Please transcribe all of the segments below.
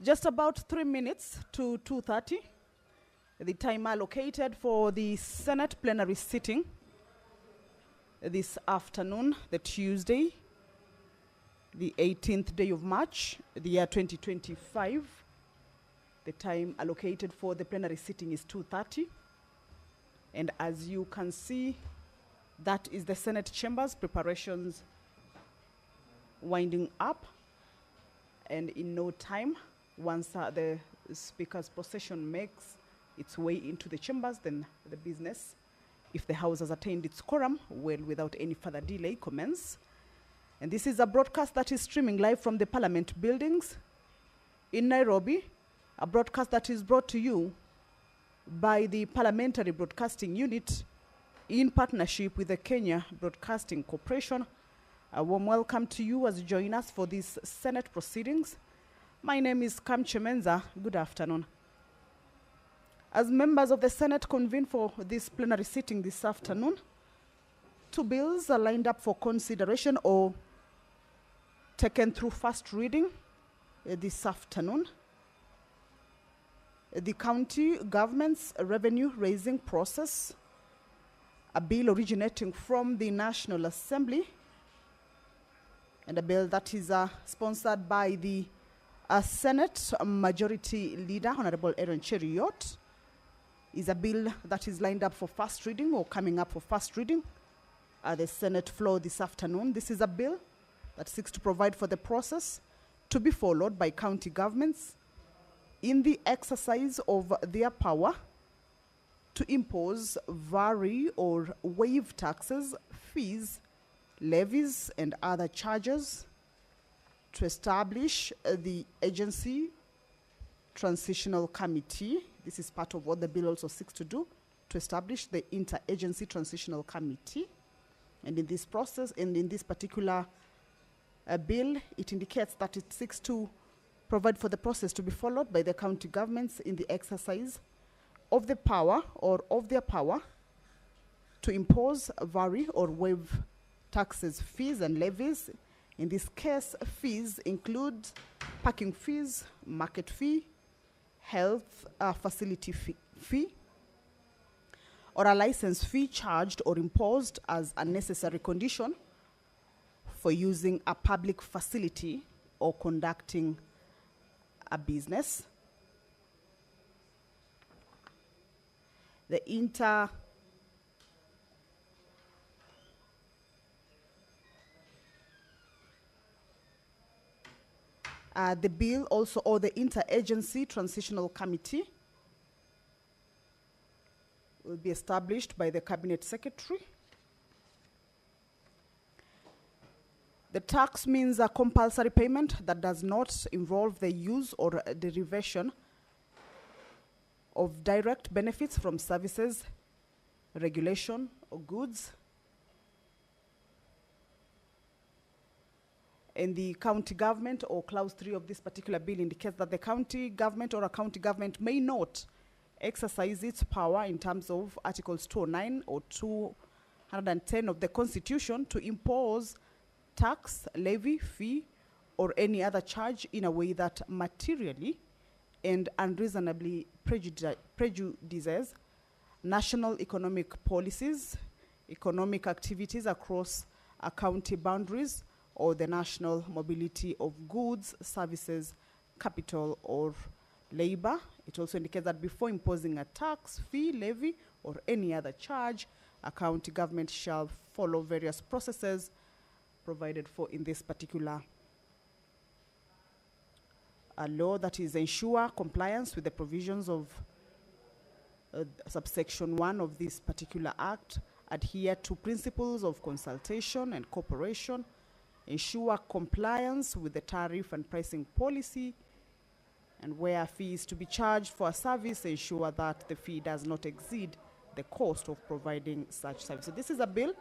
Just about 3 minutes to 2:30, the time allocated for the Senate plenary sitting this afternoon, the Tuesday, the 18th day of March, the year 2025. The time allocated for the plenary sitting is 2:30. And as you can see, that is the Senate chambers, preparations winding up. And in no time, once the Speaker's procession makes its way into the chambers, then the business, if the House has attained its quorum, will, without any further delay, commence. And this is a broadcast that is streaming live from the Parliament buildings in Nairobi, a broadcast that is brought to you by the Parliamentary Broadcasting Unit in partnership with the Kenya Broadcasting Corporation. A warm welcome to you as you join us for these Senate proceedings. My name is Kamche Menza. Good afternoon. As members of the Senate convene for this plenary sitting this afternoon, 2 bills are lined up for consideration or taken through first reading this afternoon. The county government's revenue raising process, a bill originating from the National Assembly, and a bill that is sponsored by the Senate Majority Leader, Honorable Aaron Cheruiyot, is a bill that is lined up for first reading or coming up for first reading at the Senate floor this afternoon. This is a bill that seeks to provide for the process to be followed by county governments in the exercise of their power to impose, vary, or waive taxes, fees, levies, and other charges, to establish the Agency Transitional Committee. This is part of what the bill also seeks to do, to establish the Interagency Transitional Committee. And in this process, and in this particular bill, it indicates that it seeks to provide for the process to be followed by the county governments in the exercise of the power or of their power to impose, vary, or waive taxes, fees, and levies. In this case, fees include parking fees, market fee, health facility fee, or a license fee charged or imposed as a necessary condition for using a public facility or conducting a business. The bill also, or the Interagency Transitional Committee, will be established by the Cabinet Secretary. The tax means a compulsory payment that does not involve the use or derivation of direct benefits from services, regulation, or goods. And the county government, or clause 3 of this particular bill, indicates that the county government or a county government may not exercise its power in terms of Articles 209 or 210 of the Constitution to impose tax, levy, fee, or any other charge in a way that materially and unreasonably prejudices national economic policies, economic activities across county boundaries, or the national mobility of goods, services, capital, or labor. It also indicates that before imposing a tax, fee, levy, or any other charge, a county government shall follow various processes provided for in this particular law, that is, ensure compliance with the provisions of subsection 1 of this particular act, adhere to principles of consultation and cooperation, ensure compliance with the tariff and pricing policy, and where a fee is to be charged for a service, ensure that the fee does not exceed the cost of providing such service. So this is a bill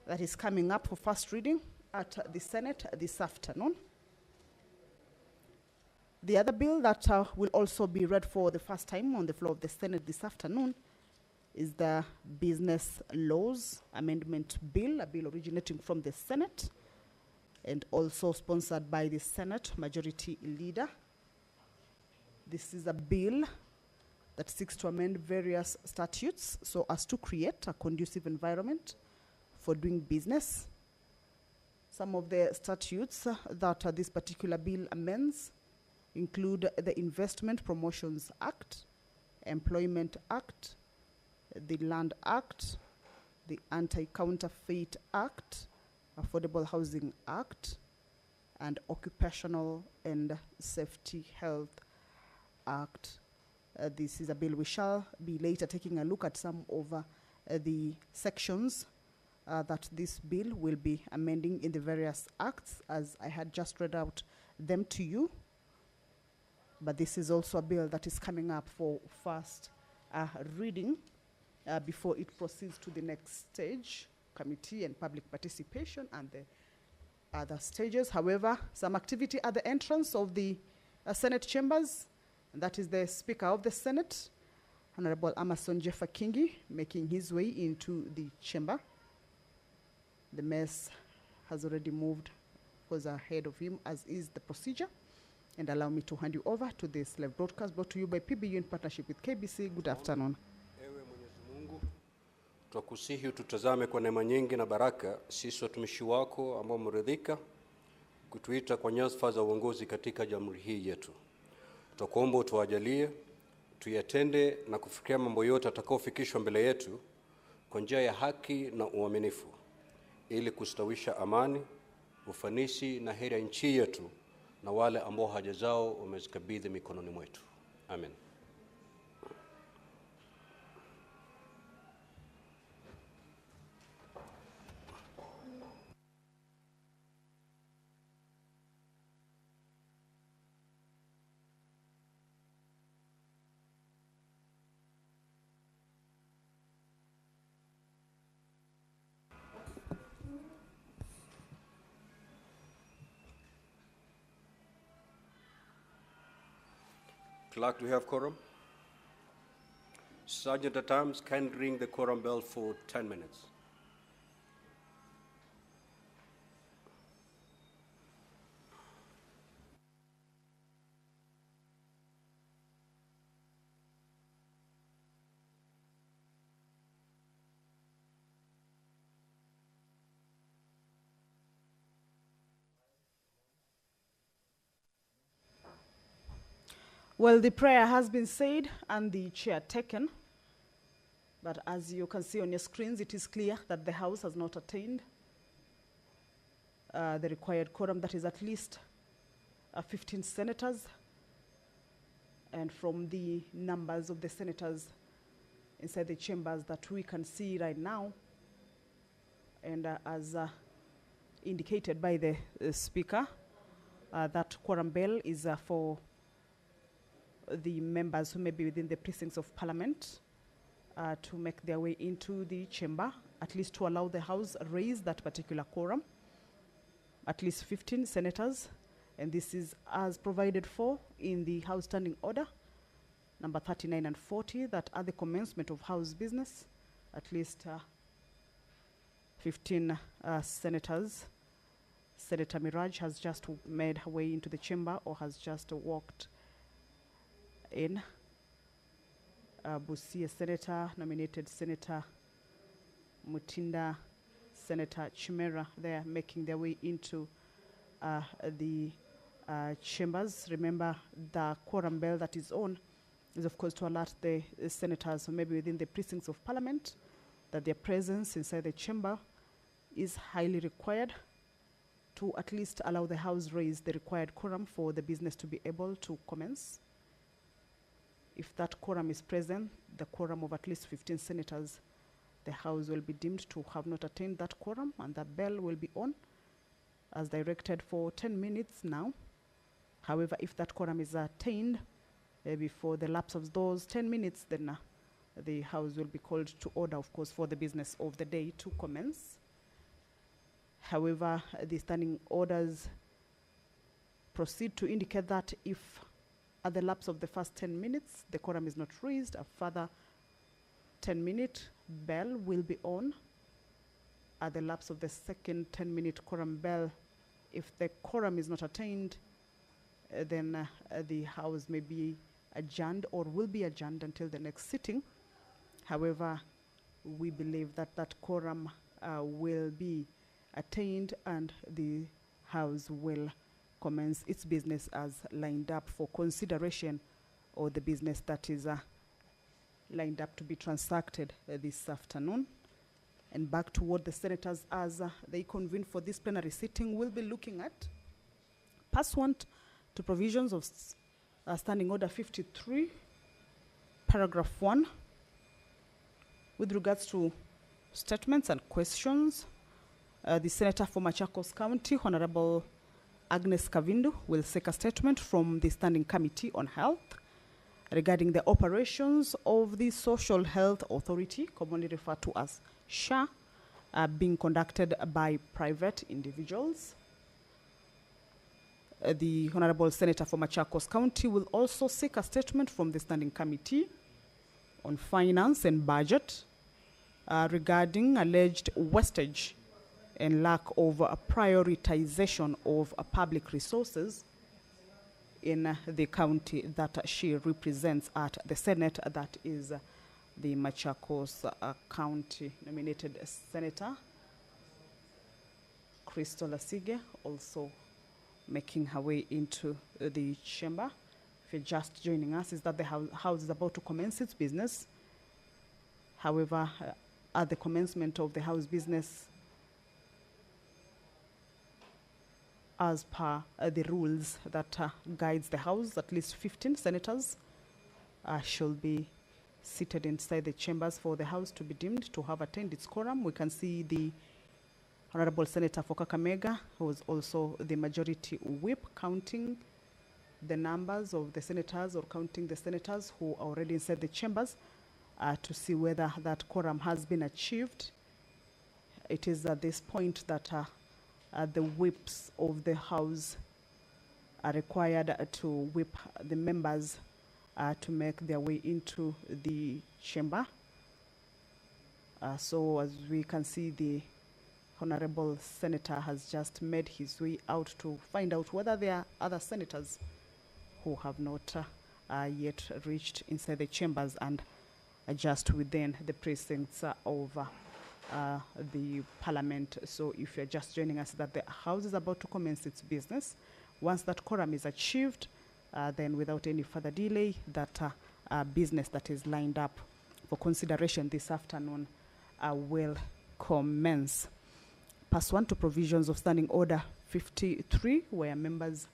that is coming up for first reading at the Senate this afternoon. The other bill that will also be read for the first time on the floor of the Senate this afternoon is the Business Laws Amendment Bill, a bill originating from the Senate and also sponsored by the Senate Majority Leader, This is a bill that seeks to amend various statutes so as to create a conducive environment for doing business. Some of the statutes that this particular bill amends include the Investment Promotions Act, Employment Act, the Land Act, the Anti-Counterfeit Act, Affordable Housing Act, and Occupational and Safety Health Act. This is a bill we shall be later taking a look at some of the sections that this bill will be amending in the various acts, as I had just read out them to you. But this is also a bill that is coming up for first reading before it proceeds to the next stage, committee and public participation and the other stages. However, some activity at the entrance of the Senate chambers, and that is the Speaker of the Senate, Honorable Amason Jeffa Kingi, making his way into the chamber. The mess has already moved, was ahead of him, as is the procedure. And allow me to hand you over to this live broadcast brought to you by PBU in partnership with KBC. Good afternoon. Ewe Mwenyezi Mungu, twakusihi ututazame kwa neema nyingi na baraka sisi watumishi wako ambao mridhika kutuita kwa nyadhifa za uongozi katika jamhuri hii yetu. Twakuomba utuwajalie tuyatende na kufikia mambo yote atakayofikishwa mbele yetu kwa njia ya haki na uaminifu, ili kustawisha amani, ufanisi na heri ya nchi yetu na wale ambao haja zao wamezikabidhi mikononi mwetu. Amen. Clerk, do we have quorum? Sergeant at Arms, can ring the quorum bell for 10 minutes. Well, the prayer has been said and the chair taken. But as you can see on your screens, it is clear that the House has not attained the required quorum, that is at least 15 senators. And from the numbers of the senators inside the chambers that we can see right now, and as indicated by the Speaker, that quorum bell is for the members who may be within the precincts of Parliament to make their way into the chamber, at least to allow the House raise that particular quorum, at least 15 senators, and this is as provided for in the House Standing Order, number 39 and 40, that at the commencement of House business, at least 15 senators. Senator Miraj has just made her way into the chamber or has just walked in. Busia Senator, nominated Senator Mutinda, Senator Chimera, they are making their way into the chambers. Remember, the quorum bell that is on is, of course, to alert the senators who may be within the precincts of Parliament that their presence inside the chamber is highly required to at least allow the House raise the required quorum for the business to be able to commence. If that quorum is present, the quorum of at least 15 senators, the House will be deemed to have not attained that quorum, and the bell will be on as directed for 10 minutes now. However, if that quorum is attained before the lapse of those 10 minutes, then the House will be called to order, of course, for the business of the day to commence. However, the standing orders proceed to indicate that if at the lapse of the first 10 minutes, the quorum is not raised, a further 10-minute bell will be on. At the lapse of the second 10-minute quorum bell, if the quorum is not attained, then the House may be adjourned or will be adjourned until the next sitting. However, we believe that that quorum will be attained and the House will commence its business as lined up for consideration, or the business that is lined up to be transacted this afternoon. And back to what the senators, as they convene for this plenary sitting, will be looking at. Pursuant to provisions of Standing Order 53, paragraph 1, with regards to statements and questions, the Senator for Machakos County, Honorable Agnes Kavindu, will seek a statement from the Standing Committee on Health regarding the operations of the Social Health Authority, commonly referred to as SHA, being conducted by private individuals. The Honorable Senator for Machakos County will also seek a statement from the Standing Committee on Finance and Budget regarding alleged wastage and lack of prioritization of public resources in the county that she represents at the Senate, that is the Machakos County nominated Senator Crystal Asige, also making her way into the chamber. If you're just joining us, is that the House is about to commence its business. However, at the commencement of the House business, as per the rules that guides the House, at least 15 senators shall be seated inside the chambers for the House to be deemed to have attained its quorum. We can see the Honorable Senator for Kakamega, who is also the majority whip, counting the numbers of the senators or counting the senators who are already inside the chambers to see whether that quorum has been achieved. It is at this point that the whips of the House are required to whip the members to make their way into the chamber. So as we can see, the Honorable Senator has just made his way out to find out whether there are other senators who have not yet reached inside the chambers and just within the precincts of the Parliament. So if you're just joining us, that the House is about to commence its business. Once that quorum is achieved, then without any further delay, that business that is lined up for consideration this afternoon will commence. Pursuant to provisions of Standing Order 53, where members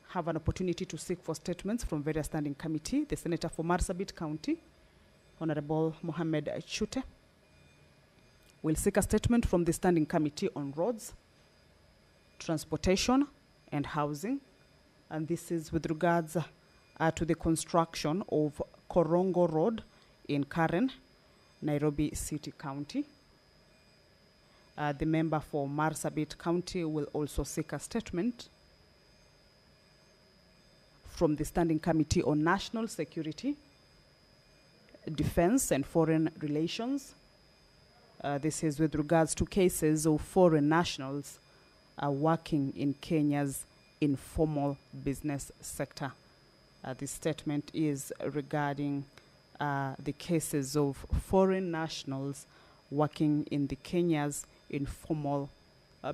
have an opportunity to seek for statements from various standing committee, the Senator for Marsabit County, Honorable Mohammed Chute, will seek a statement from the Standing Committee on Roads, Transportation and Housing, and this is with regards to the construction of Korongo Road in Karen, Nairobi City County. The member for Marsabit County will also seek a statement from the Standing Committee on National Security, Defense and Foreign Relations. This is with regards to cases of foreign nationals working in Kenya's informal business sector. This statement is regarding the cases of foreign nationals working in the Kenya's informal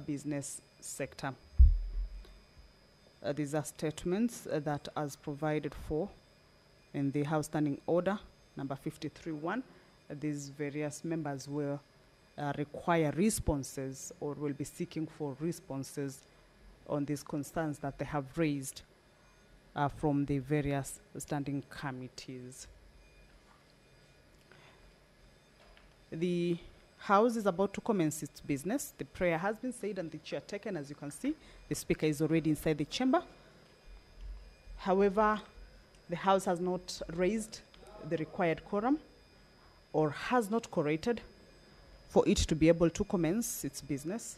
business sector. These are statements that, as provided for in the House Standing Order number 53.1, these various members will require responses or will be seeking for responses on these concerns that they have raised from the various standing committees. The House is about to commence its business. The prayer has been said and the chair taken. As you can see, the speaker is already inside the chamber. However, the House has not raised the required quorum or has not quorated for it to be able to commence its business.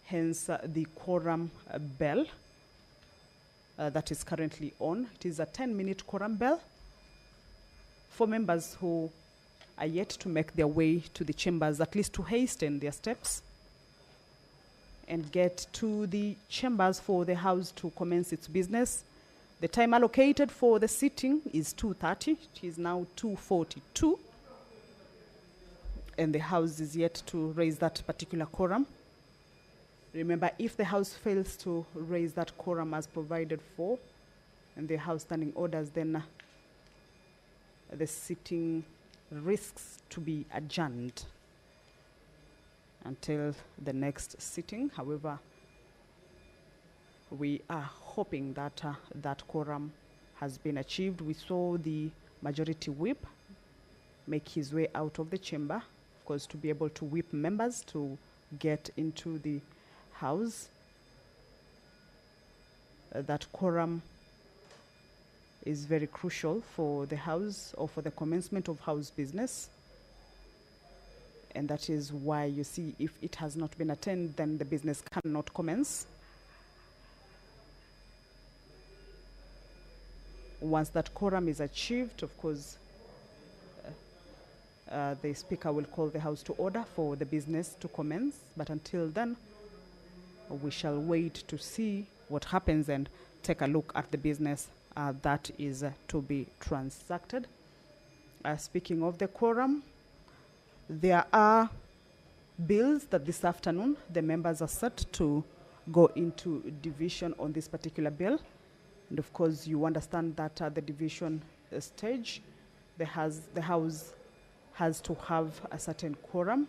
Hence, the quorum bell that is currently on. It is a 10-minute quorum bell for members who are yet to make their way to the chambers, at least to hasten their steps and get to the chambers for the House to commence its business. The time allocated for the sitting is 2:30. It is now 2:42. And the House is yet to raise that particular quorum. Remember, if the House fails to raise that quorum as provided for in the House standing orders, then the sitting risks to be adjourned until the next sitting. However, we are hoping that that quorum has been achieved. We saw the majority whip make his way out of the chamber, of course, to be able to whip members to get into the House. That quorum is very crucial for the House or for the commencement of House business. And that is why you see, if it has not been attained, then the business cannot commence. Once that quorum is achieved, of course, the Speaker will call the House to order for the business to commence. But until then, we shall wait to see what happens and take a look at the business that is to be transacted. Speaking of the quorum, there are bills that this afternoon the members are set to go into division on this particular bill. And of course, you understand that at the division stage, the House has to have a certain quorum.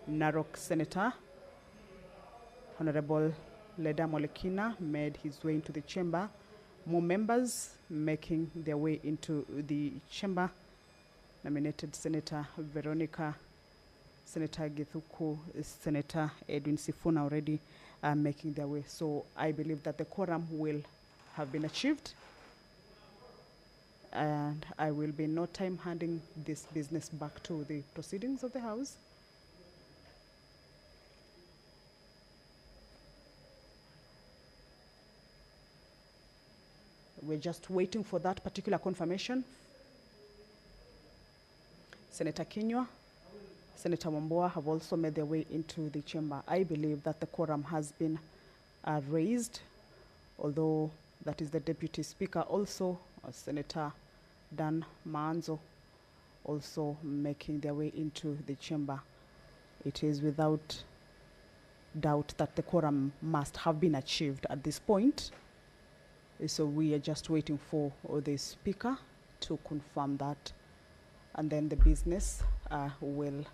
Narok Senator Honorable Leda Molekina made his way into the chamber. More members making their way into the chamber. Nominated Senator Veronica, Senator Githuku, Senator Edwin Sifuna already making their way. So I believe that the quorum will have been achieved. And I will be in no time handing this business back to the proceedings of the House. We're just waiting for that particular confirmation. Senator Kinyua, Senator Wamboa have also made their way into the chamber. I believe that the quorum has been raised, although that is the Deputy Speaker also, Senator Dan Manzo, also making their way into the chamber. It is without doubt that the quorum must have been achieved at this point. So we are just waiting for the Speaker to confirm that, and then the business will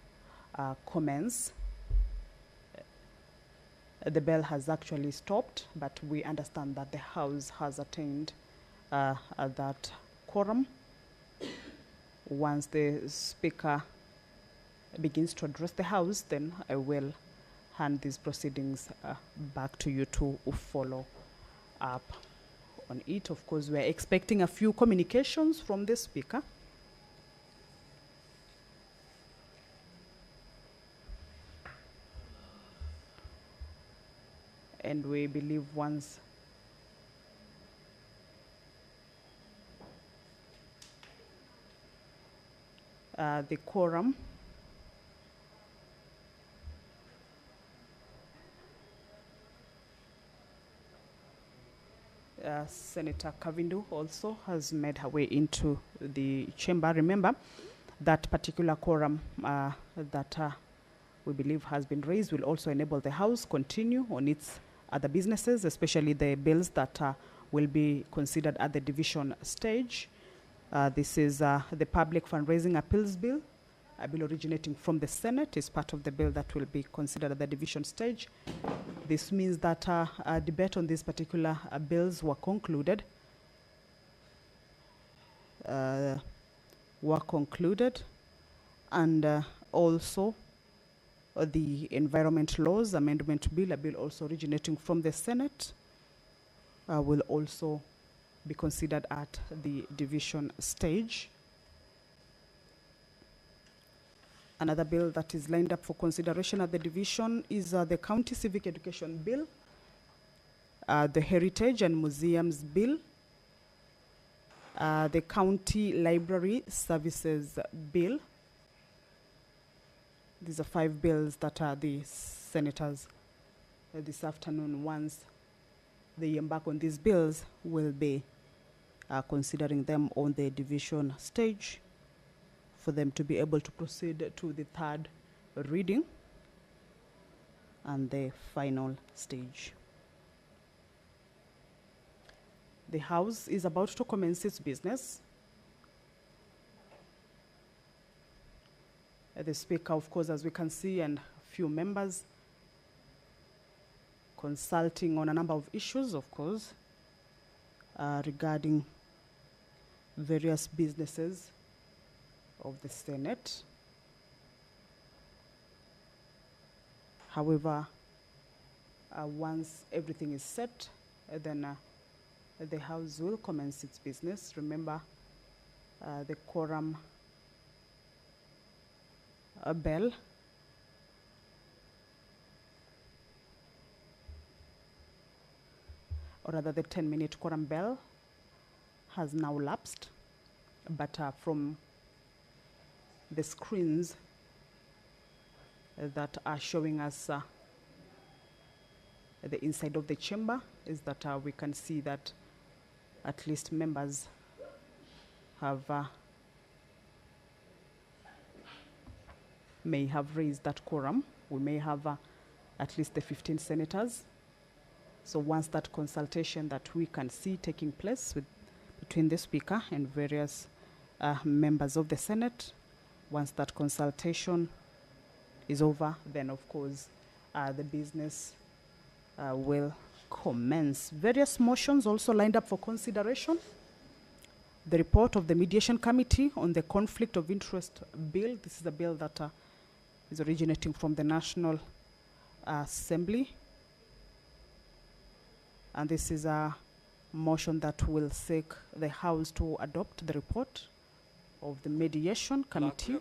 commence. The bell has actually stopped, but we understand that the House has attained that quorum. Once the Speaker begins to address the House, then I will hand these proceedings back to you to follow up on it. Of course, we're expecting a few communications from the Speaker. And we believe once the quorum Senator Kavindu also has made her way into the chamber. Remember, that particular quorum that we believe has been raised will also enable the House continue on its other businesses, especially the bills that will be considered at the division stage. This is the Public Fundraising Appeals Bill, a bill originating from the Senate, is part of the bill that will be considered at the division stage. This means that a debate on these particular bills were concluded. And also the Environment Laws Amendment Bill, a bill also originating from the Senate, will also be considered at the division stage. Another bill that is lined up for consideration at the division is the County Civic Education Bill, the Heritage and Museums Bill, the County Library Services Bill. These are 5 bills that the senators this afternoon, once they embark on these bills, will be considering them on the division stage for them to be able to proceed to the third reading and the final stage. The House is about to commence its business. The Speaker, of course, as we can see, and a few members consulting on a number of issues, of course, regarding various businesses of the Senate. However, once everything is set, then the House will commence its business. Remember, the quorum bell or rather the 10-minute quorum bell has now lapsed, but from the screens that are showing us the inside of the chamber is that we can see that at least members have may have raised that quorum. We may have at least the 15 senators. So once that consultation that we can see taking place between the Speaker and various members of the Senate, once that consultation is over, then of course the business will commence. Various motions also lined up for consideration. The report of the Mediation Committee on the Conflict of Interest Bill. This is a bill that is originating from the National Assembly. And this is a motion that will seek the House to adopt the report of the Mediation Committee.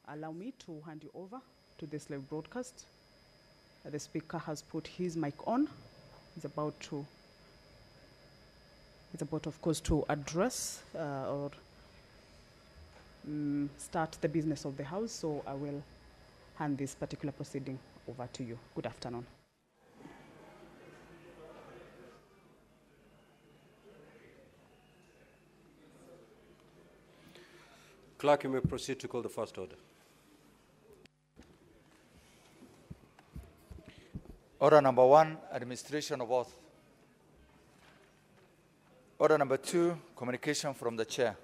Allow me to hand you over to this live broadcast. The Speaker has put his mic on. He's about, of course, to address or start the business of the House. So I will hand this particular proceeding over to you. Good afternoon. Clerk, you may proceed to call the first order. Order number 1, administration of oath. Order number 2, communication from the chair.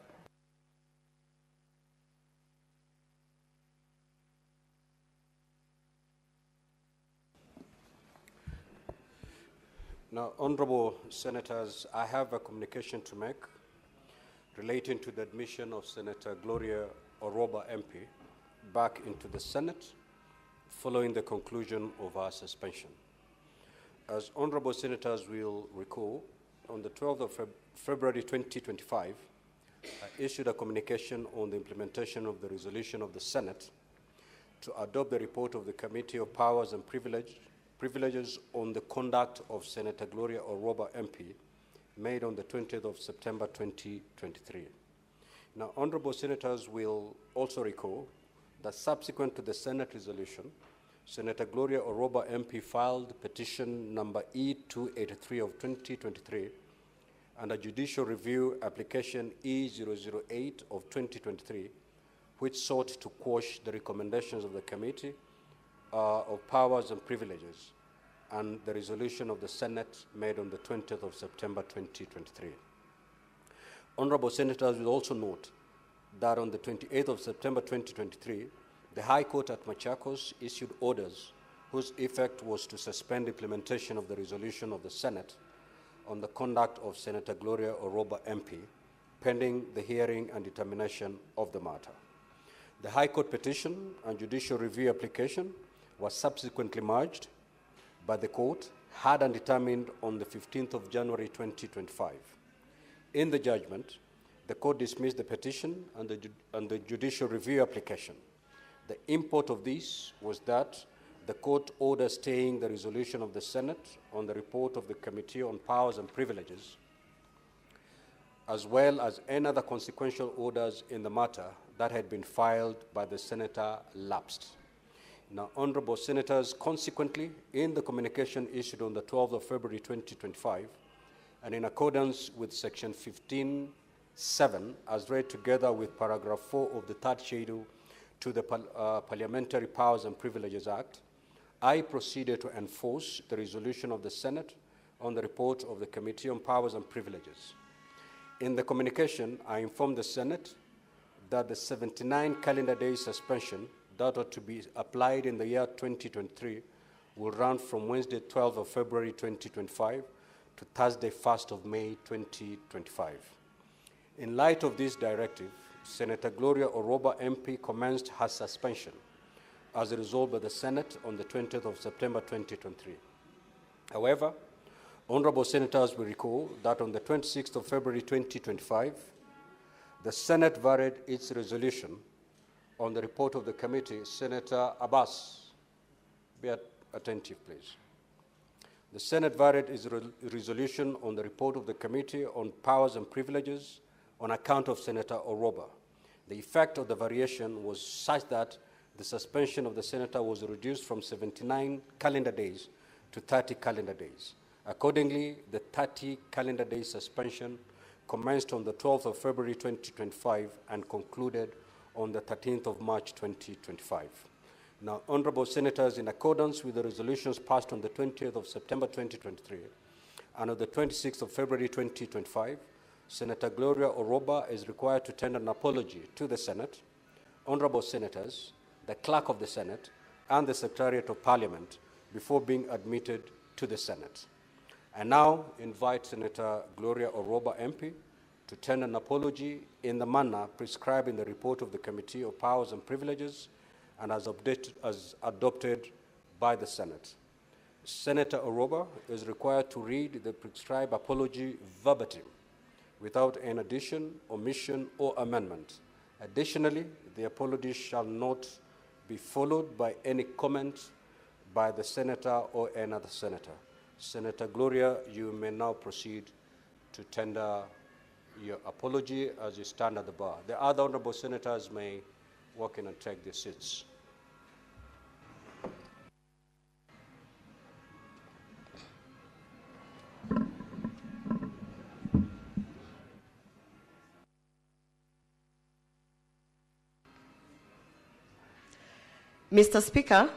Now, honorable senators, I have a communication to make relating to the admission of Senator Gloria Oroba MP back into the Senate following the conclusion of our suspension. As honorable senators will recall, on the 12th of February 2025, I issued a communication on the implementation of the resolution of the Senate to adopt the report of the Committee of Powers and Privileges on the conduct of Senator Gloria Oroba MP made on the 20th of September 2023. Now, honorable senators will also recall that subsequent to the Senate resolution, Senator Gloria Oroba MP filed petition number E283 of 2023 and a judicial review application E008 of 2023, which sought to quash the recommendations of the Committee of Powers and Privileges and the resolution of the Senate made on the 20th of September 2023. Honorable senators will also note that on the 28th of September 2023, the High Court at Machakos issued orders whose effect was to suspend implementation of the resolution of the Senate on the conduct of Senator Gloria Oroba MP, pending the hearing and determination of the matter. The High Court petition and judicial review application was subsequently merged by the court, had and determined on the 15th of January 2025. In the judgment, the court dismissed the petition and the judicial review application. The import of this was that the court ordered staying the resolution of the Senate on the report of the Committee on Powers and Privileges, as well as any other consequential orders in the matter that had been filed by the senator lapsed. Now, honorable senators, consequently, in the communication issued on the 12th of February 2025, and in accordance with Section 15(7), as read together with paragraph 4 of the third schedule to the Parliamentary Powers and Privileges Act, I proceeded to enforce the resolution of the Senate on the report of the Committee on Powers and Privileges. In the communication, I informed the Senate that the 79 calendar day suspension that ought to be applied in the year 2023 will run from Wednesday 12th of February 2025 to Thursday 1st of May 2025. In light of this directive, Senator Gloria Oroba MP commenced her suspension as resolved by the Senate on the 20th of September 2023. However, honorable senators will recall that on the 26th of February 2025, the Senate varied its resolution on the report of the committee. Senator Abbas, be attentive, please. The Senate varied its resolution on the report of the Committee on Powers and Privileges on account of Senator Oroba. The effect of the variation was such that the suspension of the senator was reduced from 79 calendar days to 30 calendar days. Accordingly, the 30 calendar day suspension commenced on the 12th of February 2025 and concluded on the 13th of March 2025. Now, honorable senators, in accordance with the resolutions passed on the 20th of September 2023 and on the 26th of February 2025, Senator Gloria Oroba is required to tender an apology to the Senate, honorable senators, the Clerk of the Senate, and the Secretariat of Parliament before being admitted to the Senate. I now invite Senator Gloria Oroba MP to tender an apology in the manner prescribed in the report of the Committee of Powers and Privileges and as adopted by the Senate. Senator Oroba is required to read the prescribed apology verbatim, without an addition, omission, or amendment. Additionally, the apology shall not be followed by any comment by the senator or another senator. Senator Gloria, you may now proceed to tender your apology as you stand at the bar. The other honorable senators may walk in and take their seats. Mr. Speaker,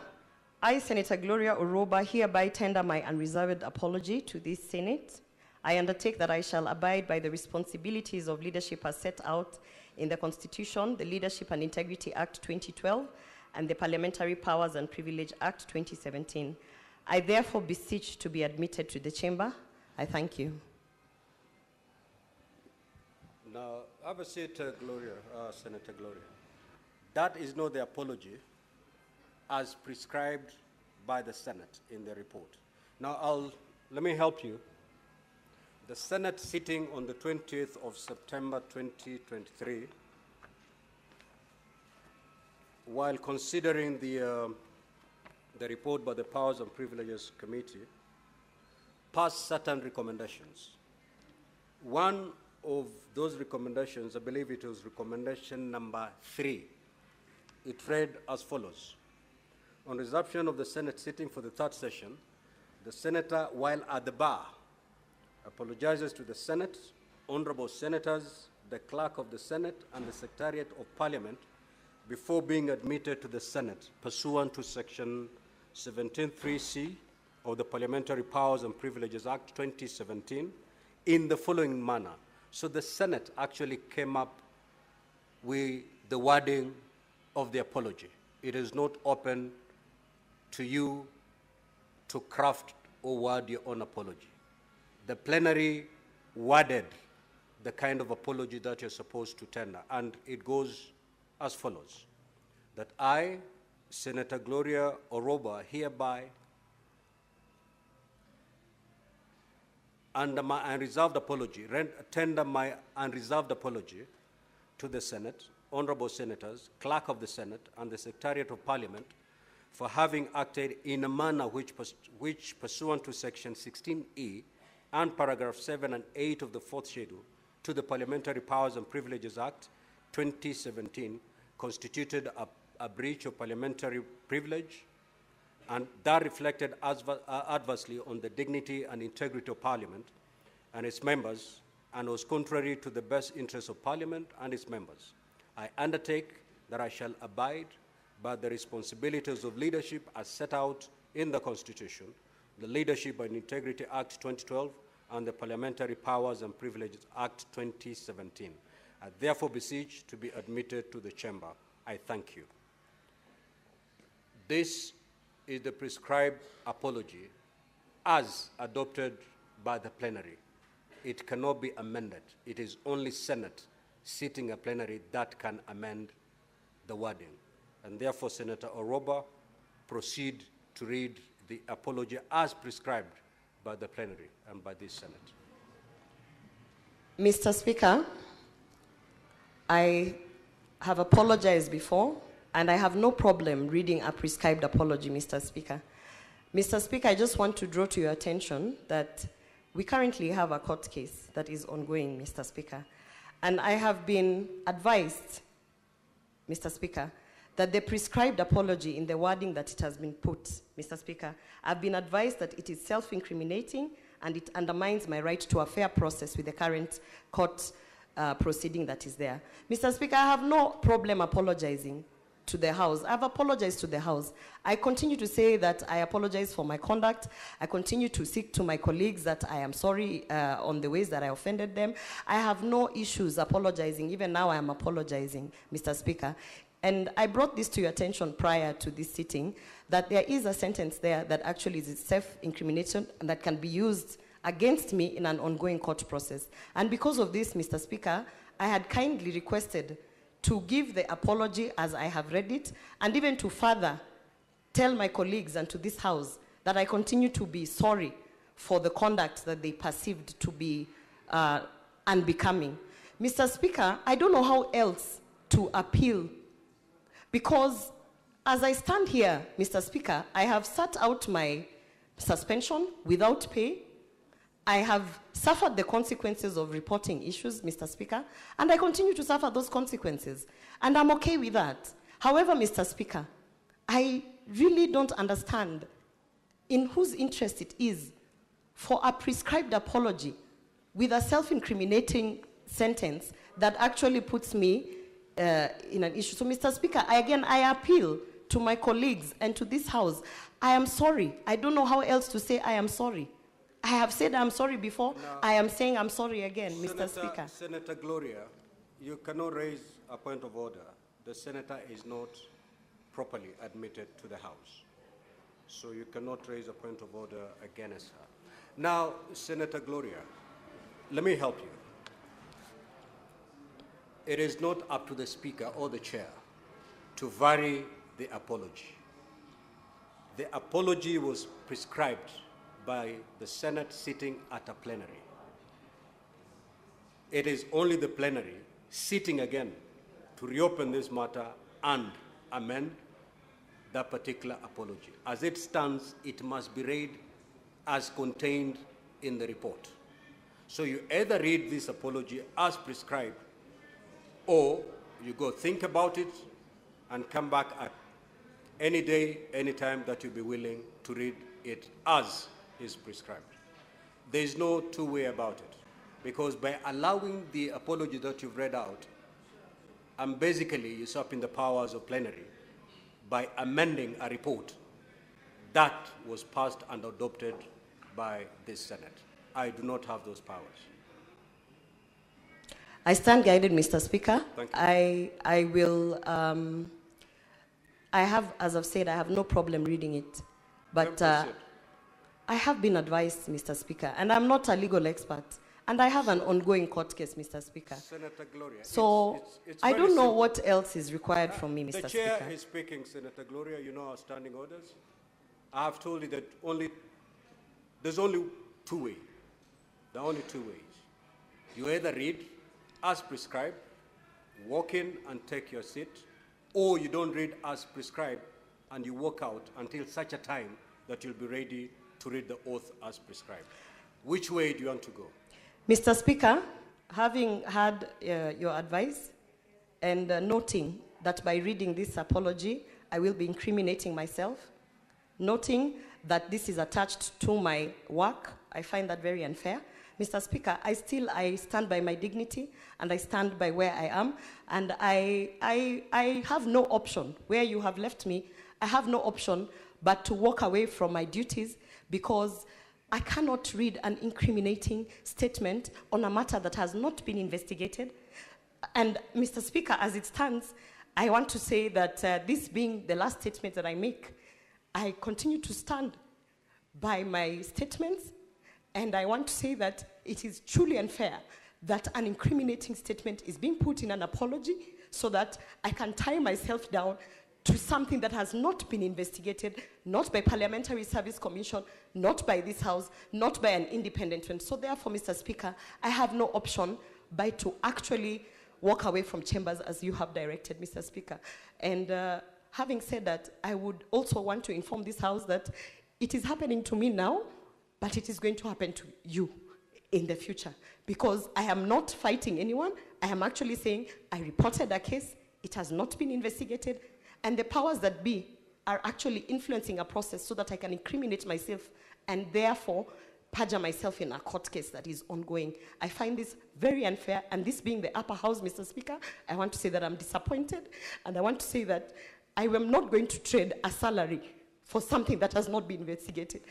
I, Senator Gloria Oroba, hereby tender my unreserved apology to this Senate. I undertake that I shall abide by the responsibilities of leadership as set out in the Constitution, the Leadership and Integrity Act 2012, and the Parliamentary Powers and Privilege Act 2017. I therefore beseech to be admitted to the chamber. I thank you. Now, have a seat, Gloria, Senator Gloria. That is not the apology as prescribed by the Senate in the report. Now, let me help you. The Senate sitting on the 20th of September 2023, while considering the report by the Powers and Privileges Committee, passed certain recommendations. One of those recommendations, I believe it was recommendation number 3. It read as follows. On resumption of the Senate sitting for the third session, the senator, while at the bar, apologizes to the Senate, honorable senators, the Clerk of the Senate, and the Secretariat of Parliament before being admitted to the Senate, pursuant to Section 17(3)(c) of the Parliamentary Powers and Privileges Act 2017, in the following manner. So the Senate actually came up with the wording of the apology. It is not open to you to craft or word your own apology. The plenary worded the kind of apology that you're supposed to tender, and it goes as follows. That I, Senator Gloria Oroba, hereby, under my unreserved apology, tender my unreserved apology to the Senate, honorable senators, Clerk of the Senate, and the Secretariat of Parliament for having acted in a manner which pursuant to Section 16(e) and paragraph 7 and 8 of the fourth schedule to the Parliamentary Powers and Privileges Act 2017 constituted a breach of parliamentary privilege, and that reflected adversely on the dignity and integrity of Parliament, and its members and was contrary to the best interests of Parliament and its members. I undertake that I shall abide by the responsibilities of leadership as set out in the Constitution, the Leadership and Integrity Act 2012, and the Parliamentary Powers and Privileges Act 2017. I therefore beseech to be admitted to the chamber. I thank you. This is the prescribed apology as adopted by the plenary. It cannot be amended. It is only Senate sitting a plenary that can amend the wording. And therefore, Senator Oroba, proceed to read the apology as prescribed by the plenary and by this Senate. Mr. Speaker, I have apologized before, and I have no problem reading a prescribed apology, Mr. Speaker. Mr. Speaker, I just want to draw to your attention that we currently have a court case that is ongoing, Mr. Speaker. And I have been advised, Mr. Speaker, that the prescribed apology in the wording that it has been put, Mr. Speaker, I've been advised that it is self-incriminating and it undermines my right to a fair process with the current court proceeding that is there. Mr. Speaker, I have no problem apologizing to the House. I've apologized to the House. I continue to say that I apologize for my conduct. I continue to seek to my colleagues that I am sorry on the ways that I offended them. I have no issues apologizing. Even now I am apologizing, Mr. Speaker. And I brought this to your attention prior to this sitting, that there is a sentence there that actually is self-incrimination and that can be used against me in an ongoing court process. And because of this, Mr. Speaker, I had kindly requested to give the apology as I have read it, and even to further tell my colleagues and to this House that I continue to be sorry for the conduct that they perceived to be unbecoming. Mr. Speaker, I don't know how else to appeal, because as I stand here, Mr. Speaker, I have sat out my suspension without pay. I have suffered the consequences of reporting issues, Mr. Speaker, and I continue to suffer those consequences, and I'm okay with that. However, Mr. Speaker, I really don't understand in whose interest it is for a prescribed apology with a self-incriminating sentence that actually puts me in an issue. So, Mr. Speaker, I appeal to my colleagues and to this House. I am sorry. I don't know how else to say I am sorry. I have said I'm sorry before. No. I am saying I'm sorry again, Mr. Speaker. Senator Gloria, you cannot raise a point of order. The senator is not properly admitted to the House. So you cannot raise a point of order against her. Now, Senator Gloria, let me help you. It is not up to the Speaker or the Chair to vary the apology. The apology was prescribed by the Senate sitting at a plenary. It is only the plenary sitting again to reopen this matter and amend that particular apology. As it stands, it must be read as contained in the report. So you either read this apology as prescribed, or you go think about it and come back at any day, any time that you'll be willing to read it as is prescribed. There is no two-way about it, because by allowing the apology that you've read out, and basically usurping the powers of plenary by amending a report that was passed and adopted by this Senate. I do not have those powers. I stand guided, Mr. Speaker. Thank you. I will, I have, as I've said, I have no problem reading it. But I have been advised, Mr. Speaker, and I'm not a legal expert, and I have an ongoing court case, Mr. Speaker. Senator Gloria, so it's I don't know what else is required from me, Mr. Speaker. The Chair is speaking, Senator Gloria. You know our standing orders. I have told you that there's only two ways. There are only two ways. You either read as prescribed, walk in and take your seat, or you don't read as prescribed and you walk out until such a time that you'll be ready to read the oath as prescribed. Which way do you want to go? Mr. Speaker, having had your advice and noting that by reading this apology, I will be incriminating myself, noting that this is attached to my work, I find that very unfair. Mr. Speaker, I stand by my dignity and I stand by where I am, and I have no option. Where you have left me, I have no option but to walk away from my duties, because I cannot read an incriminating statement on a matter that has not been investigated. And Mr. Speaker, as it stands, I want to say that this being the last statement that I make, I continue to stand by my statements, and I want to say that it is truly unfair that an incriminating statement is being put in an apology so that I can tie myself down to something that has not been investigated, not by Parliamentary Service Commission, not by this House, not by an independent one. So therefore, Mr. Speaker, I have no option but to actually walk away from chambers as you have directed, Mr. Speaker. And having said that, I would also want to inform this House that it is happening to me now, but it is going to happen to you in the future, because I am not fighting anyone. I am actually saying I reported a case, it has not been investigated, and the powers that be are actually influencing a process so that I can incriminate myself and therefore perjure myself in a court case that is ongoing. I find this very unfair, and this being the upper house, Mr. Speaker, I want to say that I'm disappointed, and I want to say that I am not going to trade a salary for something that has not been investigated.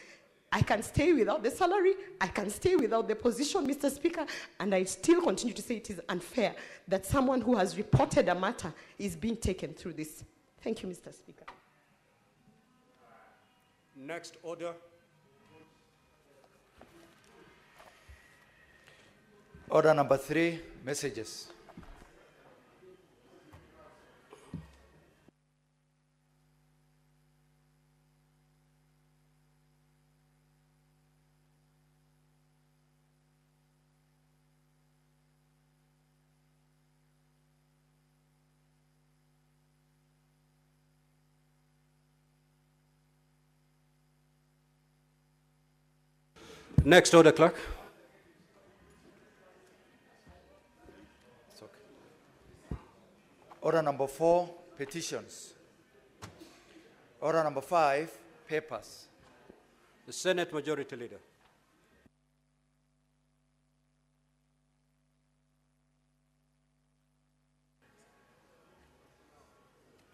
I can stay without the salary, I can stay without the position, Mr. Speaker, and I still continue to say it is unfair that someone who has reported a matter is being taken through this. Thank you, Mr. Speaker. Next order. Order number 3, messages. Next order, clerk. It's okay. Order number 4, petitions. Order number 5, papers. The Senate Majority Leader.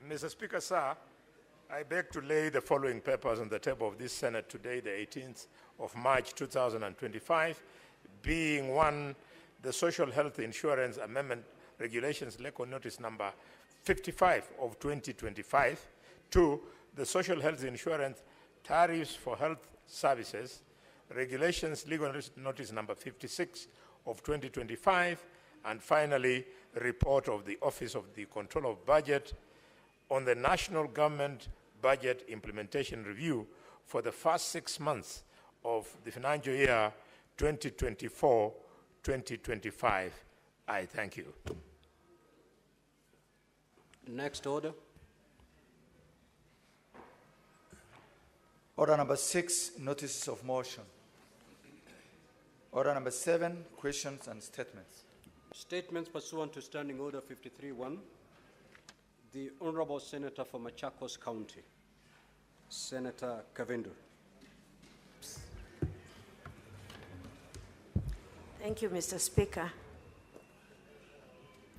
Mr. Speaker, sir, I beg to lay the following papers on the table of this Senate today, the 18th of March 2025, being 1, the Social Health Insurance Amendment Regulations, LECO Notice number 55 of 2025, 2, the Social Health Insurance Tariffs for Health Services, Regulations, Legal Notice number 56 of 2025, and finally, a report of the Office of the Control of Budget on the National Government Budget Implementation Review for the first 6 months of the financial year 2024-2025. I thank you. Next order. Order number 6, notices of motion. Order number 7, questions and statements. Statements pursuant to Standing Order 53-1. The Honorable Senator for Machakos County, Senator Kavindu. Thank you, Mr. Speaker,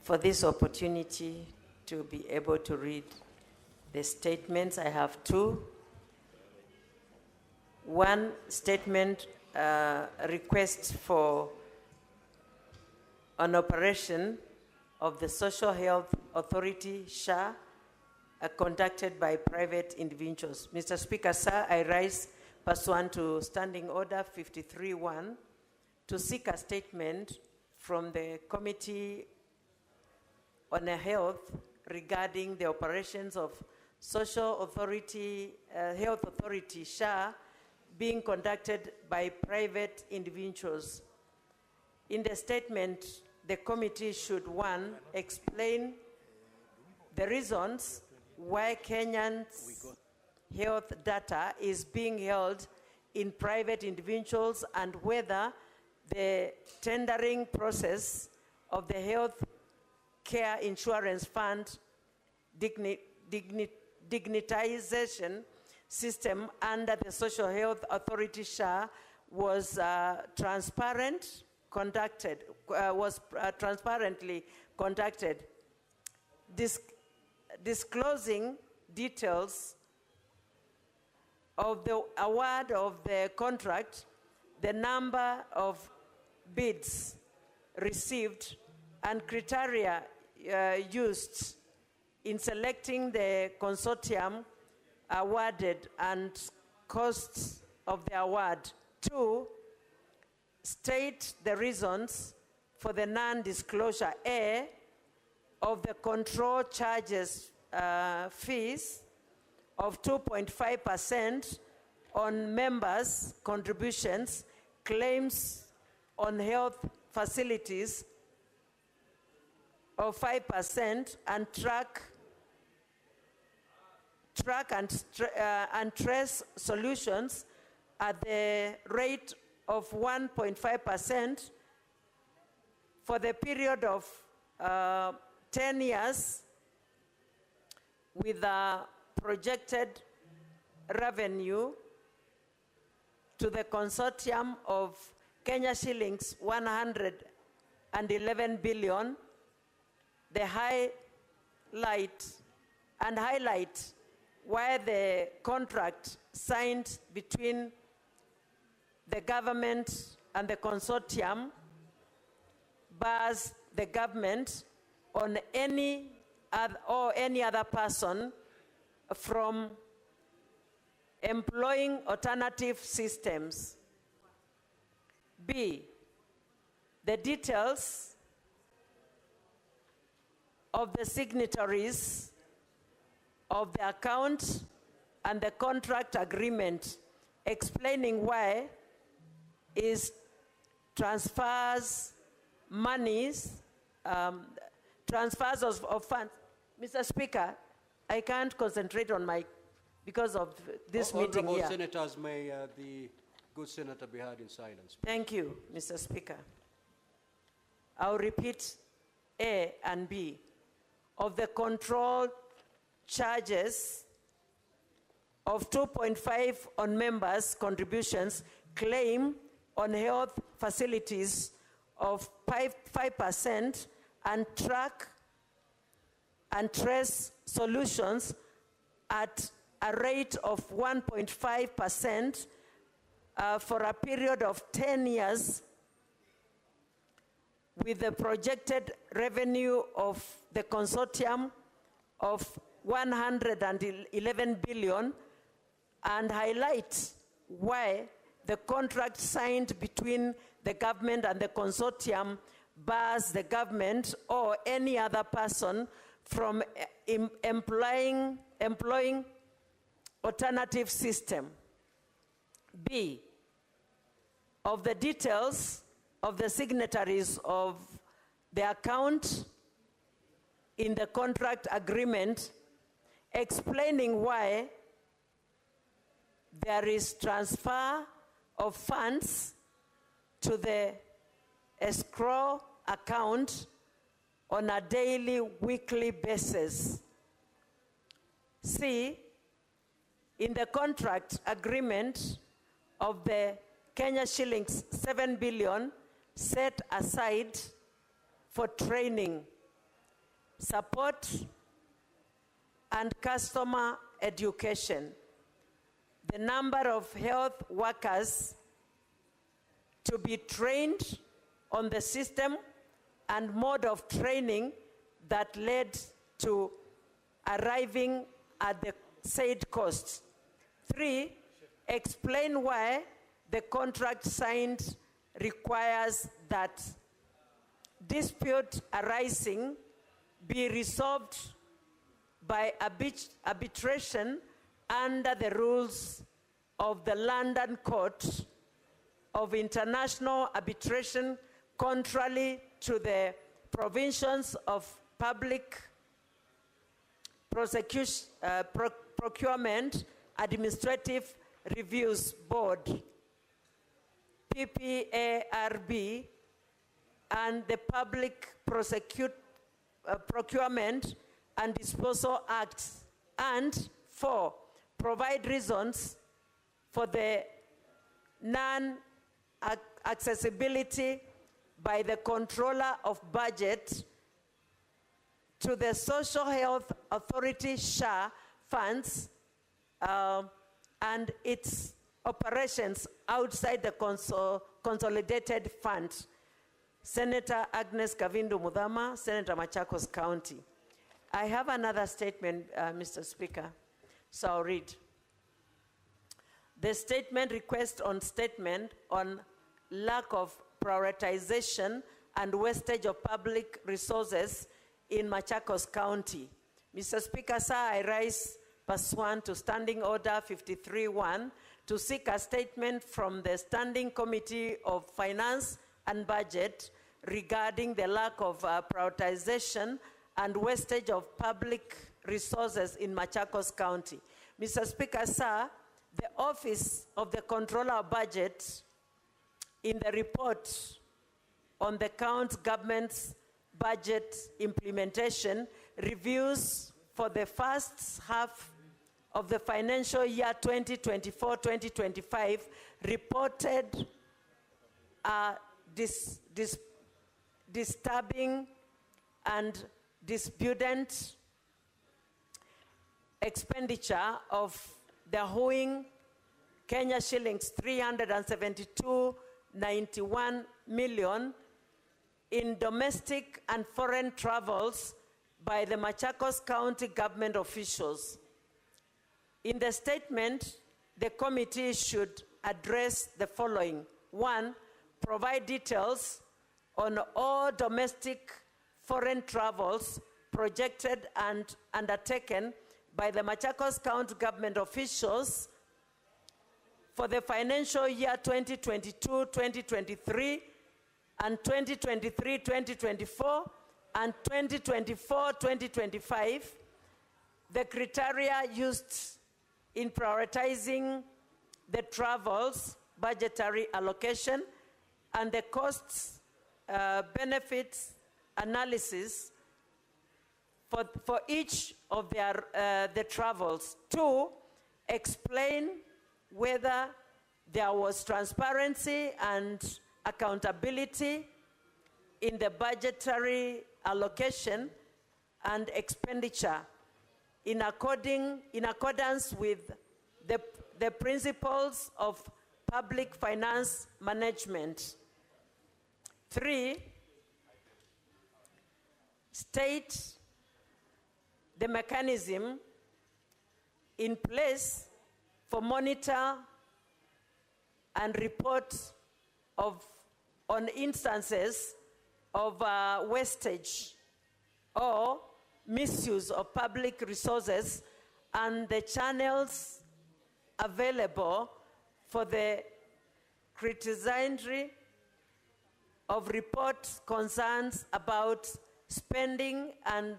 for this opportunity to be able to read the statements. I have 2. One statement, request for an operation of the Social Health Authority, SHA, conducted by private individuals. Mr. Speaker, sir, I rise pursuant to Standing Order 53-1 to seek a statement from the Committee on Health regarding the operations of Social Authority, Health Authority, SHA, being conducted by private individuals. In the statement, the committee should, 1, explain the reasons why Kenyans' health data is being held in private individuals and whether the tendering process of the Health Care Insurance Fund dignitization system under the Social Health Authority SHA was transparently conducted, disclosing details of the award of the contract, the number of bids received, and criteria used in selecting the consortium awarded and costs of the award. 2, state the reasons for the non-disclosure, A, of the control charges fees of 2.5% on members' contributions, claims on health facilities of 5%, and track and trace solutions at the rate of 1.5% for the period of 10 years, with a projected revenue to the consortium of Kenya shillings 111 billion. The highlight why the contract signed between the government and the consortium bars the government on any other person from employing alternative systems. B, the details of the signatories of the account and the contract agreement, explaining why is transfers of funds. Mr. Speaker, I can't concentrate on my, because of this meeting here. Honourable senators, may the good senator be heard in silence. Thank you, Mr. Speaker. I'll repeat A and B. Of the control charges of 2.5 on members' contributions, claim on health facilities of 5%, and track and trace solutions at a rate of 1.5% for a period of 10 years, with the projected revenue of the consortium of 111 billion, and highlight why the contract signed between the government and the consortium bars the government or any other person from employing alternative system. B, of the details of the signatories of the account in the contract agreement, explaining why there is transfer of funds to the escrow account on a daily, weekly basis. C, in the contract agreement of the Kenya shillings 7 billion set aside for training, support, and customer education. The number of health workers to be trained on the system and mode of training that led to arriving at the said costs. 3, explain why the contract signed requires that dispute arising be resolved by arbitration under the rules of the London Court of International Arbitration, contrary to the provisions of Public Procurement Administrative Reviews Board, PPARB, and the Public Procurement and Disposal Act. And 4, provide reasons for the accessibility by the Controller of Budget to the Social Health Authority SHA funds and its operations outside the consolidated fund. Senator Agnes Kavindu Mudhama, Senator Machakos County. I have another statement, Mr. Speaker, so I'll read. The statement request on statement on lack of prioritization and wastage of public resources in Machakos County. Mr. Speaker, sir, I rise pursuant to Standing Order 53-1 to seek a statement from the Standing Committee of Finance and Budget regarding the lack of prioritization and wastage of public resources in Machakos County. Mr. Speaker, sir, the Office of the Controller of Budget in the report on the county government's budget implementation reviews for the first half of the financial year 2024-2025 reported disturbing and disputant expenditure of the hoeing Kenya shillings 372.91 million in domestic and foreign travels by the Machakos County government officials. In the statement, the committee should address the following. 1, provide details on all domestic foreign travels projected and undertaken by the Machakos County government officials for the financial year 2022-2023 and 2023-2024 and 2024-2025, the criteria used in prioritizing the travels budgetary allocation and the costs benefits analysis for each of the travels. 2, explain whether there was transparency and accountability in the budgetary allocation and expenditure in accordance with the principles of public finance management. 3, state the mechanism in place for monitor and report on instances of wastage or misuse of public resources and the channels available for the criticizing of reports concerns about spending and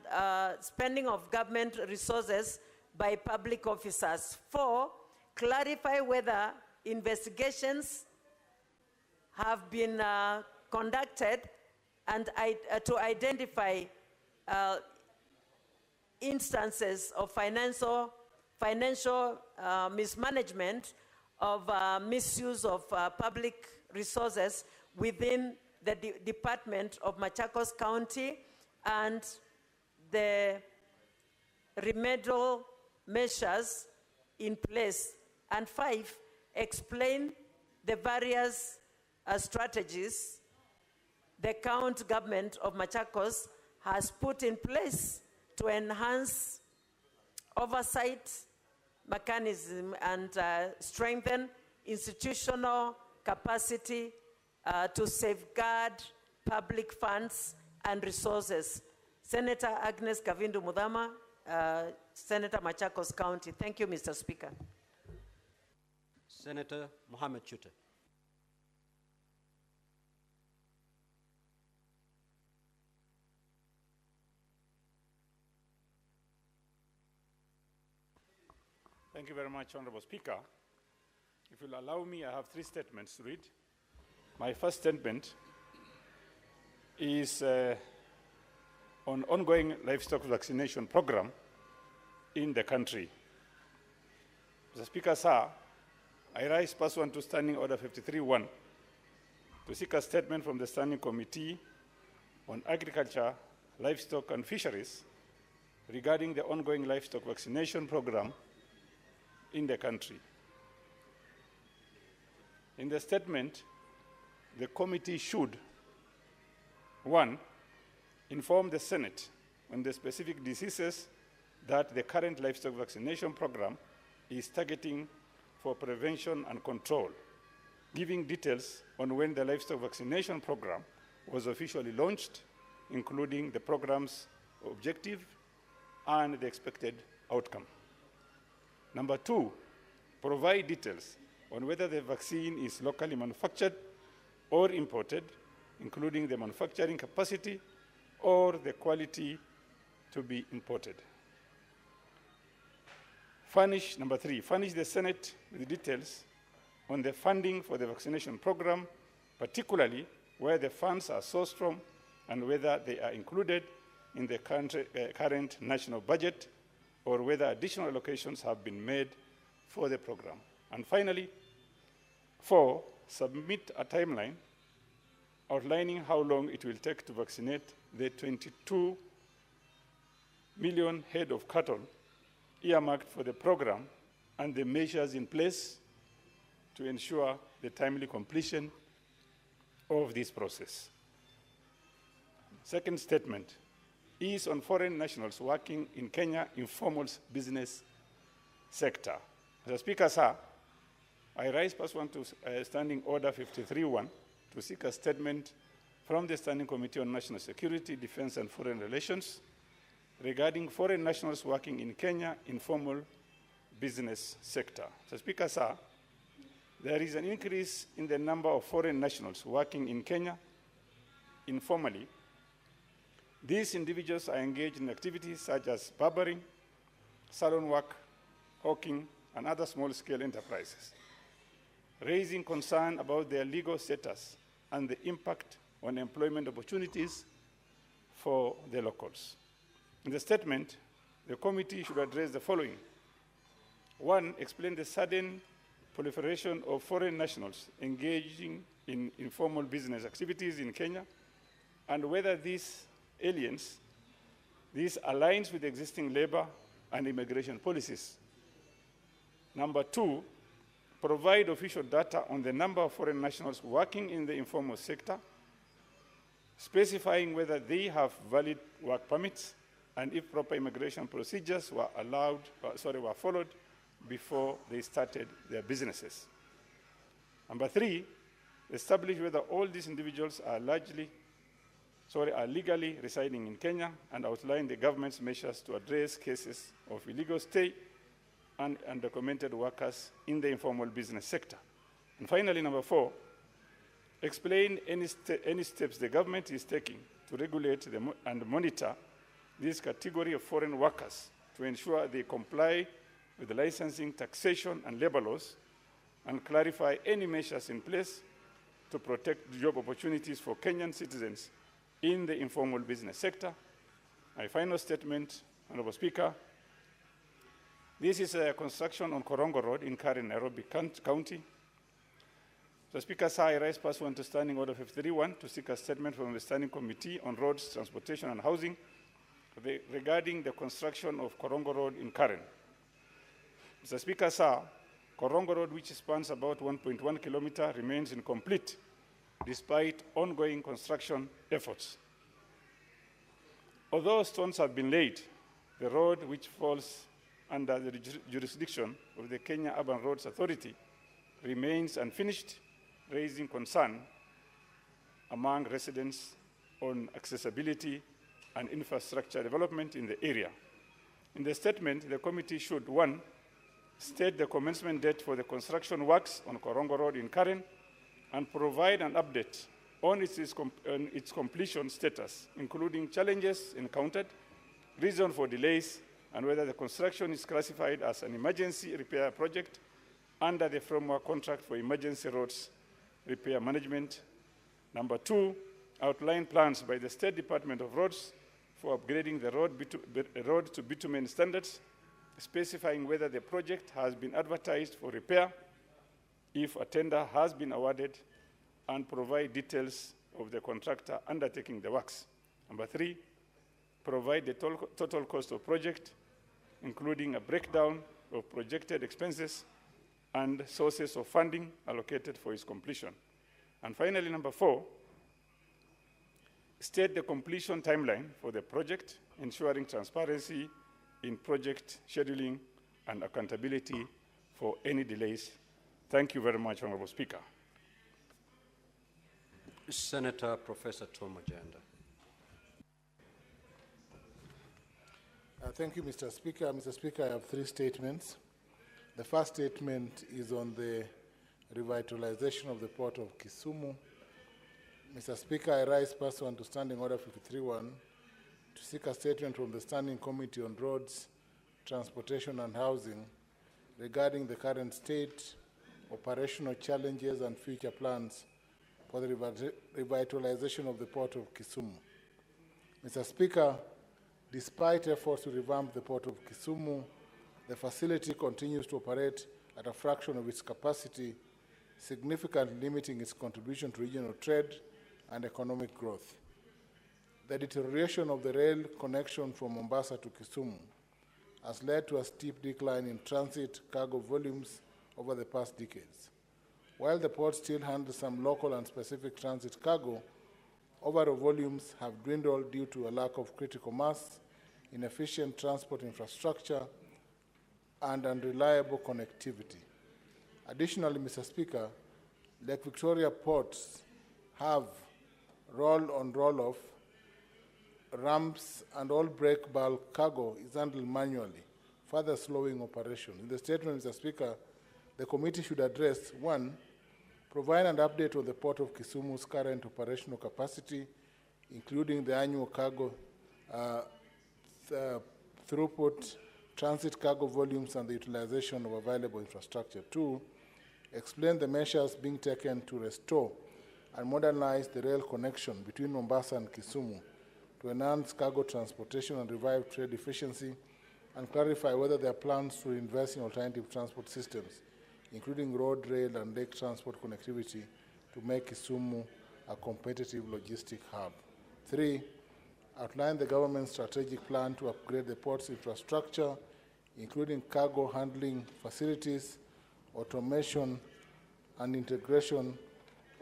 spending of government resources by public officers. 4, clarify whether investigations have been conducted and to identify instances of financial mismanagement of misuse of public resources within the Department of Machakos County and the remedial measures in place. And 5, explain the various strategies the county government of Machakos has put in place to enhance oversight mechanism and strengthen institutional capacity to safeguard public funds and resources. Senator Agnes Kavindu Mudhama, Senator Machakos County. Thank you, Mr. Speaker. Senator Mohammed Chute. Thank you very much, Honorable Speaker. If you'll allow me, I have 3 statements to read. My first statement is on ongoing livestock vaccination program in the country. Mr. Speaker, sir, I rise pursuant to Standing Order 53-1 to seek a statement from the Standing Committee on Agriculture, Livestock and Fisheries regarding the ongoing livestock vaccination program in the country. In the statement, the committee should, 1, inform the Senate on the specific diseases that the current livestock vaccination program is targeting for prevention and control, giving details on when the livestock vaccination program was officially launched, including the program's objective and the expected outcome. Number 2, provide details on whether the vaccine is locally manufactured or imported, including the manufacturing capacity or the quality to be imported. Number 3, furnish the Senate with details on the funding for the vaccination program, particularly where the funds are sourced from and whether they are included in the current national budget or whether additional allocations have been made for the program. And finally, 4, submit a timeline outlining how long it will take to vaccinate the 22 million head of cattle earmarked for the program and the measures in place to ensure the timely completion of this process. Second statement is on foreign nationals working in Kenya informal business sector. Mr. Speaker, sir, I rise pursuant to Standing Order 53-1 to seek a statement from the Standing Committee on National Security, Defense and Foreign Relations regarding foreign nationals working in Kenya informal business sector. Mr. Speaker, sir, there is an increase in the number of foreign nationals working in Kenya informally. These individuals are engaged in activities such as barbering, salon work, hawking, and other small-scale enterprises, raising concern about their legal status and the impact on employment opportunities for the locals. In the statement, the committee should address the following. 1, explain the sudden proliferation of foreign nationals engaging in informal business activities in Kenya and whether these aliens, this aligns with existing labor and immigration policies. Number 2, provide official data on the number of foreign nationals working in the informal sector, specifying whether they have valid work permits and if proper immigration procedures were followed before they started their businesses. Number 3, establish whether all these individuals are legally residing in Kenya and outline the government's measures to address cases of illegal stay and undocumented workers in the informal business sector. And finally, number 4, explain any steps the government is taking to regulate and monitor this category of foreign workers to ensure they comply with the licensing, taxation, and labor laws, and clarify any measures in place to protect job opportunities for Kenyan citizens in the informal business sector. My final statement, Honorable Speaker, this is a construction on Korongo Road in Karen, Nairobi County. The Speaker, sir, I rise pursuant to Standing Order 53-1 to seek a statement from the Standing Committee on Roads, Transportation and Housing regarding the construction of Korongo Road in Karen. Mr. Speaker, sir, Korongo Road, which spans about 1.1 kilometers, remains incomplete despite ongoing construction efforts. Although stones have been laid, the road, which falls under the jurisdiction of the Kenya Urban Roads Authority, remains unfinished, raising concern among residents on accessibility and infrastructure development in the area. In the statement, the committee should, 1, state the commencement date for the construction works on Korongo Road in Karen and provide an update on its completion status, including challenges encountered, reason for delays, and whether the construction is classified as an emergency repair project under the framework contract for emergency roads repair management. Number 2, outline plans by the State Department of Roads for upgrading the road to bitumen standards, specifying whether the project has been advertised for repair, if a tender has been awarded, and provide details of the contractor undertaking the works. Number 3, provide the total cost of project, including a breakdown of projected expenses and sources of funding allocated for its completion. And finally, number 4, state the completion timeline for the project, ensuring transparency in project scheduling and accountability for any delays. Thank you very much, Honorable Speaker. Senator Professor Tom Agenda. Thank you, Mr. Speaker. Mr. Speaker, I have 3 statements. The first statement is on the revitalization of the port of Kisumu. Mr. Speaker, I rise pursuant to Standing Order 53.1 to seek a statement from the Standing Committee on Roads, Transportation and Housing regarding the current state, operational challenges and future plans for the revitalization of the port of Kisumu. Mr. Speaker, despite efforts to revamp the port of Kisumu, the facility continues to operate at a fraction of its capacity, significantly limiting its contribution to regional trade and economic growth. The deterioration of the rail connection from Mombasa to Kisumu has led to a steep decline in transit cargo volumes over the past decades. While the port still handles some local and specific transit cargo, overall volumes have dwindled due to a lack of critical mass, inefficient transport infrastructure, and unreliable connectivity. Additionally, Mr. Speaker, Lake Victoria ports have roll-on, roll-off ramps, and all break bulk cargo is handled manually, further slowing operation. In the statement, Mr. Speaker, the committee should address 1, provide an update on the Port of Kisumu's current operational capacity, including the annual cargo throughput, transit cargo volumes, and the utilization of available infrastructure. 2, explain the measures being taken to restore and modernize the rail connection between Mombasa and Kisumu to enhance cargo transportation and revive trade efficiency, and clarify whether there are plans to invest in alternative transport systems, including road, rail, and lake transport connectivity to make Kisumu a competitive logistic hub. 3, outline the government's strategic plan to upgrade the port's infrastructure, including cargo handling facilities, automation, and integration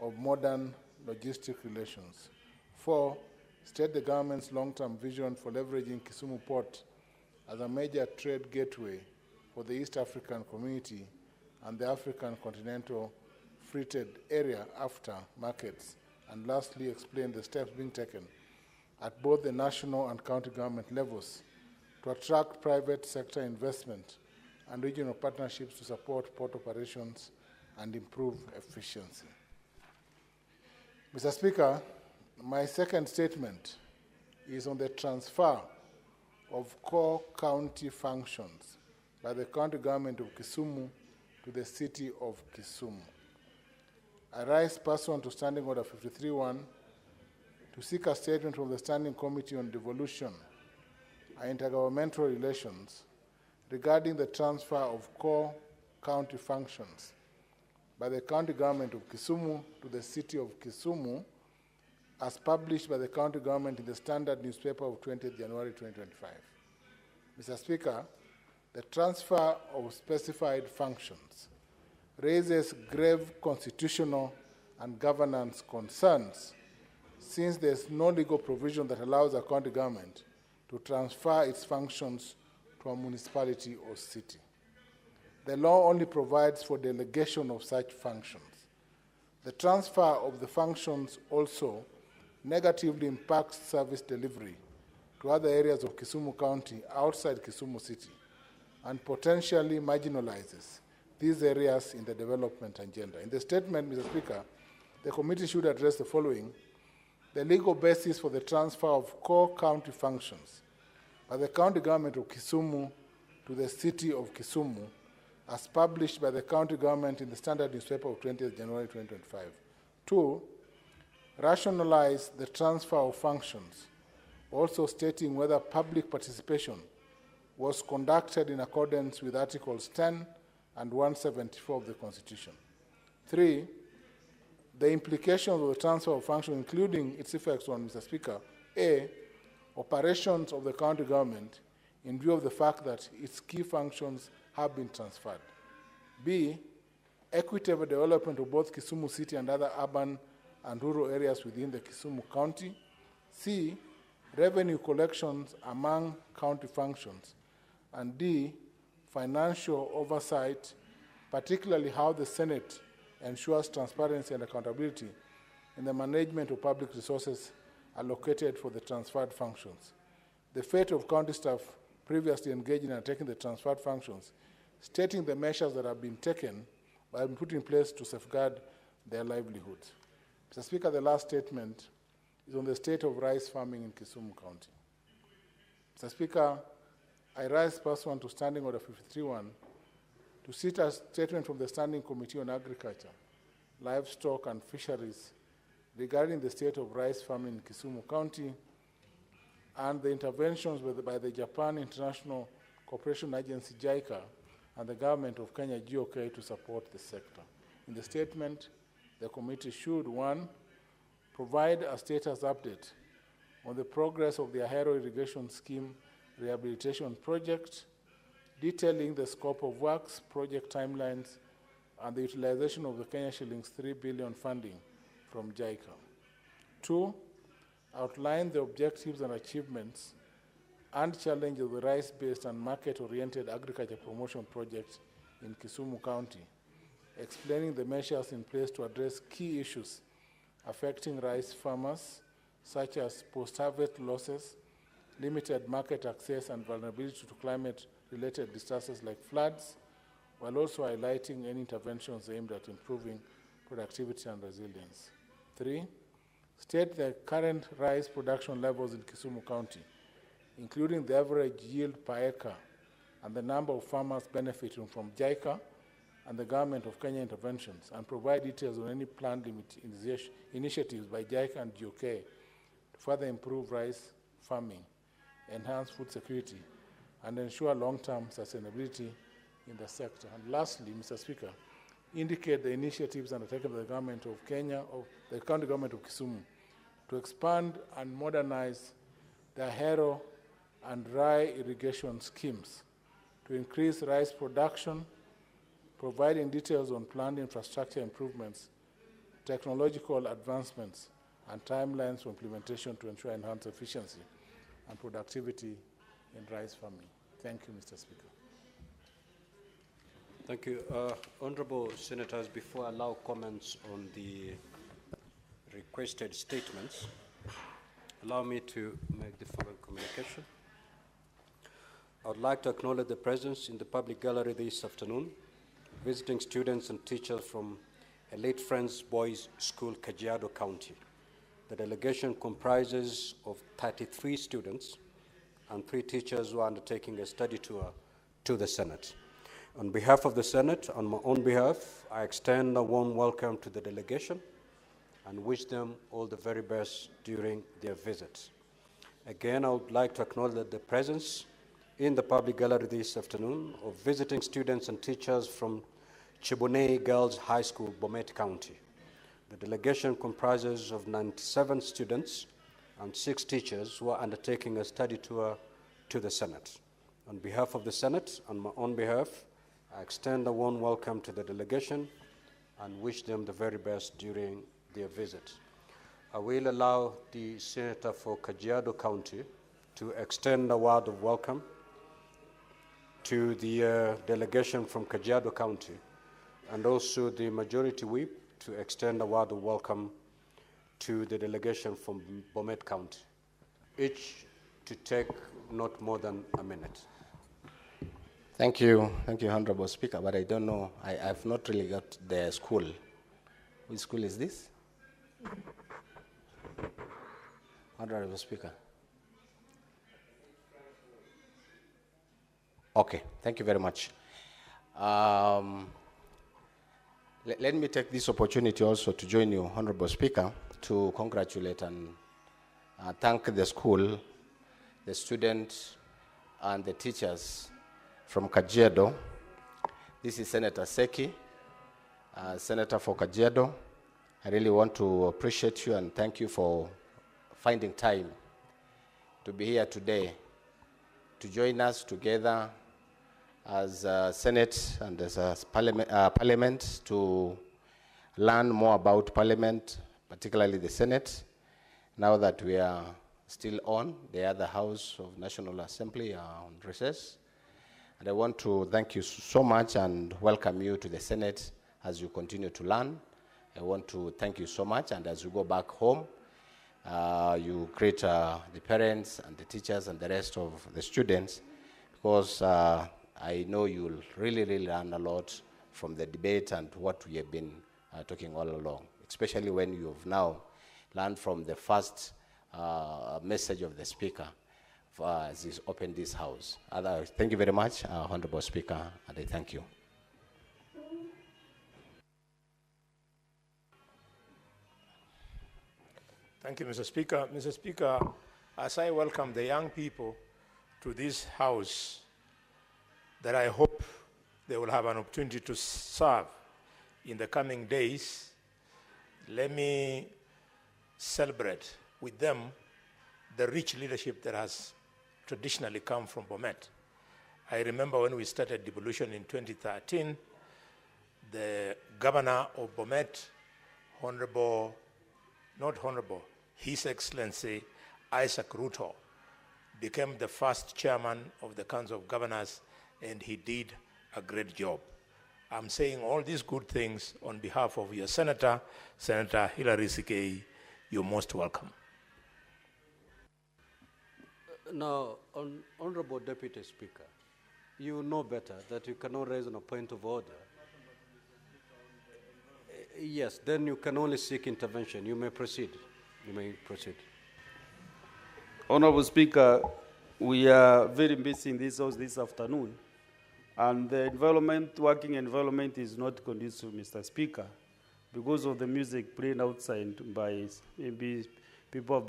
of modern logistic relations. 4, state the government's long-term vision for leveraging Kisumu Port as a major trade gateway for the East African community and the African continental free trade area after markets. And lastly, explain the steps being taken at both the national and county government levels to attract private sector investment and regional partnerships to support port operations and improve efficiency. Mr. Speaker, my second statement is on the transfer of core county functions by the county government of Kisumu to the city of Kisumu. I rise pursuant to Standing Order 53.1 to seek a statement from the Standing Committee on Devolution and Intergovernmental Relations regarding the transfer of core county functions by the county government of Kisumu to the city of Kisumu, as published by the county government in the Standard newspaper of 20th January 2025. Mr. Speaker, the transfer of specified functions raises grave constitutional and governance concerns, since there is no legal provision that allows a county government to transfer its functions to a municipality or city. The law only provides for delegation of such functions. The transfer of the functions also negatively impacts service delivery to other areas of Kisumu County outside Kisumu City and potentially marginalizes these areas in the development agenda. In the statement, Mr. Speaker, the committee should address the following: the legal basis for the transfer of core county functions by the county government of Kisumu to the city of Kisumu, as published by the county government in the Standard newspaper of 20th January 2025. 2, rationalize the transfer of functions, also stating whether public participation was conducted in accordance with Articles 10 and 174 of the Constitution. 3, the implications of the transfer of function, including its effects on, Mr. Speaker, A, operations of the county government in view of the fact that its key functions have been transferred. B, equitable development of both Kisumu City and other urban and rural areas within the Kisumu County. C, revenue collections among county functions. And D, financial oversight, particularly how the Senate ensures transparency and accountability in the management of public resources allocated for the transferred functions. The fate of county staff previously engaged in undertaking the transferred functions, stating the measures that have been taken by being put in place to safeguard their livelihoods. Mr. Speaker, the last statement is on the state of rice farming in Kisumu County. Mr. Speaker, I rise pursuant to Standing Order 53-1 to seek a statement from the Standing Committee on Agriculture, Livestock and Fisheries regarding the state of rice farming in Kisumu County and the interventions by the Japan International Cooperation Agency, JICA, and the Government of Kenya, GOK, to support the sector. In the statement, the committee should, 1, provide a status update on the progress of the Ahero Irrigation Scheme Rehabilitation Project, detailing the scope of works, project timelines, and the utilization of the Kenya shillings 3 billion funding from JICA. 2, outline the objectives and achievements and challenges of the rice-based and market-oriented agriculture promotion project in Kisumu County, explaining the measures in place to address key issues affecting rice farmers, such as post-harvest losses, limited market access, and vulnerability to climate-related disasters like floods, while also highlighting any interventions aimed at improving productivity and resilience. 3, state the current rice production levels in Kisumu County, including the average yield per acre and the number of farmers benefiting from JICA and the Government of Kenya interventions, and provide details on any planned initiatives by JICA and GOK to further improve rice farming, enhance food security, and ensure long-term sustainability in the sector. And lastly, Mr. Speaker, indicate the initiatives undertaken by the Government of Kenya, or the County Government of Kisumu, to expand and modernize the Ahero and Rai irrigation schemes to increase rice production, providing details on planned infrastructure improvements, technological advancements, and timelines for implementation to ensure enhanced efficiency and productivity in rice farming. Thank you, Mr. Speaker. Thank you. Honorable Senators, before I allow comments on the requested statements, allow me to make the following communication. I would like to acknowledge the presence in the public gallery this afternoon, visiting students and teachers from Elite Friends Boys School, Kajiado County. The delegation comprises of 33 students and 3 teachers who are undertaking a study tour to the Senate. On behalf of the Senate, on my own behalf, I extend a warm welcome to the delegation and wish them all the very best during their visit. Again, I would like to acknowledge the presence in the public gallery this afternoon of visiting students and teachers from Chiboney Girls High School, Bomet County. The delegation comprises of 97 students and 6 teachers who are undertaking a study tour to the Senate. On behalf of the Senate, on my own behalf, I extend a warm welcome to the delegation and wish them the very best during their visit. I will allow the Senator for Kajiado County to extend a word of welcome to the delegation from Kajiado County, and also the Majority Whip to extend a word of welcome to the delegation from Bomet County, each to take not more than a minute. Thank you, Honorable Speaker, but I don't know, I've not really got the school. Which school is this? Honorable Speaker. Okay, thank you very much. Let me take this opportunity also to join you, Honorable Speaker, to congratulate and thank the school, the students, and the teachers from Kajiado. This is Senator Seki, Senator for Kajiado, I really want to appreciate you and thank you for finding time to be here today to join us together as Senate and as Parliament to learn more about Parliament, particularly the Senate, now that we are still on. The other House of National Assembly are on recess. And I want to thank you so much and welcome you to the Senate as you continue to learn. I want to thank you so much, and as you go back home, you greet the parents and the teachers and the rest of the students, because I know you'll really learn a lot from the debate and what we have been talking all along, especially when you've now learned from the first message of the Speaker as he's opened this House. Thank you very much, Honorable Speaker, and I thank you. Thank you, Mr. Speaker. Mr. Speaker, as I welcome the young people to this House that I hope they will have an opportunity to serve in the coming days, let me celebrate with them the rich leadership that has traditionally come from Bomet. I remember when we started devolution in 2013, the governor of Bomet, His Excellency Isaac Ruto, became the first chairman of the Council of Governors, and he did a great job. I'm saying all these good things on behalf of your Senator, Senator Hilary Sikei. You're most welcome. Now, Honorable Deputy Speaker, you know better that you cannot raise on a point of order. Yes, then you can only seek intervention. You may proceed. You may proceed. Honorable Speaker, we are very busy in this House this afternoon, and the working environment is not conducive, Mr. Speaker, because of the music playing outside by maybe people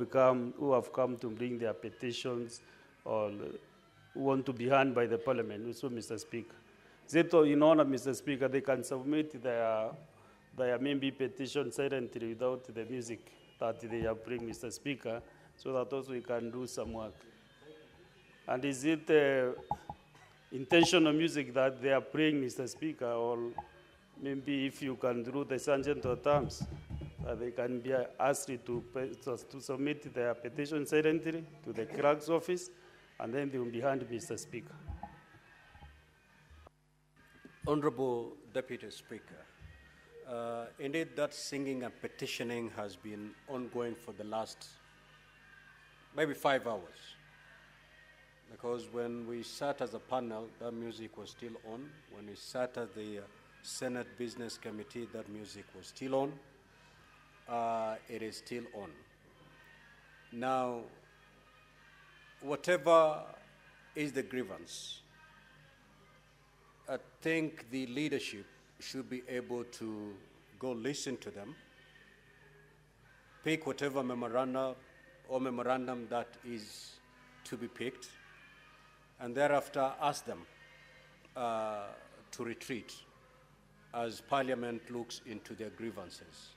who have come to bring their petitions or who want to be heard by the Parliament. Also, Mr. Speaker, in honor, Mr. Speaker, they can submit their maybe petition silently without the music that they are bring, Mr. Speaker, so that also we can do some work. And is it intentional music that they are playing, Mr. Speaker, or maybe if you can do the sergeant of terms, they can be asked to submit their petition silently to the clerk's office, and then they will be handed, Mr. Speaker. Honorable Deputy Speaker, indeed that singing and petitioning has been ongoing for the last maybe 5 hours. Because when we sat as a panel, that music was still on. When we sat at the Senate Business Committee, that music was still on. It is still on. Now, whatever is the grievance, I think the leadership should be able to go listen to them, pick whatever memorandum that is to be picked, and thereafter ask them to retreat as Parliament looks into their grievances.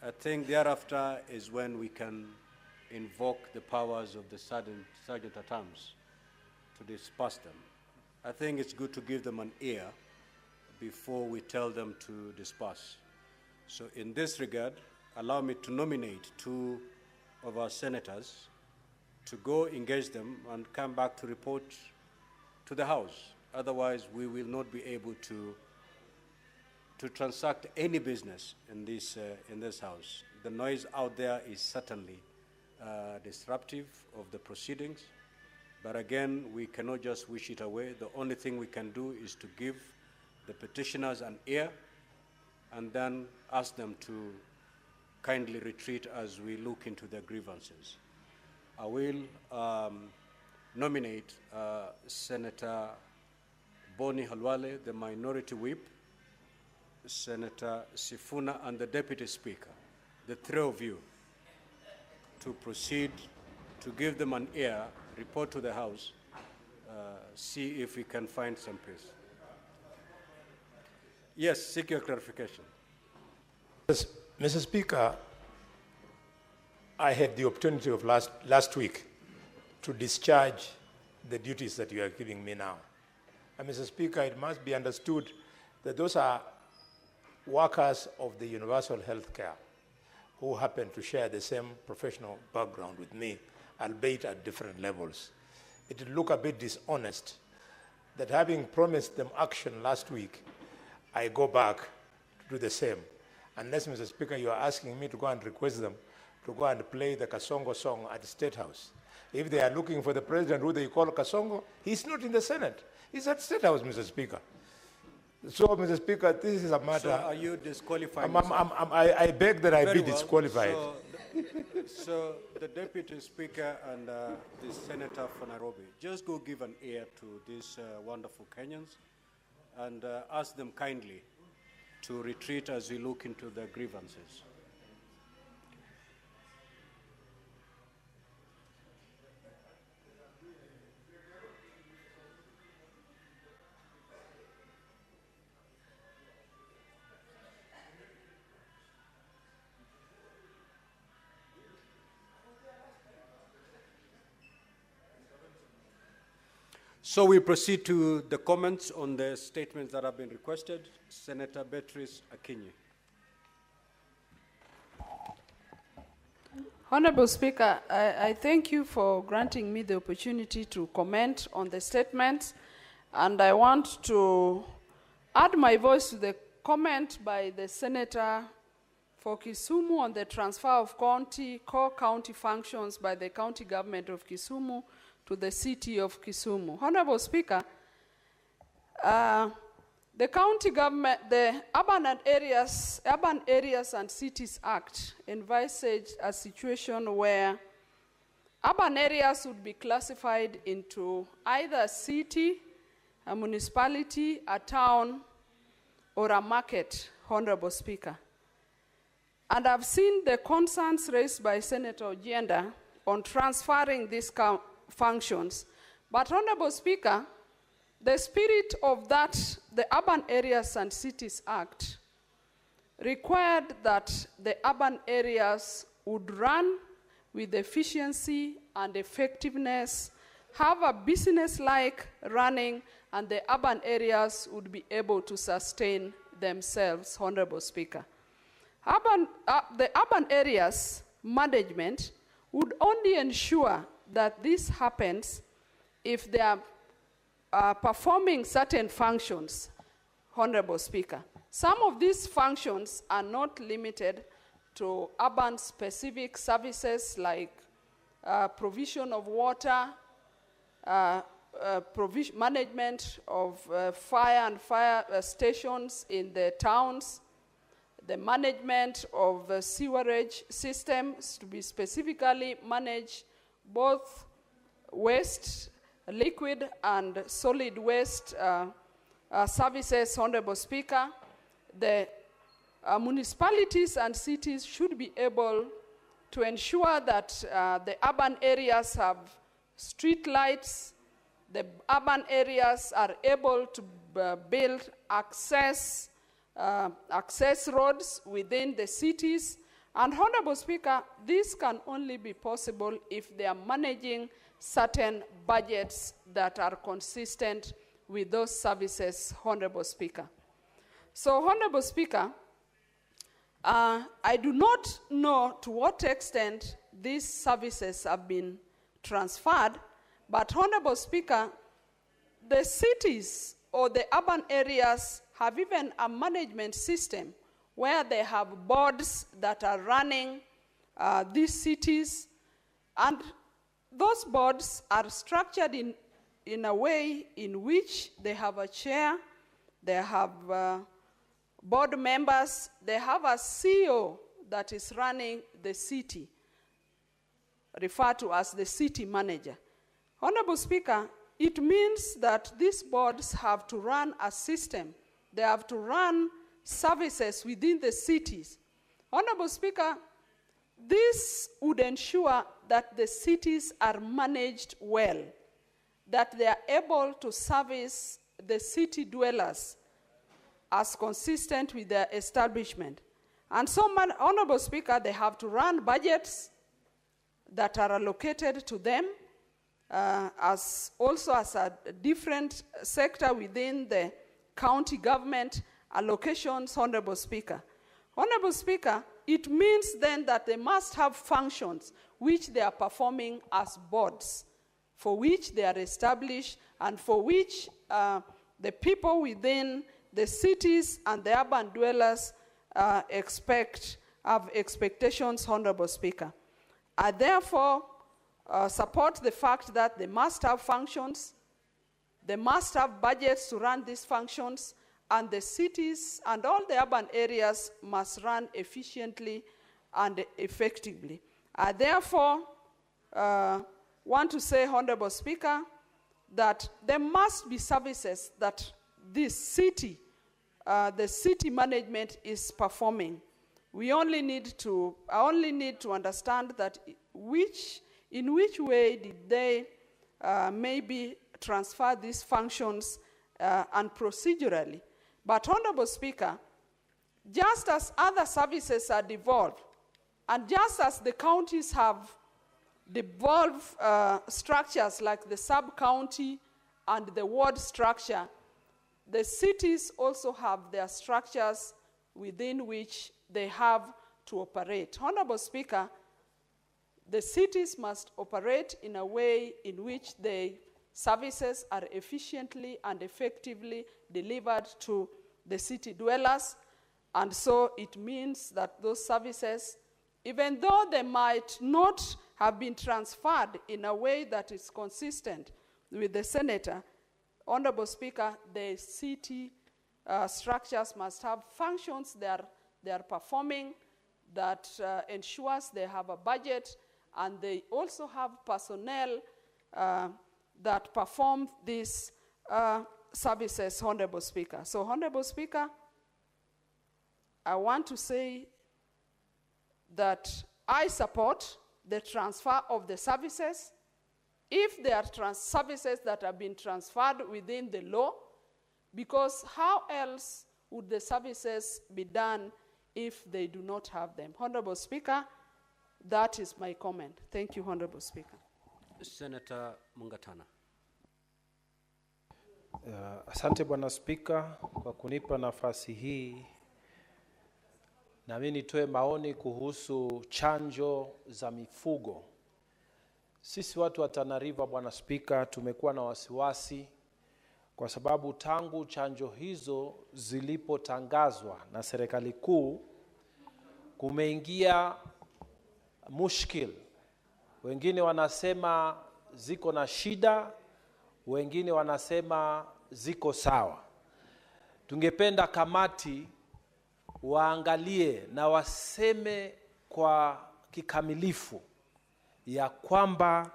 I think thereafter is when we can invoke the powers of the sergeant-at-arms to disperse them. I think it's good to give them an ear before we tell them to disperse. So in this regard, allow me to nominate 2 of our senators to go engage them and come back to report to the House. Otherwise, we will not be able to transact any business in this House. The noise out there is certainly disruptive of the proceedings, but again, we cannot just wish it away. The only thing we can do is to give the petitioners an ear and then ask them to kindly retreat as we look into their grievances. I will nominate Senator Boni Halwale, the Minority Whip, Senator Sifuna, and the Deputy Speaker, the 3 of you, to proceed to give them an ear, report to the House, see if we can find some peace. Yes, seek your clarification. Mr. Speaker, I had the opportunity of last week to discharge the duties that you are giving me now. And Mr. Speaker, it must be understood that those are workers of the universal health care who happen to share the same professional background with me, albeit at different levels. It would look a bit dishonest that having promised them action last week, I go back to do the same. Unless, Mr. Speaker, you are asking me to go and request them to go and play the Kasongo song at the State House. If they are looking for the president who they call Kasongo, he's not in the Senate. He's at State House, Mr. Speaker. So, Mr. Speaker, this is a matter. So are you disqualified? I beg that I be well. disqualified. So the Deputy Speaker and the Senator for Nairobi, just go give an ear to these wonderful Kenyans and ask them kindly to retreat as we look into the grievances. So we proceed to the comments on the statements that have been requested. Senator Beatrice Akinyi. Honorable Speaker, I thank you for granting me the opportunity to comment on the statements, and I want to add my voice to the comment by the Senator for Kisumu on the transfer of core county functions by the county government of Kisumu to the city of Kisumu. Honorable Speaker, the county government, the Urban Areas and Cities Act envisaged a situation where urban areas would be classified into either a city, a municipality, a town, or a market, Honorable Speaker. And I've seen the concerns raised by Senator Ojienda on transferring these functions. But, Honorable Speaker, the spirit of that, the Urban Areas and Cities Act, required that the urban areas would run with efficiency and effectiveness, have a business-like running, and the urban areas would be able to sustain themselves, Honorable Speaker. The urban areas management would only ensure that this happens if they are performing certain functions, Honorable Speaker. Some of these functions are not limited to urban-specific services like provision of water, management of fire stations in the towns, the management of sewerage systems to be specifically managed both waste, liquid and solid waste services, Honorable Speaker. The municipalities and cities should be able to ensure that the urban areas have street lights, the urban areas are able to build access roads within the cities. And Honorable Speaker, this can only be possible if they are managing certain budgets that are consistent with those services, Honorable Speaker. So, Honorable Speaker, I do not know to what extent these services have been transferred, but Honorable Speaker, the cities or the urban areas have even a management system where they have boards that are running these cities, and those boards are structured in a way in which they have a chair, they have board members, they have a CEO that is running the city, referred to as the city manager. Honorable Speaker, it means that these boards have to run a system. They have to run services within the cities. Honorable Speaker, this would ensure that the cities are managed well, that they are able to service the city dwellers as consistent with their establishment. And so, Honorable Speaker, they have to run budgets that are allocated to them as a different sector within the county government allocations, Honorable Speaker. Honorable Speaker, it means then that they must have functions which they are performing as boards, for which they are established and for which the people within the cities and the urban dwellers have expectations, Honorable Speaker. I therefore support the fact that they must have functions, they must have budgets to run these functions, and the cities and all the urban areas must run efficiently and effectively. I therefore want to say, Honorable Speaker, that there must be services that this city, the city management is performing. I only need to understand that in which way did they maybe transfer these functions and procedurally. But Honorable Speaker, just as other services are devolved, and just as the counties have devolved structures like the sub-county and the ward structure, the cities also have their structures within which they have to operate. Honorable Speaker, the cities must operate in a way in which the services are efficiently and effectively delivered to the city dwellers, and so it means that those services, even though they might not have been transferred in a way that is consistent with the senator, Honorable Speaker, the city structures must have functions they are performing that ensures they have a budget, and they also have personnel that perform these services, Honorable Speaker. So, Honorable Speaker, I want to say that I support the transfer of the services if there are services that have been transferred within the law, because how else would the services be done if they do not have them? Honorable Speaker, that is my comment. Thank you, Honorable Speaker. Senator Mungatana. Asante Bwana Spika kwa kunipa nafasi hii. Na mimi nitoe maoni kuhusu chanjo za mifugo. Sisi watu wa Tana River, Bwana Spika, tumekuwa na wasiwasi kwa sababu tangu chanjo hizo zilipotangazwa na serikali kuu kumeingia mushkil. Wengine wanasema ziko na shida, wengine wanasema ziko sawa. Tungependa kamati waangalie na waseme kwa kikamilifu ya kwamba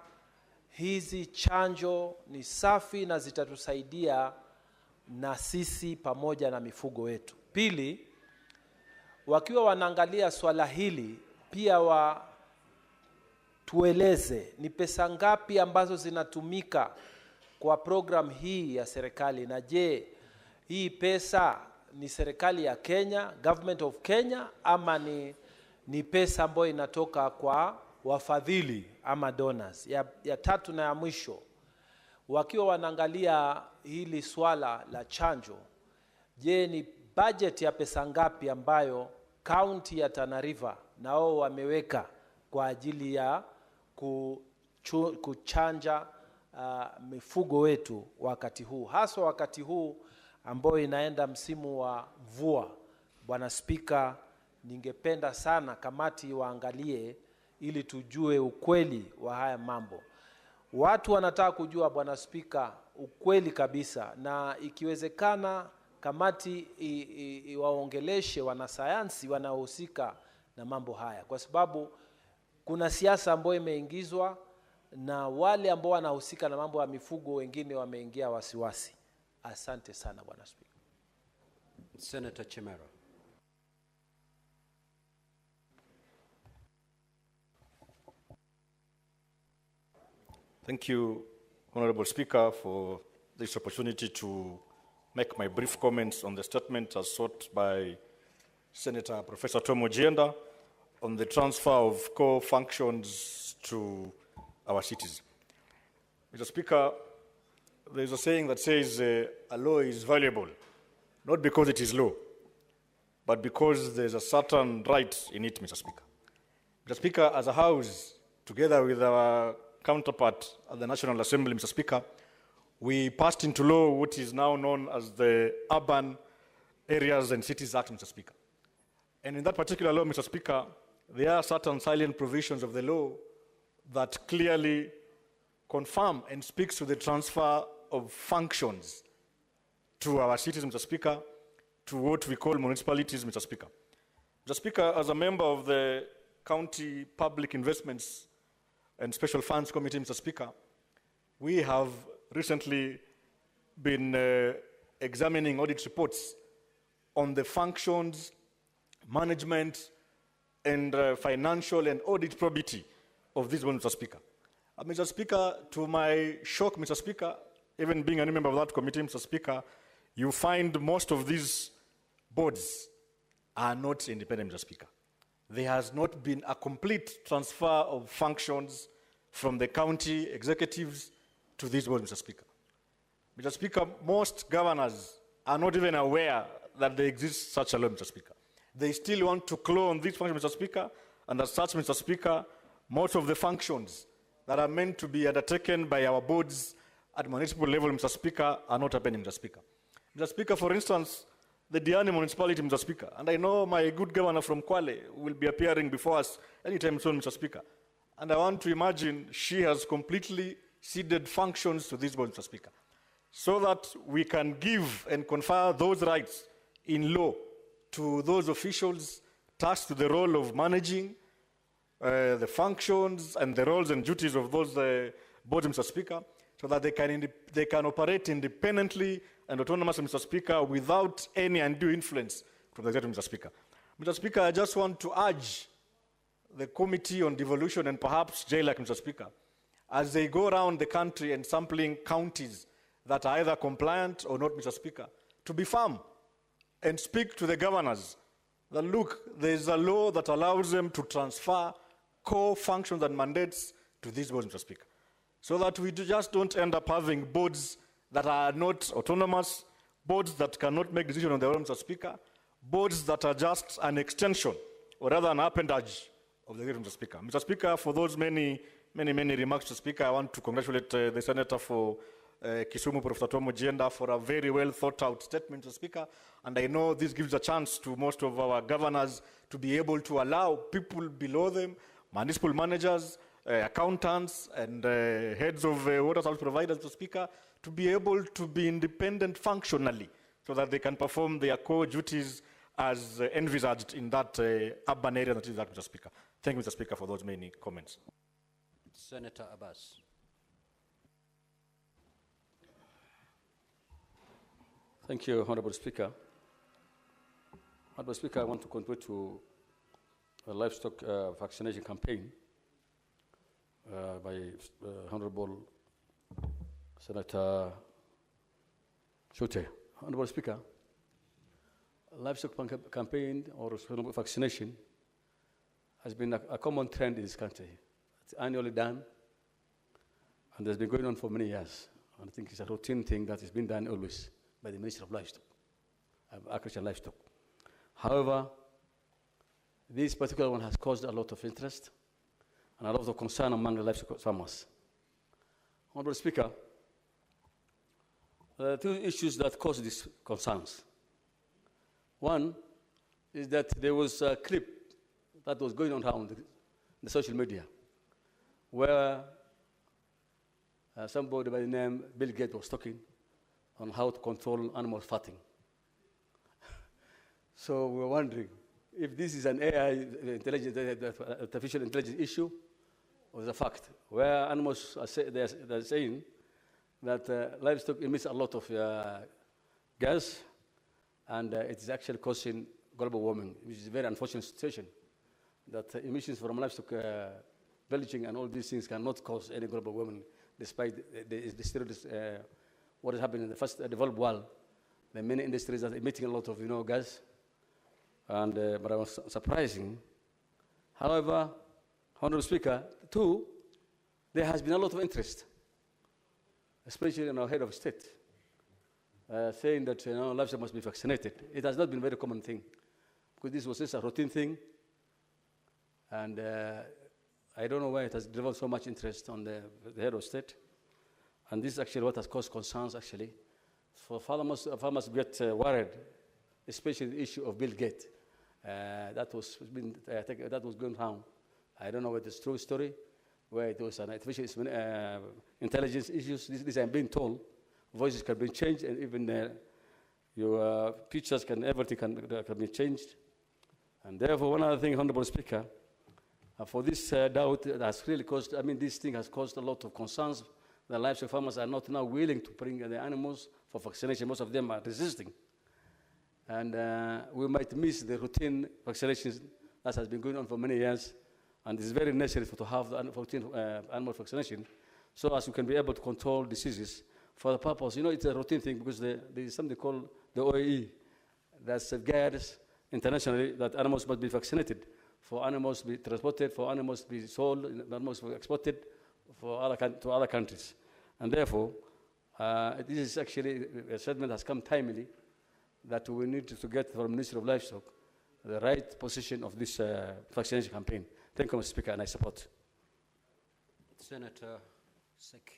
hizi chanjo ni safi na zitatusaidia na sisi pamoja na mifugo wetu. Pili, wakiwa wanaangalia swala hili, pia tueleze ni pesa ngapi ambazo zinatumika kwa program hii ya serikali, na je, hii pesa ni serikali ya Kenya, government of Kenya, ama ni pesa ambayo inatoka kwa wafadhili ama donors. Ya tatu na ya mwisho, wakiwa wanaangalia hili swala la chanjo, je, ni budget ya pesa ngapi ambayo county ya Tana River nao wameweka kwa ajili ya kuchanja mifugo wetu wakati huu, haswa wakati huu ambao inaenda msimu wa mvua. Bwana Spika, ningependa sana kamati waangalie ili tujue ukweli wa haya mambo. Watu wanataka kujua, Bwana Spika, ukweli kabisa, na ikiwezekana kamati iwaongeleshe wanasayansi wanaohusika na mambo haya, kwa sababu kuna siasa ambayo imeingizwa na wale ambao wanahusika na mambo ya mifugo wengine wameingia wasiwasi. Asante sana Bwana Spika. Senator Chimera. Thank you, Honorable Speaker, for this opportunity to make my brief comments on the statement as sought by Senator Professor Tom Ojienda on the transfer of core functions to our cities. Mr. Speaker, there's a saying that says a law is valuable, not because it is law, but because there's a certain right in it, Mr. Speaker. Mr. Speaker, as a House, together with our counterpart at the National Assembly, Mr. Speaker, we passed into law what is now known as the Urban Areas and Cities Act, Mr. Speaker. And in that particular law, Mr. Speaker, there are certain salient provisions of the law that clearly confirm and speaks to the transfer of functions to our cities, Mr. Speaker, to what we call municipalities, Mr. Speaker. Mr. Speaker, as a member of the County Public Investments and Special Funds Committee, Mr. Speaker, we have recently been examining audit reports on the functions, management, and financial and audit probity of this one, Mr. Speaker. Mr. Speaker, to my shock, Mr. Speaker, even being a member of that committee, Mr. Speaker, you find most of these boards are not independent, Mr. Speaker. There has not been a complete transfer of functions from the county executives to these boards, Mr. Speaker. Mr. Speaker, most governors are not even aware that there exists such a law, Mr. Speaker. They still want to clone these functions, Mr. Speaker, and as such, Mr. Speaker, most of the functions that are meant to be undertaken by our boards at municipal level, Mr. Speaker, are not happening, Mr. Speaker. Mr. Speaker, for instance, the Diani municipality, Mr. Speaker, and I know my good governor from Kwale will be appearing before us anytime soon, Mr. Speaker, and I want to imagine she has completely ceded functions to this board, Mr. Speaker, so that we can give and confer those rights in law to those officials tasked with the role of managing the functions and the roles and duties of those boards, Mr. Speaker, so that they can operate independently and autonomously, Mr. Speaker, without any undue influence from the executive, Mr. Speaker. Mr. Speaker, I just want to urge the Committee on Devolution and perhaps JLAC, Mr. Speaker, as they go around the country and sampling counties that are either compliant or not, Mr. Speaker, to be firm and speak to the governors that, look, there is a law that allows them to transfer core functions and mandates to these boards, Mr. Speaker, so that we just don't end up having boards that are not autonomous, boards that cannot make decisions on their own, Mr. Speaker, boards that are just an extension or rather an appendage of the executive, Mr. Speaker. Mr. Speaker, for those many remarks, Mr. Speaker, I want to congratulate the Senator for Kisumu, Professor Tom Ojienda, for a very well thought out statement, Mr. Speaker. And I know this gives a chance to most of our governors to be able to allow people below them, municipal managers, accountants, and heads of water service providers, Mr. Speaker, to be able to be independent functionally so that they can perform their core duties as envisaged in that urban area that is that, Mr. Speaker. Thank you, Mr. Speaker, for those many comments. Senator Abbas. Thank you, Honorable Speaker. Honorable Speaker, I want to contribute to a livestock vaccination campaign by Honorable Senator Shute. Honorable Speaker, livestock campaign or vaccination has been a common trend in this country. It's annually done, and has been going on for many years. And I think it's a routine thing that has been done always by the Ministry of Livestock, Agriculture and Livestock. However, this particular one has caused a lot of interest and a lot of concern among the livestock farmers. Honorable Speaker, there are two issues that cause these concerns. One is that there was a clip that was going on around the social media where somebody by the name Bill Gates was talking on how to control animal fatting. So we're wondering if this is an AI, artificial intelligence issue, or is a fact, where animals are they're saying that livestock emits a lot of gas, and it is actually causing global warming, which is a very unfortunate situation, that emissions from livestock, belching and all these things cannot cause any global warming, despite what is happening in the first developed world. There are many industries that are emitting a lot of gas, and, but it was surprising. However, Honorable Speaker, too, there has been a lot of interest, especially in our head of state, saying that livestock must be vaccinated. It has not been a very common thing, because this was just a routine thing, and I don't know why it has developed so much interest on the head of state, and this is actually what has caused concerns, actually. For farmers get worried, especially the issue of Bill Gates. That was going around. I don't know whether it's a true story, where it was an artificial intelligence issues. This I'm being told. Voices can be changed, and even your pictures everything can be changed. And therefore, one other thing, Honorable Speaker, for this doubt that has really caused, this thing has caused a lot of concerns. The livestock farmers are not now willing to bring the animals for vaccination. Most of them are resisting. And we might miss the routine vaccinations that has been going on for many years. And it's very necessary to have the routine animal vaccination so as we can be able to control diseases for the purpose. It's a routine thing because there is something called the OAE that safeguards internationally that animals must be vaccinated, for animals to be transported, for animals to be sold, animals to be exported to other countries. And therefore, this is actually, a statement has come timely that we need to get from the Ministry of Livestock the right position of this vaccination campaign. Thank you, Mr. Speaker, and I support. Senator Sek.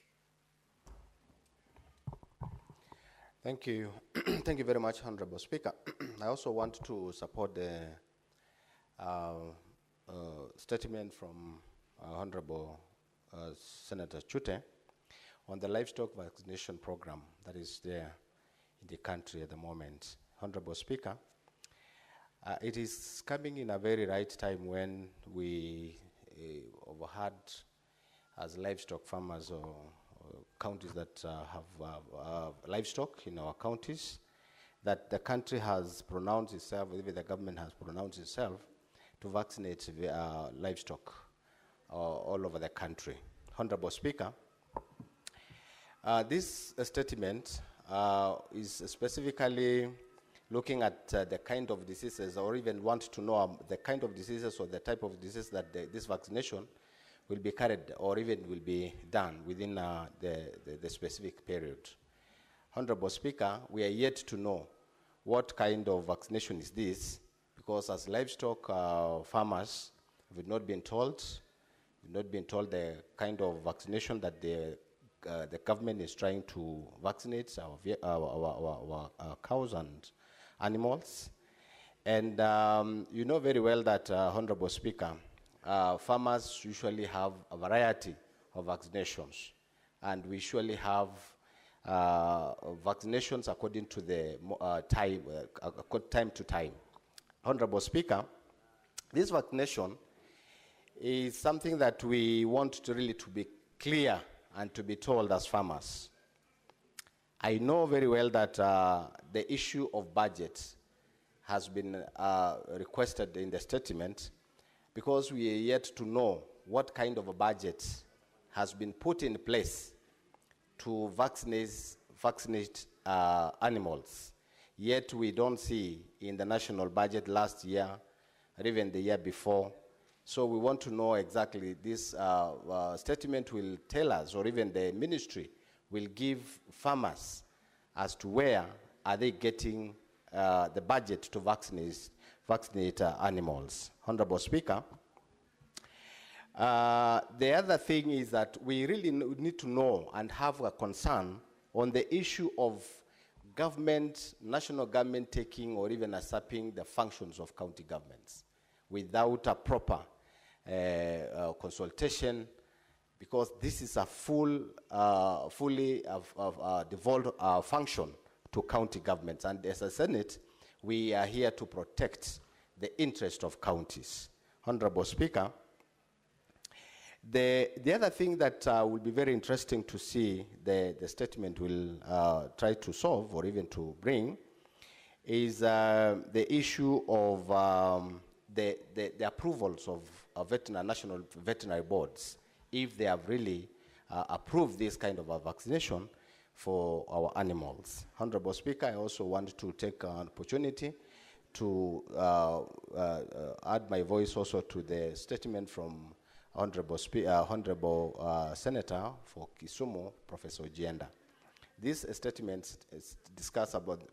Thank you. Thank you very much, Honorable Speaker. I also want to support the statement from Honorable Senator Chute on the livestock vaccination program that is there in the country at the moment. Honorable Speaker, it is coming in a very right time when we overheard as livestock farmers or counties that have livestock in our counties, that the country has pronounced itself, even the government has pronounced itself to vaccinate livestock all over the country. Honorable Speaker, this statement is specifically looking at the kind of diseases, or even want to know the kind of diseases or the type of disease that this vaccination will be carried or even will be done within the specific period. Honorable Speaker, we are yet to know what kind of vaccination is this, because as livestock farmers, we've not been told the kind of vaccination that the government is trying to vaccinate our cows and animals. And you know very well that, Honorable Speaker, farmers usually have a variety of vaccinations, and we usually have vaccinations according to the time to time. Honorable Speaker, this vaccination is something that we want to really to be clear and to be told as farmers. I know very well that the issue of budget has been requested in the statement, because we are yet to know what kind of a budget has been put in place to vaccinate animals. Yet we don't see in the national budget last year or even the year before. So we want to know exactly, this statement will tell us, or even the ministry will give farmers as to where are they getting the budget to vaccinate animals. Honorable Speaker, the other thing is that we really need to know and have a concern on the issue of national government taking or even usurping the functions of county governments without a proper consultation, because this is a fully devolved function to county governments. And as a Senate, we are here to protect the interest of counties. Honorable Speaker, the other thing that will be very interesting to see the statement will try to solve or even to bring is the issue of the approvals of national veterinary boards, if they have really approved this kind of a vaccination for our animals. Honorable Speaker, I also want to take an opportunity to add my voice also to the statement from Honorable Senator for Kisumu, Professor Ojienda. This statement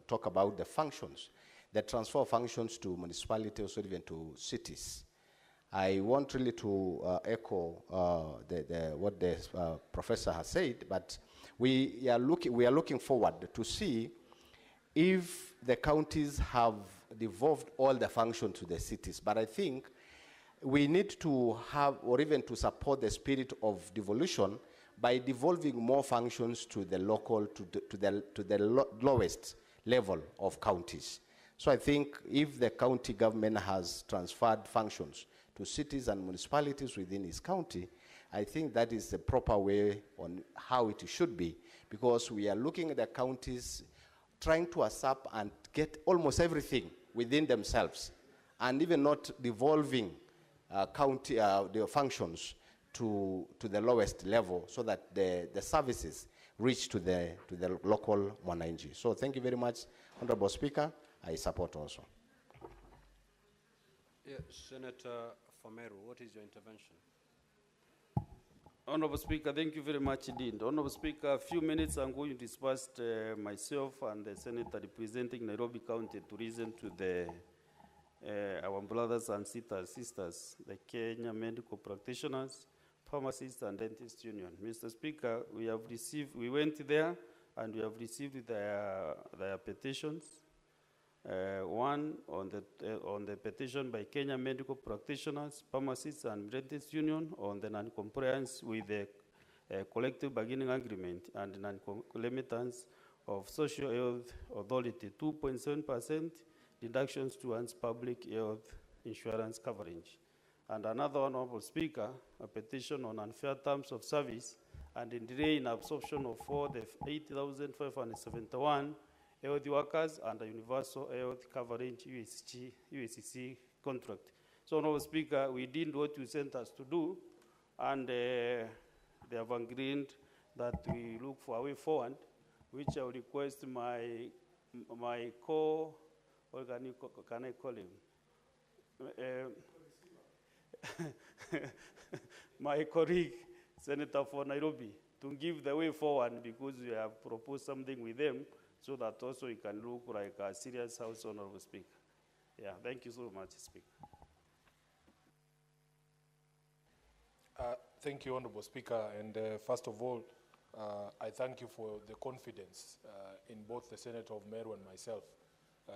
talk about the functions, the transfer of functions to municipalities or even to cities. I want really to echo what the professor has said, but we are looking forward to see if the counties have devolved all the functions to the cities. But I think we need to have, or even to support the spirit of devolution by devolving more functions to the local, to the lowest level of counties. So I think if the county government has transferred functions to cities and municipalities within its county, I think that is the proper way on how it should be, because we are looking at the counties trying to usurp and get almost everything within themselves, and even not devolving the functions to the lowest level, so that the services reach to the local mwananchi. So thank you very much, Honorable Speaker. I support also. Yeah, Senator Fomeru, what is your intervention? Honorable Speaker, thank you very much indeed. Honorable Speaker, a few minutes I'm going to disperse myself and the Senator representing Nairobi County to listen to our brothers and sisters, the Kenya Medical Practitioners, Pharmacists and Dentists Union. Mr. Speaker, we went there and we have received their petitions. One on the petition by Kenya Medical Practitioners, Pharmacists and Dentists Union on the non-compliance with the collective bargaining agreement and non-compliance of Social Health Authority, 2.7% deductions to one's public health insurance coverage. And another, Honorable Speaker, a petition on unfair terms of service and in delay in absorption of all the 8,571 health workers under Universal Health Coverage USC contract. So, Honorable Speaker, we did what you sent us to do, and they have agreed that we look for a way forward, which I will request my what can I call him? My colleague, Senator for Nairobi, to give the way forward, because we have proposed something with them, so that also it can look like a serious House, Honorable Speaker. Yeah, thank you so much, Speaker. Thank you, Honorable Speaker. And first of all, I thank you for the confidence in both the Senator of Meru and myself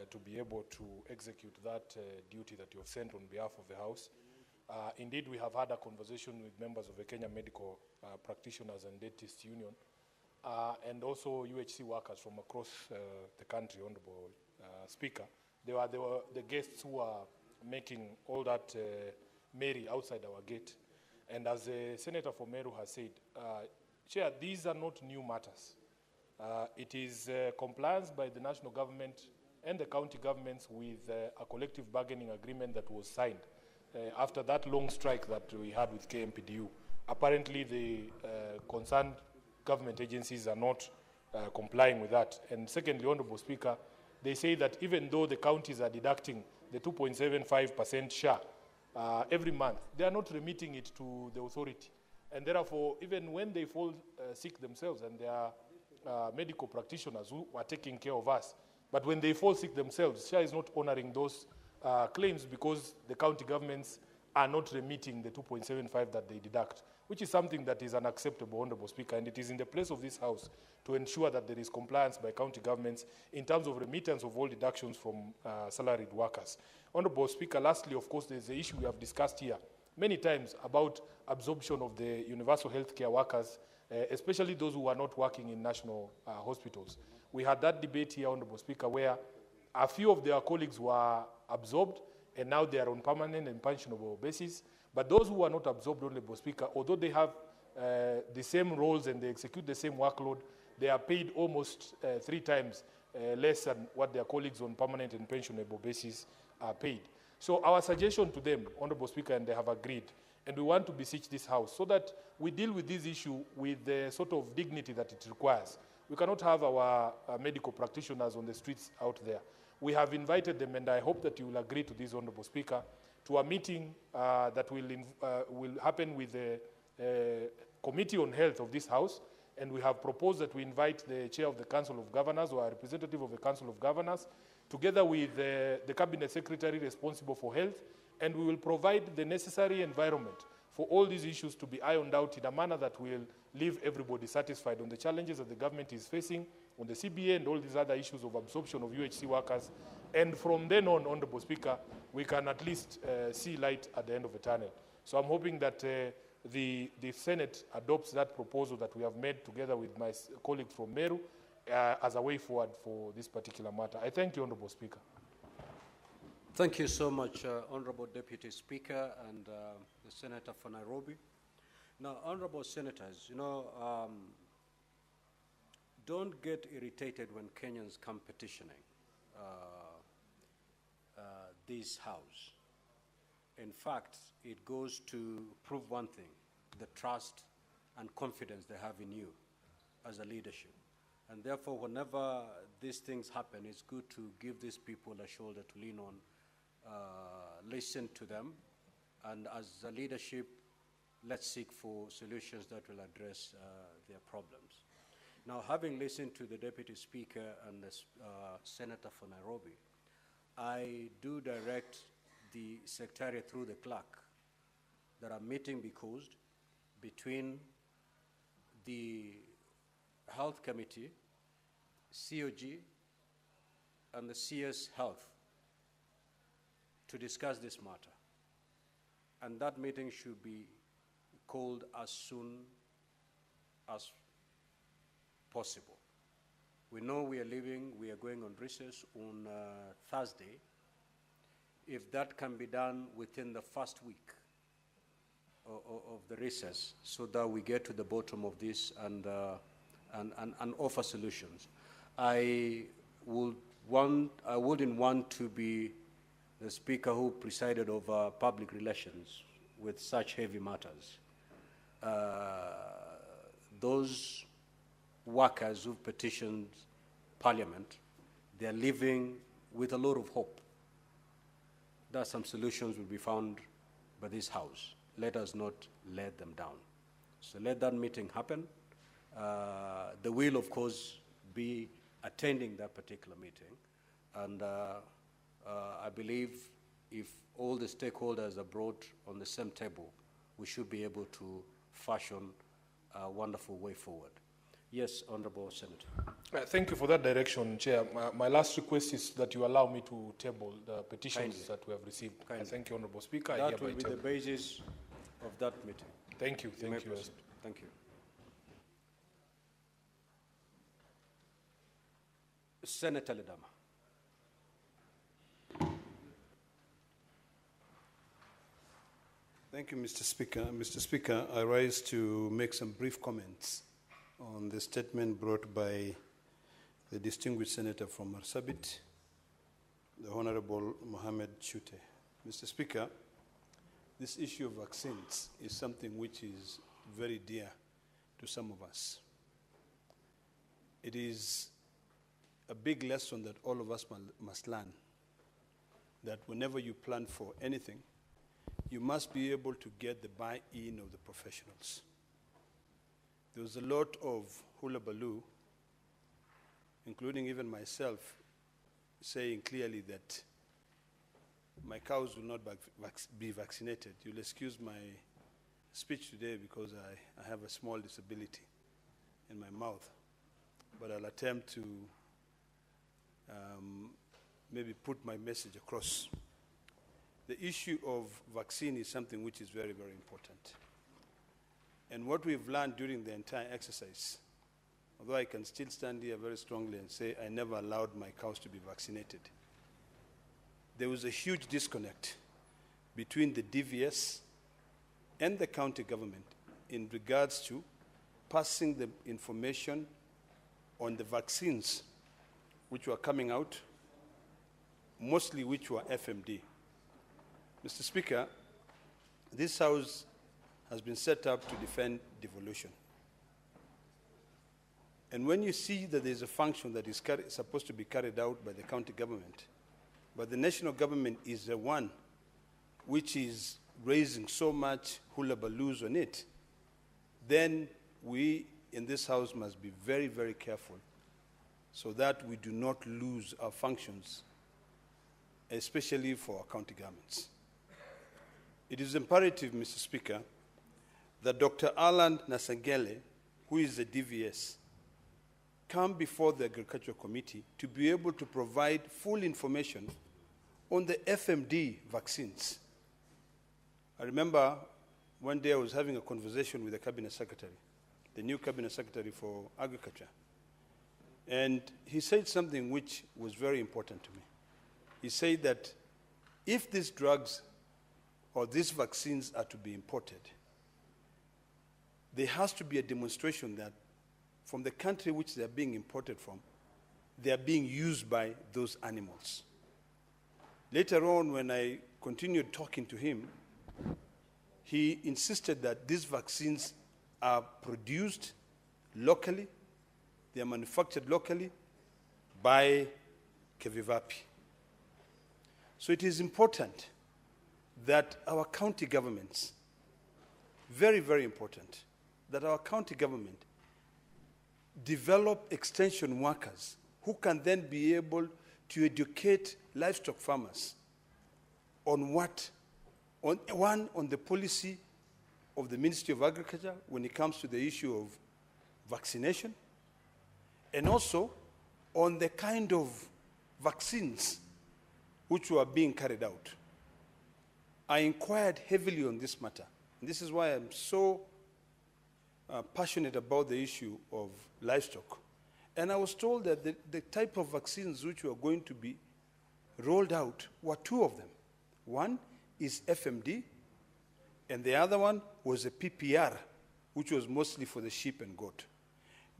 to be able to execute that duty that you have sent on behalf of the House. Indeed, we have had a conversation with members of the Kenya Medical Practitioners and Dentists Union, and also UHC workers from across the country, Honorable Speaker. They were the guests who are making all that merry outside our gate. And as the Senator for Meru has said, Chair, these are not new matters. It is compliance by the national government and the county governments with a collective bargaining agreement that was signed after that long strike that we had with KMPDU. Apparently, the concerned government agencies are not complying with that. And secondly, Honorable Speaker, they say that even though the counties are deducting the 2.75% share every month, they are not remitting it to the authority. And therefore, even when they fall sick themselves, and they are medical practitioners who are taking care of us, but when they fall sick themselves, SHA is not honoring those claims because the county governments are not remitting the 2.75 that they deduct, which is something that is unacceptable, Honorable Speaker, and it is in the place of this House to ensure that there is compliance by county governments in terms of remittance of all deductions from salaried workers. Honorable Speaker, lastly, of course, there's the issue we have discussed here many times about absorption of the universal health care workers, especially those who are not working in national hospitals. We had that debate here, Honorable Speaker, where a few of their colleagues were absorbed, and now they are on permanent and pensionable basis. But those who are not absorbed, Honorable Speaker, although they have the same roles and they execute the same workload, they are paid almost 3 times less than what their colleagues on permanent and pensionable basis are paid. So our suggestion to them, Honorable Speaker, and they have agreed, and we want to beseech this House so that we deal with this issue with the sort of dignity that it requires. We cannot have our medical practitioners on the streets out there. we have invited them, and I hope that you will agree to this, Honorable Speaker, to a meeting that will happen with the Committee on Health of this House, and we have proposed that we invite the Chair of the Council of Governors or a representative of the Council of Governors, together with the Cabinet Secretary responsible for health, and we will provide the necessary environment for all these issues to be ironed out in a manner that will leave everybody satisfied on the challenges that the government is facing, on the CBA and all these other issues of absorption of UHC workers. And from then on, Honorable Speaker, we can at least see light at the end of the tunnel. So I'm hoping that the Senate adopts that proposal that we have made together with my colleague from Meru as a way forward for this particular matter. I thank you, Honorable Speaker. Thank you so much, Honorable Deputy Speaker and the Senator for Nairobi. Now, Honorable Senators, you know, don't get irritated when Kenyans come petitioning this House. In fact, it goes to prove one thing, the trust and confidence they have in you as a leadership. And therefore, whenever these things happen, it's good to give these people a shoulder to lean on, listen to them, and as a leadership, let's seek for solutions that will address their problems. Now, having listened to the Deputy Speaker and the Senator for Nairobi, I do direct the Secretariat through the clerk that a meeting be caused between the Health Committee, COG, and the CS Health to discuss this matter. And that meeting should be called as soon as possible. We know we are going on recess on Thursday. If that can be done within the first week of the recess, so that we get to the bottom of this and offer solutions. I wouldn't want to be the speaker who presided over public relations with such heavy matters. Those workers who've petitioned Parliament, they're living with a lot of hope that some solutions will be found by this House. Let us not let them down. So let that meeting happen. They will, of course, be attending that particular meeting. And I believe if all the stakeholders are brought on the same table, we should be able to fashion a wonderful way forward. Yes, Honorable Senator. Thank you for that direction, Chair. My last request is that you allow me to table the petitions Kindly. that we have received. Kindly. Thank you, Honorable Speaker. That will be the basis of that meeting. Thank you. Thank you. Thank you. Senator Ledama. Thank you, Mr. Speaker. Mr. Speaker, I rise to make some brief comments on the statement brought by the distinguished senator from Marsabit, the Honorable Mohamed Chute. Mr. Speaker, this issue of vaccines is something which is very dear to some of us. It is a big lesson that all of us must learn, that whenever you plan for anything, you must be able to get the buy-in of the professionals. There was a lot of hullabaloo, including even myself, saying clearly that my cows will not be vaccinated. You'll excuse my speech today because I have a small disability in my mouth, but I'll attempt to maybe put my message across. The issue of vaccine is something which is very, very important. And what we've learned during the entire exercise, although I can still stand here very strongly and say I never allowed my cows to be vaccinated, there was a huge disconnect between the DVS and the county government in regards to passing the information on the vaccines which were coming out, mostly which were FMD. Mr. Speaker, this House has been set up to defend devolution. And when you see that there's a function that is supposed to be carried out by the county government, but the national government is the one which is raising so much hullabaloo on it, then we in this house must be very, very careful so that we do not lose our functions, especially for our county governments. It is imperative, Mr. Speaker, that Dr. Alan Nasangele, who is the DVS, come before the Agricultural Committee to be able to provide full information on the FMD vaccines. I remember one day I was having a conversation with the Cabinet Secretary, the new Cabinet Secretary for Agriculture, and he said something which was very important to me. He said that if these drugs or these vaccines are to be imported, there has to be a demonstration that from the country which they are being imported from, they are being used by those animals. Later on, when I continued talking to him, he insisted that these vaccines are produced locally, they are manufactured locally by Kevivapi. So it is important that our county governments, very, very important, that our county government develop extension workers who can then be able to educate livestock farmers on on the policy of the Ministry of Agriculture when it comes to the issue of vaccination, and also on the kind of vaccines which were being carried out. I inquired heavily on this matter, and this is why I'm so passionate about the issue of livestock. And I was told that the type of vaccines which were going to be rolled out were two of them. One is FMD, and the other one was a PPR, which was mostly for the sheep and goat.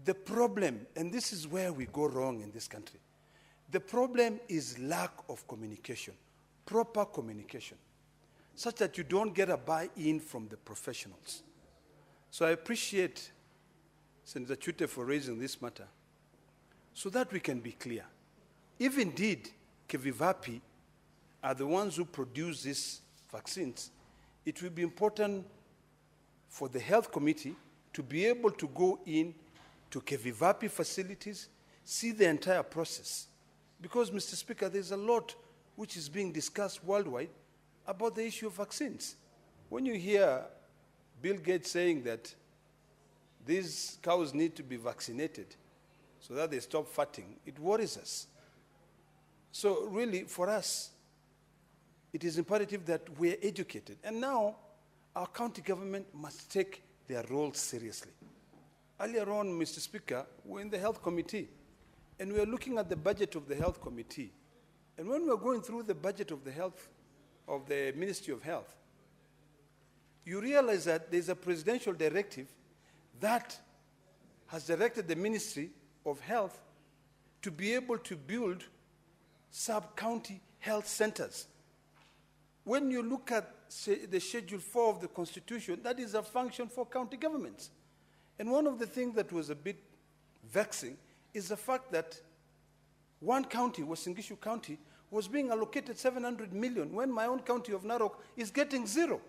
The problem, and this is where we go wrong in this country, the problem is lack of communication, proper communication, such that you don't get a buy-in from the professionals. So I appreciate Senator Chute for raising this matter, so that we can be clear. If indeed Kevivapi are the ones who produce these vaccines, it will be important for the Health Committee to be able to go in to Kevivapi facilities, see the entire process. Because, Mr. Speaker, there's a lot which is being discussed worldwide about the issue of vaccines. When you hear Bill Gates saying that these cows need to be vaccinated so that they stop fatting, it worries us. So really, for us, it is imperative that we're educated. And now, our county government must take their role seriously. Earlier on, Mr. Speaker, we're in the Health Committee, and we're looking at the budget of the Health Committee. And when we're going through the budget of the Ministry of Health, you realize that there's a presidential directive that has directed the Ministry of Health to be able to build sub-county health centers. When you look at the Schedule 4 of the Constitution, that is a function for county governments. And one of the things that was a bit vexing is the fact that one county, Western Gishu County, was being allocated 700 million when my own county of Narok is getting zero.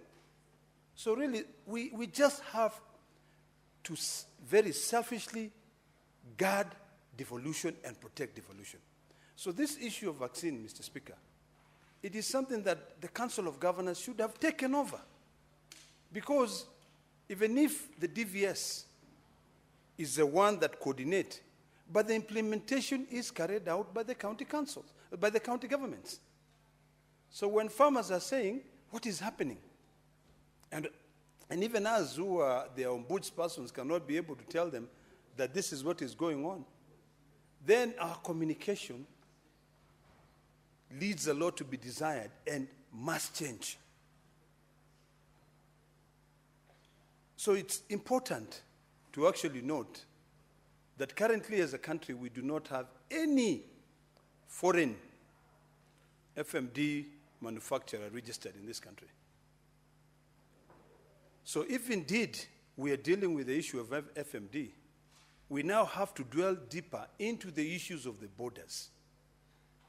So really, we just have to very selfishly guard devolution and protect devolution. So this issue of vaccine, Mr. Speaker, it is something that the Council of Governors should have taken over. Because even if the DVS is the one that coordinates, but the implementation is carried out by the county councils, by the county governments. So when farmers are saying, what is happening? And even us who are their ombudspersons cannot be able to tell them that this is what is going on, then our communication leads a lot to be desired and must change. So it's important to actually note that currently as a country we do not have any foreign FMD manufacturer registered in this country. So if indeed we are dealing with the issue of FMD, we now have to dwell deeper into the issues of the borders.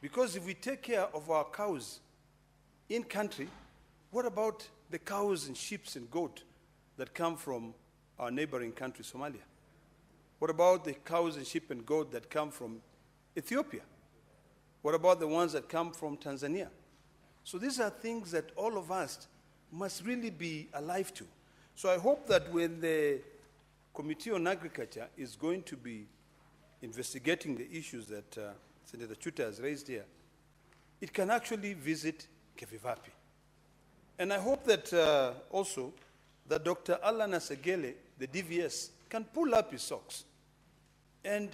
Because if we take care of our cows in country, what about the cows and sheep and goat that come from our neighboring country, Somalia? What about the cows and sheep and goat that come from Ethiopia? What about the ones that come from Tanzania? So these are things that all of us must really be alive to. So I hope that when the Committee on Agriculture is going to be investigating the issues that Senator Chuta has raised here, it can actually visit Kevivapi. And I hope that also that Dr. Alan Asegele, the DVS, can pull up his socks and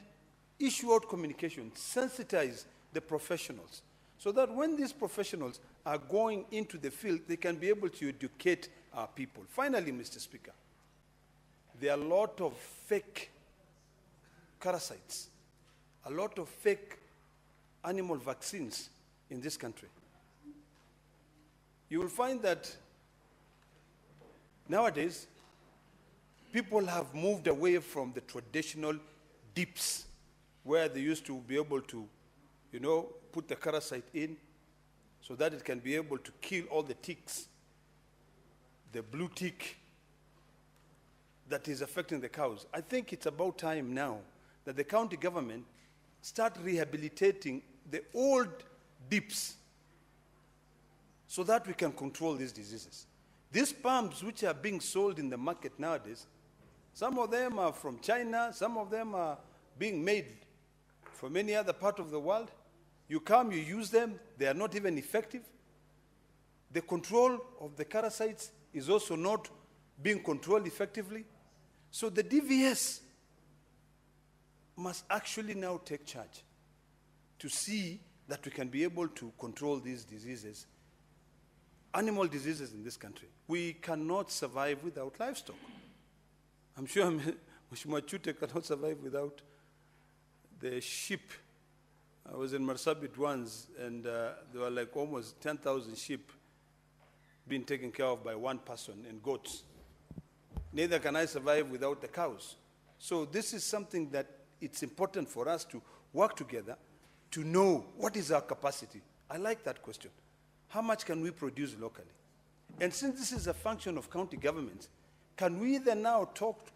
issue out communication, sensitize the professionals, so that when these professionals are going into the field, they can be able to educate our people. Finally, Mr. Speaker, there are a lot of fake parasites, a lot of fake animal vaccines in this country. You will find that nowadays, people have moved away from the traditional dips where they used to be able to, put the parasite in so that it can be able to kill all the ticks, the blue tick that is affecting the cows. I think it's about time now that the county government start rehabilitating the old dips so that we can control these diseases. These pumps which are being sold in the market nowadays, some of them are from China, some of them are being made from any other part of the world. You come, you use them, they are not even effective. The control of the parasites is also not being controlled effectively. So the DVS must actually now take charge to see that we can be able to control these diseases, animal diseases in this country. We cannot survive without livestock. I'm sure Mheshimiwa Chute cannot survive without the sheep. I was in Marsabit once, and there were like almost 10,000 sheep being taken care of by one person, and goats. Neither can I survive without the cows. So this is something that it's important for us to work together to know what is our capacity. I like that question. How much can we produce locally? And since this is a function of county governments, can we then now talk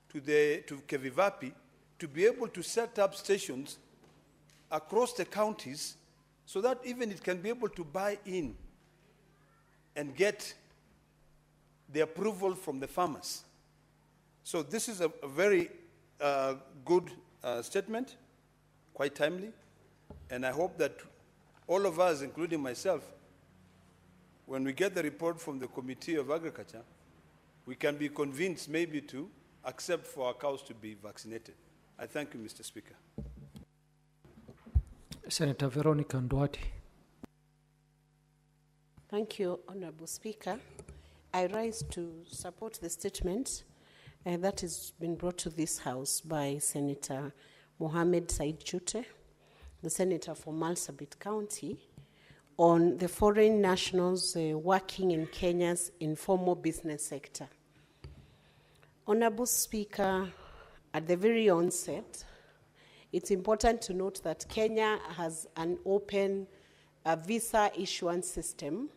to Kevivapi to be able to set up stations across the counties so that even it can be able to buy in and get the approval from the farmers? So this is a very good statement, quite timely, and I hope that all of us, including myself, when we get the report from the Committee of Agriculture, we can be convinced maybe to accept for our cows to be vaccinated. I thank you, Mr. Speaker. Senator Veronica Ndwati. Thank you, Honorable Speaker. I rise to support the statement that has been brought to this House by Senator Mohamed Said Chute, the Senator for Marsabit County, on the foreign nationals working in Kenya's informal business sector. Honorable Speaker, at the very onset, it's important to note that Kenya has an open visa issuance system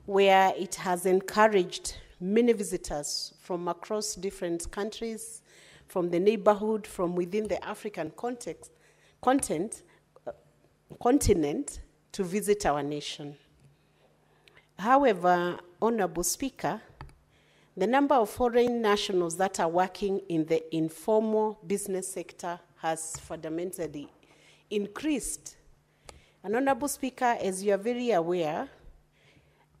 where it has encouraged many visitors from across different countries, from the neighborhood, from within the African continent to visit our nation. However, Honorable Speaker, the number of foreign nationals that are working in the informal business sector has fundamentally increased. And Honorable Speaker, as you are very aware,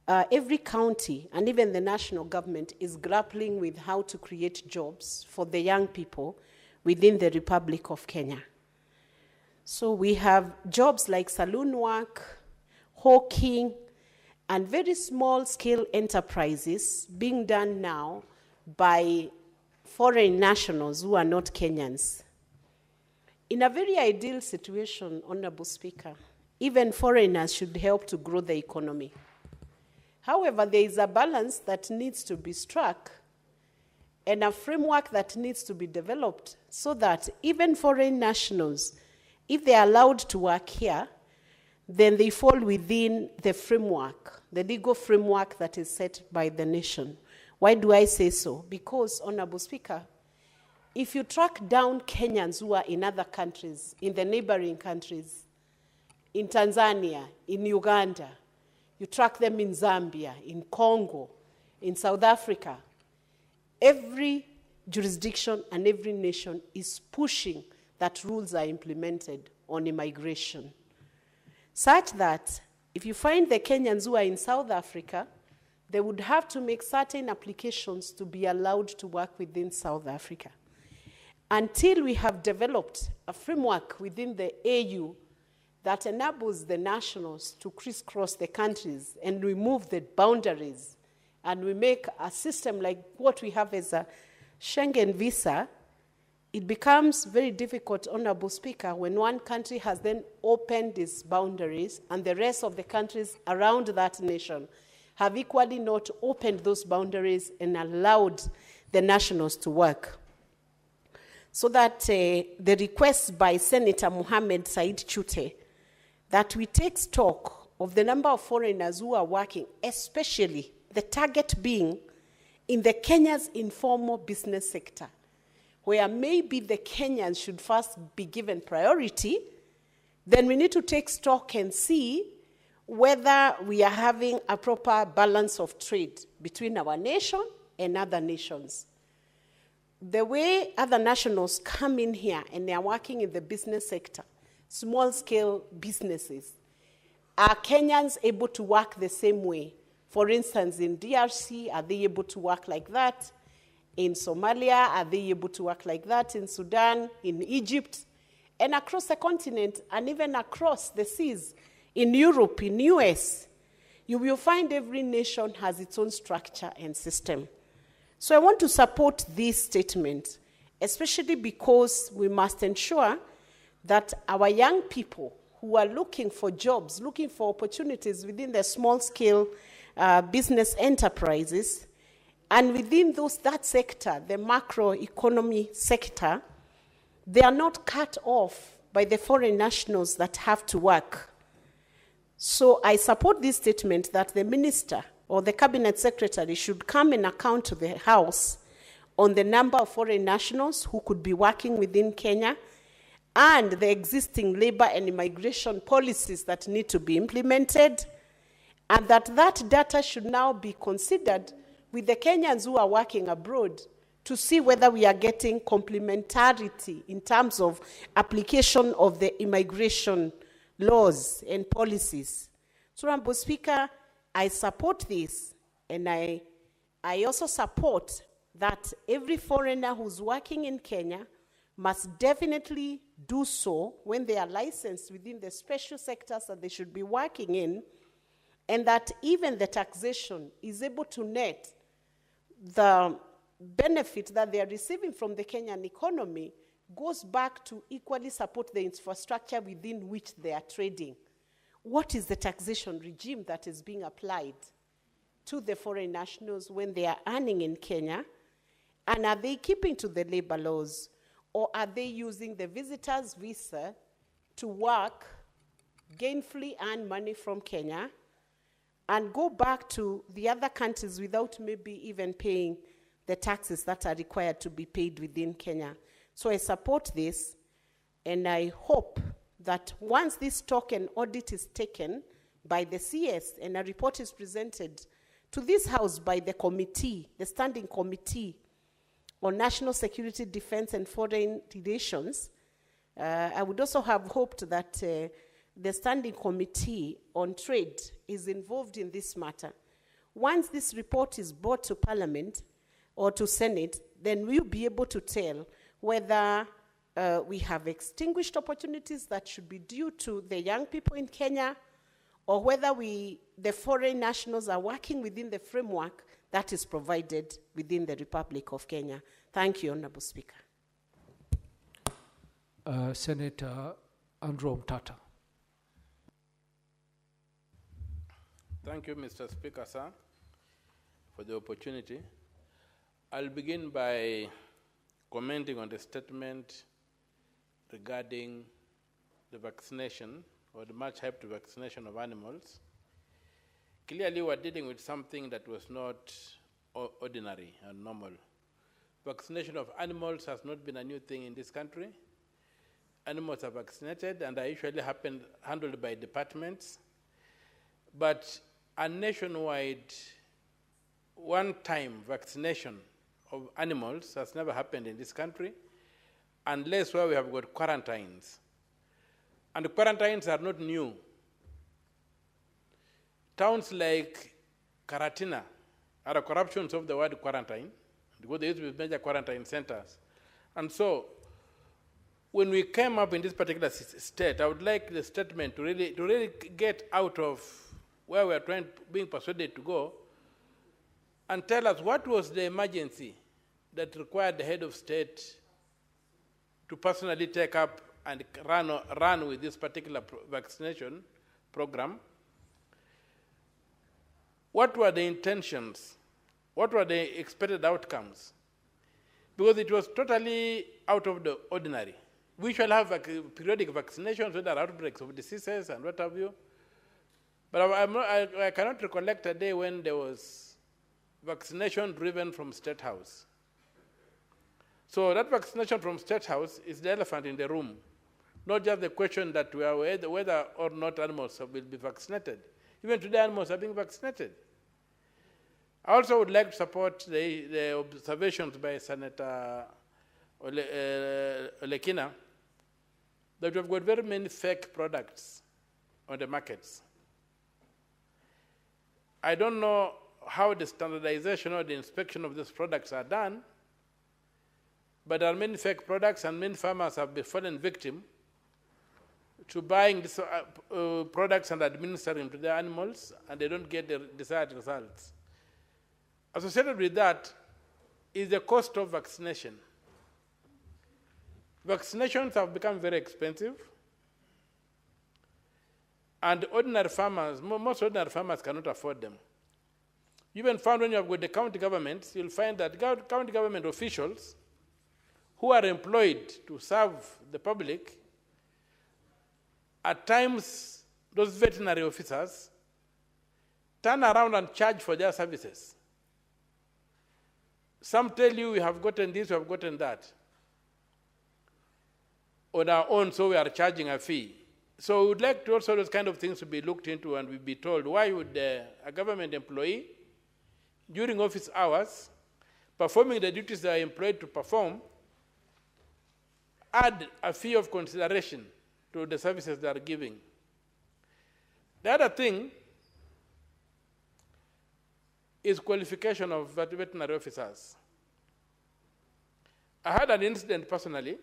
every county and even the national government is grappling with how to create jobs for the young people within the Republic of Kenya. So we have jobs like saloon work, hawking, and very small-scale enterprises being done now by foreign nationals who are not Kenyans. In a very ideal situation, Honorable Speaker, even foreigners should help to grow the economy. However, there is a balance that needs to be struck and a framework that needs to be developed so that even foreign nationals, if they are allowed to work here, then they fall within the framework, the legal framework that is set by the nation. Why do I say so? Because, Honorable Speaker, if you track down Kenyans who are in other countries, in the neighboring countries, in Tanzania, in Uganda, you track them in Zambia, in Congo, in South Africa, every jurisdiction and every nation is pushing that rules are implemented on immigration. Such that if you find the Kenyans who are in South Africa, they would have to make certain applications to be allowed to work within South Africa. Until we have developed a framework within the AU that enables the nationals to crisscross the countries and remove the boundaries, and we make a system like what we have as a Schengen visa, it becomes very difficult, Honorable Speaker, when one country has then opened its boundaries and the rest of the countries around that nation have equally not opened those boundaries and allowed the nationals to work. So that the request by Senator Mohammed Said Chute that we take stock of the number of foreigners who are working, especially the target being in the Kenya's informal business sector, where maybe the Kenyans should first be given priority, then we need to take stock and see whether we are having a proper balance of trade between our nation and other nations. The way other nationals come in here and they are working in the business sector, small-scale businesses, are Kenyans able to work the same way? For instance, in DRC, are they able to work like that? In Somalia, are they able to work like that? In Sudan, in Egypt, and across the continent, and even across the seas, in Europe, in US, you will find every nation has its own structure and system. So I want to support this statement, especially because we must ensure that our young people who are looking for jobs, looking for opportunities within the small-scale business enterprises, and within that sector, the macroeconomy sector, they are not cut off by the foreign nationals that have to work. So I support this statement that the minister or the cabinet secretary should come and account to the House on the number of foreign nationals who could be working within Kenya and the existing labor and immigration policies that need to be implemented, and that data should now be considered with the Kenyans who are working abroad to see whether we are getting complementarity in terms of application of the immigration laws and policies. So, Honorable Speaker, I support this, and I also support that every foreigner who's working in Kenya must definitely do so when they are licensed within the special sectors that they should be working in, and that even the taxation is able to net the benefit that they are receiving from the Kenyan economy goes back to equally support the infrastructure within which they are trading. What is the taxation regime that is being applied to the foreign nationals when they are earning in Kenya? And are they keeping to the labor laws? Or are they using the visitor's visa to work, gainfully earn money from Kenya, and go back to the other countries without maybe even paying the taxes that are required to be paid within Kenya? So I support this, and I hope that once this token audit is taken by the CS and a report is presented to this House by the committee, the Standing Committee on National Security, Defense, and Foreign Relations, I would also have hoped that the Standing Committee on Trade is involved in this matter. Once this report is brought to Parliament or to Senate, then we'll be able to tell whether we have extinguished opportunities that should be due to the young people in Kenya, or whether the foreign nationals are working within the framework that is provided within the Republic of Kenya. Thank you, Honorable Speaker. Senator Andrew Mtata. Thank you, Mr. Speaker, sir, for the opportunity. I'll begin by commenting on the statement regarding the vaccination or the much hyped vaccination of animals. Clearly, we're dealing with something that was not ordinary and normal. Vaccination of animals has not been a new thing in this country. Animals are vaccinated and are usually handled by departments. But a nationwide one-time vaccination of animals has never happened in this country unless where we have got quarantines. And the quarantines are not new. Towns like Karatina are corruptions of the word quarantine, because they used to be major quarantine centers. And so, when we came up in this particular state, I would like the statement to really get out of where we are being persuaded to go, and tell us what was the emergency that required the head of state to personally take up and run with this particular vaccination program. What were the intentions? What were the expected outcomes? Because it was totally out of the ordinary. We shall have periodic vaccinations when there are outbreaks of diseases and what have you. But I cannot recollect a day when there was vaccination driven from State House. So that vaccination from State House is the elephant in the room, not just the question that we are whether or not animals will be vaccinated. Even today, animals are being vaccinated. I also would like to support the observations by Senator Olekina that we've got very many fake products on the markets. I don't know how the standardization or the inspection of these products are done, but there are many fake products and many farmers have fallen victim to buying these products and administering to their animals, and they don't get the desired results. Associated with that is the cost of vaccination. Vaccinations have become very expensive, and ordinary farmers, most ordinary farmers cannot afford them. You even found when you have got the county governments, you'll find that county government officials who are employed to serve the public, at times those veterinary officers turn around and charge for their services. Some tell you we have gotten this, we have gotten that. On our own, so we are charging a fee. So we would like to also those kind of things to be looked into, and we be told why would a government employee, during office hours, performing the duties they are employed to perform, add a fee of consideration to the services they are giving. The other thing is qualification of veterinary officers. I had an incident personally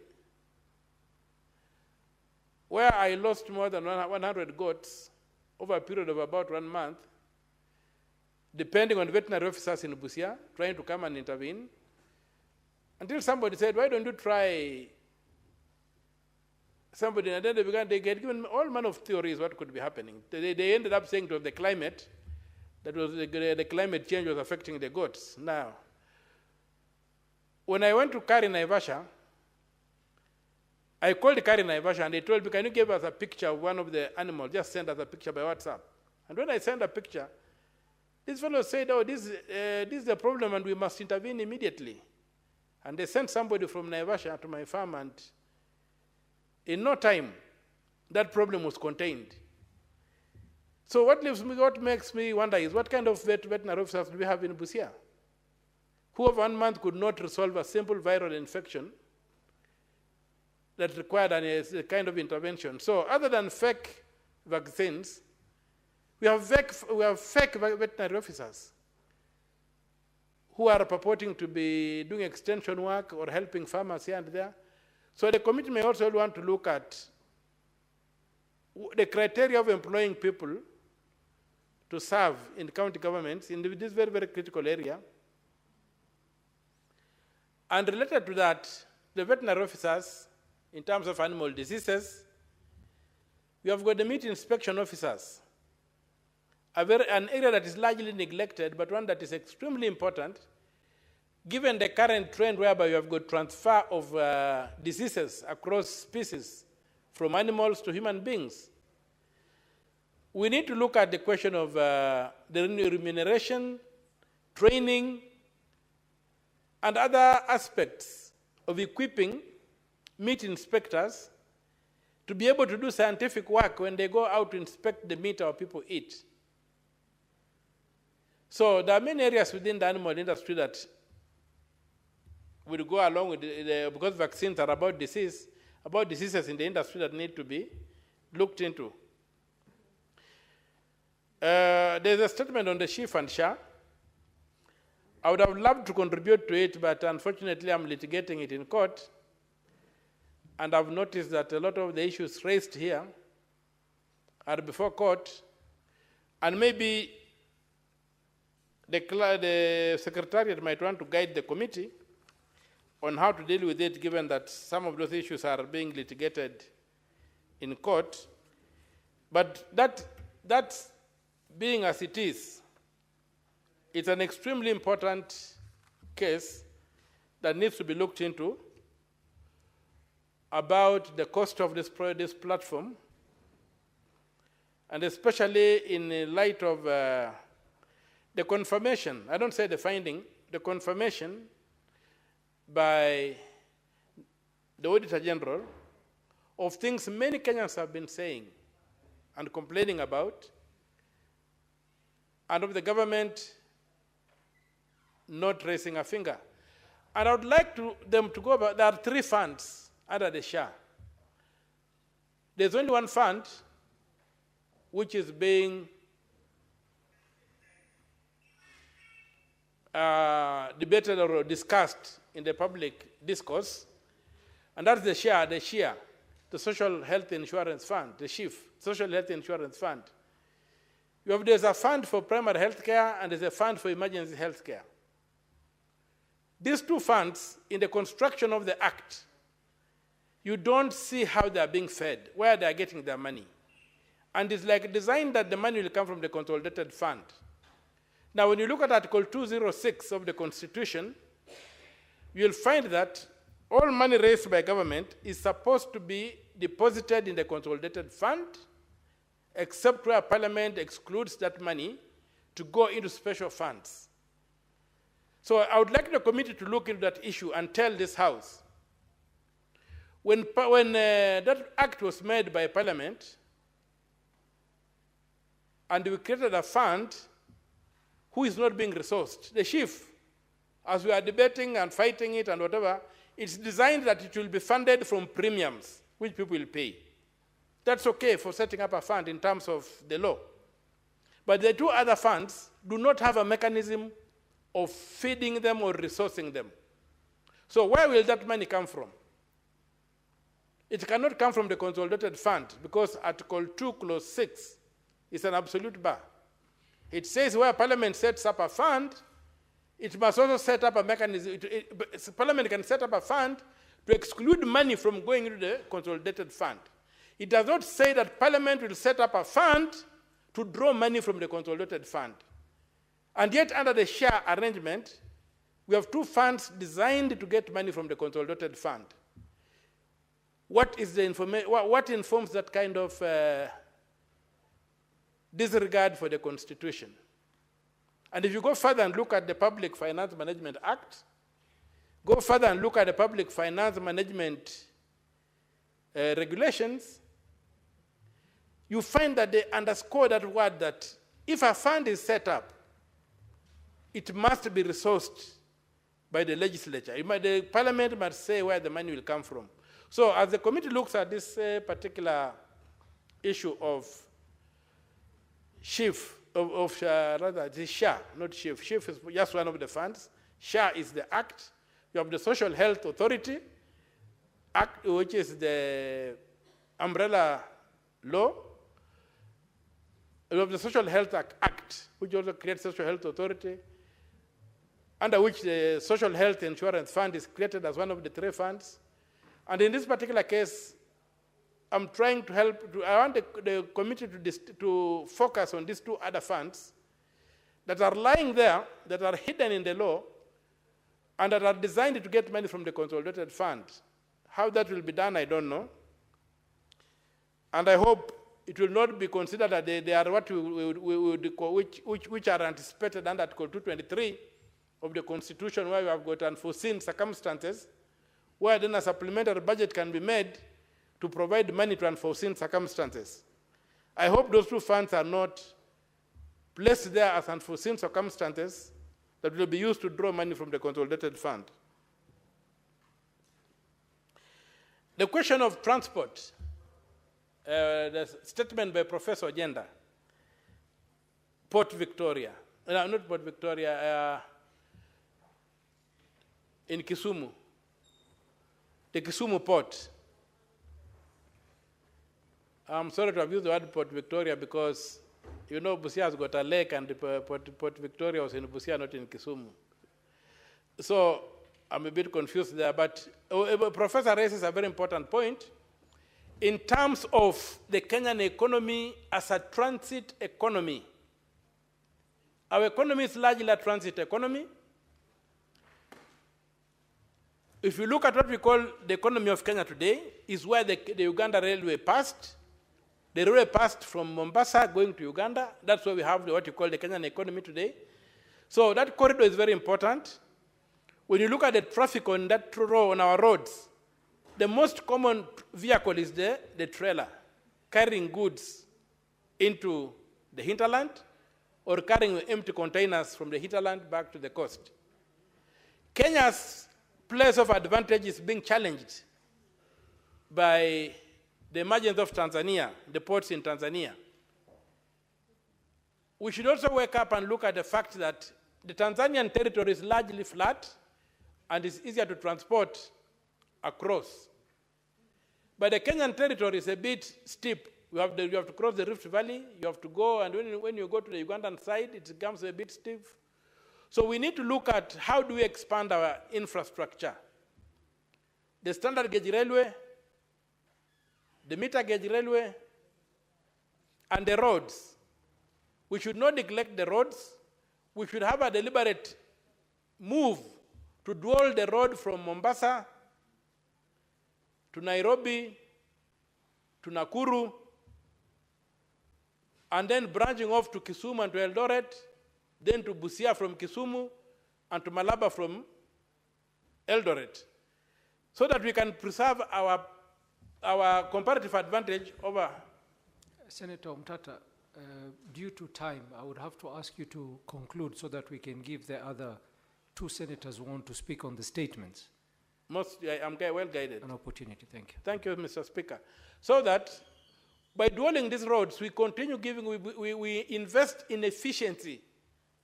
where I lost more than 100 goats over a period of about 1 month, depending on veterinary officers in Busia trying to come and intervene, until somebody said, why don't you try somebody, and then they get given all manner of theories what could be happening. They ended up saying it was the climate, that was the climate change was affecting the goats. Now, when I went to Kari Naivasha, I called Kari Naivasha and they told me, can you give us a picture of one of the animals? Just send us a picture by WhatsApp. And when I sent a picture, this fellow said, oh, this is the problem and we must intervene immediately. And they sent somebody from Naivasha to my farm, and in no time, that problem was contained. So what makes me wonder is what kind of veterinary officers do we have in Busia, who of 1 month could not resolve a simple viral infection that required a kind of intervention. So other than fake vaccines, we have fake veterinary officers who are purporting to be doing extension work or helping farmers here and there. So the committee may also want to look at the criteria of employing people to serve in county governments in this very, very critical area. And related to that, the veterinary officers, in terms of animal diseases, we have got the meat inspection officers, an area that is largely neglected, but one that is extremely important, given the current trend whereby you have got transfer of diseases across species from animals to human beings, we need to look at the question of the remuneration, training, and other aspects of equipping meat inspectors to be able to do scientific work when they go out to inspect the meat our people eat. So there are many areas within the animal industry that will go along with because vaccines are about diseases in the industry that need to be looked into. There's a statement on the sheep and SHA. I would have loved to contribute to it, but unfortunately I'm litigating it in court. And I've noticed that a lot of the issues raised here are before court, and maybe the Secretariat might want to guide the committee on how to deal with it, given that some of those issues are being litigated in court. But that being as it is, it's an extremely important case that needs to be looked into about the cost of this platform, and especially in light of the confirmation, I don't say the finding, the confirmation by the Auditor General of things many Kenyans have been saying and complaining about, and of the government not raising a finger. And I would like them to go about, there are 3 funds under the SHA. There's only one fund which is being debated or discussed in the public discourse, and that's the SHA, the Social Health Insurance Fund, the SHIF, Social Health Insurance Fund. There's a fund for primary health care and there's a fund for emergency health care. These 2 funds, in the construction of the Act, you don't see how they are being fed, where they are getting their money. And it's like designed that the money will come from the consolidated fund. Now, when you look at Article 206 of the Constitution, you'll find that all money raised by government is supposed to be deposited in the consolidated fund, except where Parliament excludes that money to go into special funds. So I would like the committee to look into that issue and tell this House, when that act was made by Parliament, and we created a fund, who is not being resourced? The chief, as we are debating and fighting it and whatever, it's designed that it will be funded from premiums, which people will pay. That's okay for setting up a fund in terms of the law. But the 2 other funds do not have a mechanism of feeding them or resourcing them. So where will that money come from? It cannot come from the consolidated fund because Article 2, Clause 6 is an absolute bar. It says where Parliament sets up a fund, it must also set up a mechanism. Parliament can set up a fund to exclude money from going into the consolidated fund. It does not say that Parliament will set up a fund to draw money from the consolidated fund. And yet, under the SHA arrangement, we have 2 funds designed to get money from the consolidated fund. What is the what informs that kind of disregard for the Constitution? And if you go further and look at the Public Finance Management Act, go further and look at the Public Finance Management regulations, you find that they underscore that word that if a fund is set up, it must be resourced by the legislature. The Parliament must say where the money will come from. So as the committee looks at this particular issue of SHIF, rather the SHA, not SHIF. SHIF is just one of the funds. SHA is the act. You have the Social Health Authority Act, which is the umbrella law. You have the Social Health Act, which also creates Social Health Authority, under which the Social Health Insurance Fund is created as one of the 3 funds. And in this particular case, I'm trying to help, I want the committee to focus on these 2 other funds that are lying there, that are hidden in the law, and that are designed to get money from the consolidated fund. How that will be done, I don't know. And I hope it will not be considered that they are what which are anticipated under Article 223 of the Constitution, where we have got unforeseen circumstances, where then a supplementary budget can be made to provide money to unforeseen circumstances. I hope those two funds are not placed there as unforeseen circumstances that will be used to draw money from the consolidated fund. The question of transport, the statement by Professor Ogenda, Port Victoria, not Port Victoria, in Kisumu, the Kisumu port. I'm sorry to have used the word Port Victoria because, you know, Busia has got a lake and Port Victoria was in Busia, not in Kisumu. So I'm a bit confused there, but Professor raises a very important point. In terms of the Kenyan economy as a transit economy, our economy is largely a transit economy. If you look at what we call the economy of Kenya today, is where the Uganda Railway passed. The railway passed from Mombasa going to Uganda. That's why we have what you call the Kenyan economy today. So that corridor is very important. When you look at the traffic on that road, on our roads, the most common vehicle is the trailer, carrying goods into the hinterland or carrying empty containers from the hinterland back to the coast. Kenya's place of advantage is being challenged by the emergence of Tanzania, the ports in Tanzania. We should also wake up and look at the fact that the Tanzanian territory is largely flat and is easier to transport across. But the Kenyan territory is a bit steep. You have to cross the Rift Valley, you have to go, and when you go to the Ugandan side, it becomes a bit steep. So we need to look at how do we expand our infrastructure. The standard gauge railway, the meter gauge railway, and the roads. We should not neglect the roads. We should have a deliberate move to dual the road from Mombasa to Nairobi to Nakuru, and then branching off to Kisumu and to Eldoret, then to Busia from Kisumu, and to Malaba from Eldoret, so that we can preserve our comparative advantage over. Senator Mtata, due to time, I would have to ask you to conclude so that we can give the other two senators who want to speak on the statements. I'm well guided. An opportunity, thank you. Thank you, Mr. Speaker. So that by dualing these roads, we continue giving, we invest in efficiency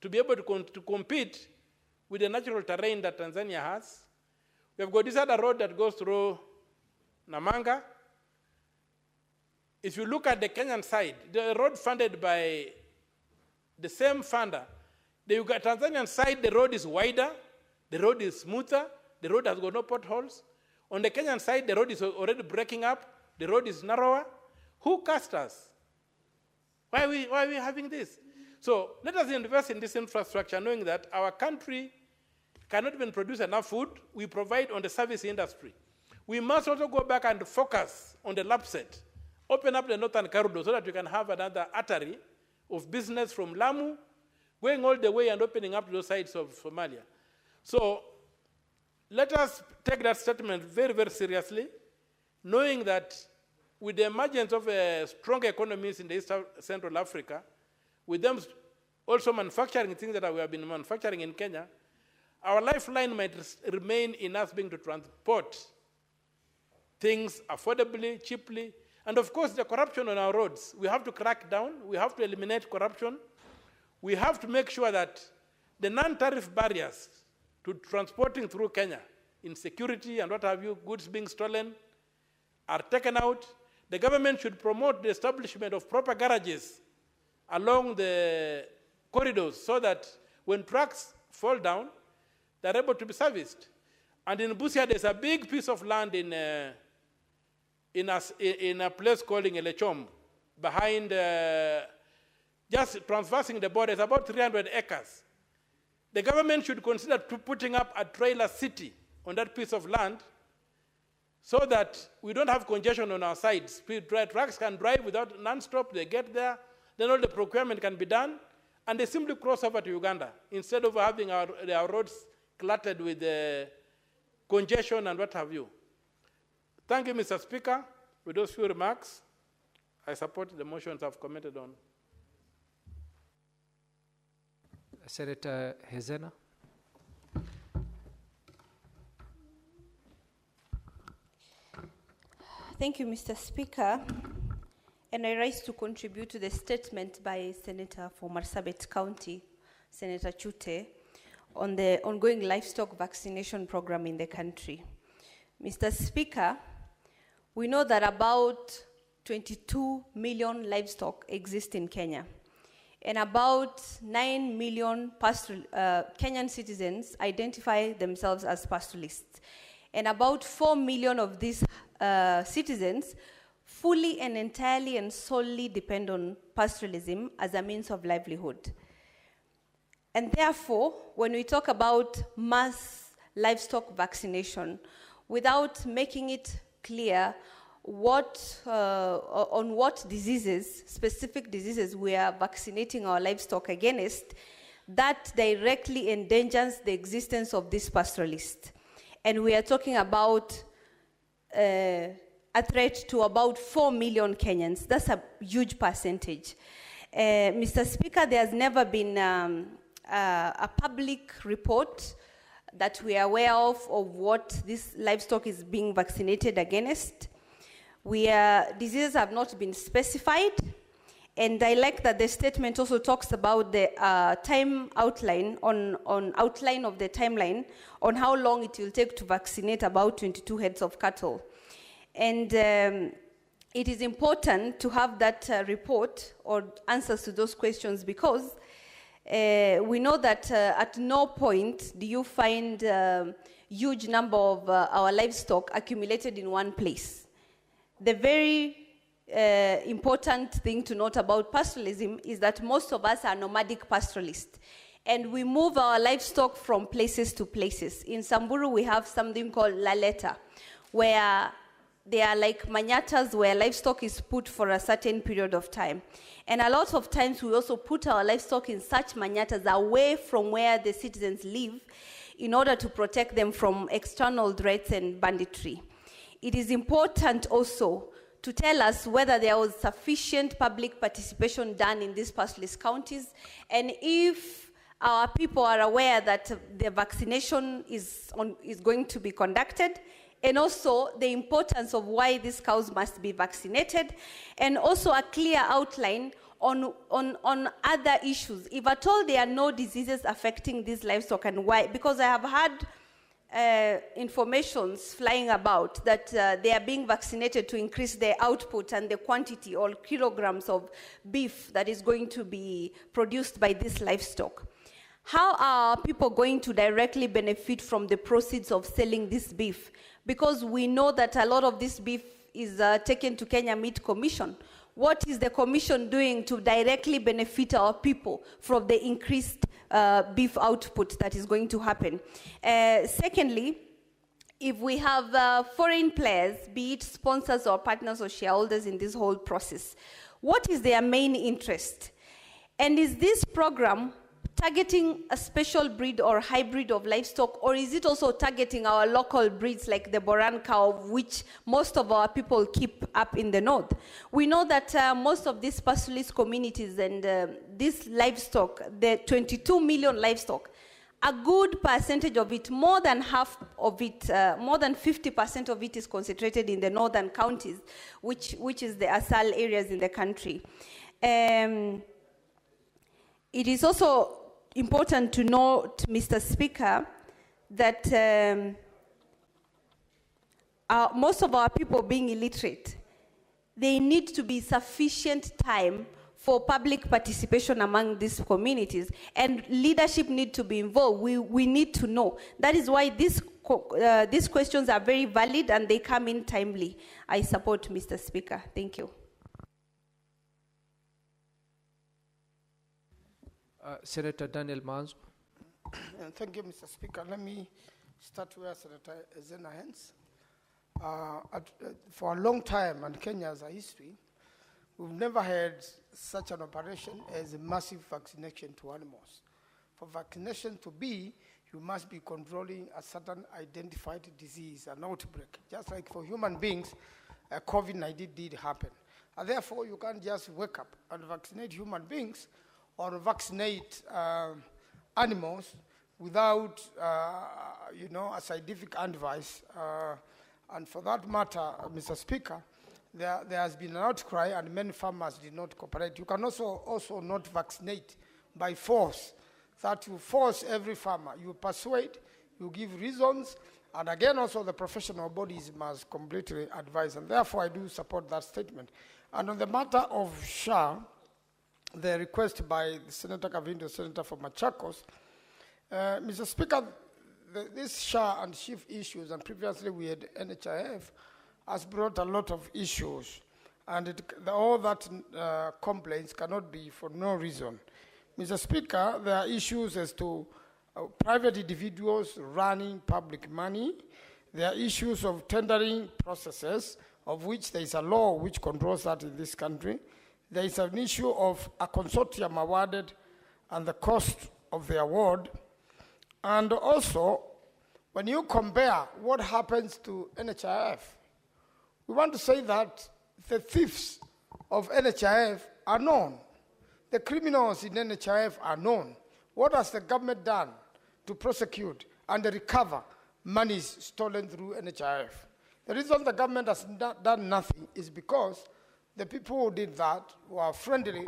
to be able to compete with the natural terrain that Tanzania has. We have got this other road that goes through Namanga. If you look at the Kenyan side, the road funded by the same funder, the Tanzanian side, the road is wider, the road is smoother, the road has got no potholes. On the Kenyan side, the road is already breaking up, the road is narrower. Who cast us? Why are we having this? So let us invest in this infrastructure, knowing that our country cannot even produce enough food. We provide on the service industry. We must also go back and focus on the LAPSET, open up the northern corridor so that we can have another artery of business from Lamu, going all the way and opening up those sides of Somalia. So let us take that statement very, very seriously, knowing that with the emergence of strong economies in the East Central Africa, with them also manufacturing things that we have been manufacturing in Kenya, our lifeline might remain in us being to transport things affordably, cheaply, and of course the corruption on our roads. We have to crack down, we have to eliminate corruption, we have to make sure that the non-tariff barriers to transporting through Kenya, insecurity and what have you, goods being stolen, are taken out. The government should promote the establishment of proper garages along the corridors so that when trucks fall down, they're able to be serviced. And in Busia, there's a big piece of land in a place called Elechom, behind, just transversing the border, it's about 300 acres. The government should consider putting up a trailer city on that piece of land so that we don't have congestion on our sides. Trucks can drive without non-stop, they get there, then all the procurement can be done, and they simply cross over to Uganda instead of having our roads cluttered with congestion and what have you. Thank you, Mr. Speaker. With those few remarks, I support the motions I've commented on. Senator Hezena. Thank you, Mr. Speaker. And I rise to contribute to the statement by Senator for Marsabit County, Senator Chute, on the ongoing livestock vaccination program in the country. Mr. Speaker, we know that about 22 million livestock exist in Kenya, and about 9 million Kenyan citizens identify themselves as pastoralists. And about 4 million of these citizens fully and entirely and solely depend on pastoralism as a means of livelihood. And therefore, when we talk about mass livestock vaccination, without making it clear on what diseases, specific diseases, we are vaccinating our livestock against, that directly endangers the existence of this pastoralist. And we are talking about a threat to about 4 million Kenyans. That's a huge percentage. Mr. Speaker, there has never been a public report that we are aware of what this livestock is being vaccinated against. Diseases have not been specified, and I like that the statement also talks about the time outline, outline of the timeline on how long it will take to vaccinate about 22 heads of cattle. And it is important to have that report or answers to those questions, because we know that at no point do you find a huge number of our livestock accumulated in one place. The very important thing to note about pastoralism is that most of us are nomadic pastoralists, and we move our livestock from places to places. In Samburu, we have something called laleta, where they are like manyatas where livestock is put for a certain period of time. And a lot of times we also put our livestock in such manyatas away from where the citizens live in order to protect them from external threats and banditry. It is important also to tell us whether there was sufficient public participation done in these pastoralist counties, and if our people are aware that the vaccination is going to be conducted, and also the importance of why these cows must be vaccinated, and also a clear outline on other issues. If at all there are no diseases affecting these livestock, and why, because I have had informations flying about that they are being vaccinated to increase their output and the quantity or kilograms of beef that is going to be produced by this livestock. How are people going to directly benefit from the proceeds of selling this beef? Because we know that a lot of this beef is taken to Kenya Meat Commission. What is the commission doing to directly benefit our people from the increased beef output that is going to happen? Secondly, if we have foreign players, be it sponsors or partners or shareholders in this whole process, what is their main interest? And is this program targeting a special breed or hybrid of livestock, or is it also targeting our local breeds like the Boran cow, which most of our people keep up in the north? We know that most of these pastoralist communities and this livestock, the 22 million livestock, a good percentage of it, more than half of it, more than 50% of it is concentrated in the northern counties, which is the ASAL areas in the country. It is also important to note, Mr. Speaker, that most of our people being illiterate, they need to be sufficient time for public participation among these communities, and leadership need to be involved. We need to know. That is why these questions are very valid and they come in timely. I support, Mr. Speaker. Thank you. Senator Daniel Manzo. Thank you, Mr. Speaker. Let me start where Senator Zena ends. For a long time, and Kenya has a history, we've never had such an operation as a massive vaccination to animals. For vaccination to be, you must be controlling a certain identified disease, an outbreak. Just like for human beings, COVID-19 did happen. And therefore, you can't just wake up and vaccinate human beings or vaccinate animals without, a scientific advice. And for that matter, Mr. Speaker, there has been an outcry and many farmers did not cooperate. You can also not vaccinate by force, that you force every farmer. You persuade, you give reasons, and again also the professional bodies must completely advise, and therefore I do support that statement. And on the matter of SHA, the request by Senator Kavindo, Senator for Machakos, Mr. Speaker, this SHA and SHIF issues, and previously we had NHIF, has brought a lot of issues, and all that complaints cannot be for no reason. Mr. Speaker, there are issues as to private individuals running public money. There are issues of tendering processes, of which there is a law which controls that in this country. There is an issue of a consortium awarded and the cost of the award. And also, when you compare what happens to NHIF, we want to say that the thieves of NHIF are known. The criminals in NHIF are known. What has the government done to prosecute and recover monies stolen through NHIF? The reason the government has done nothing is because the people who did that were friendly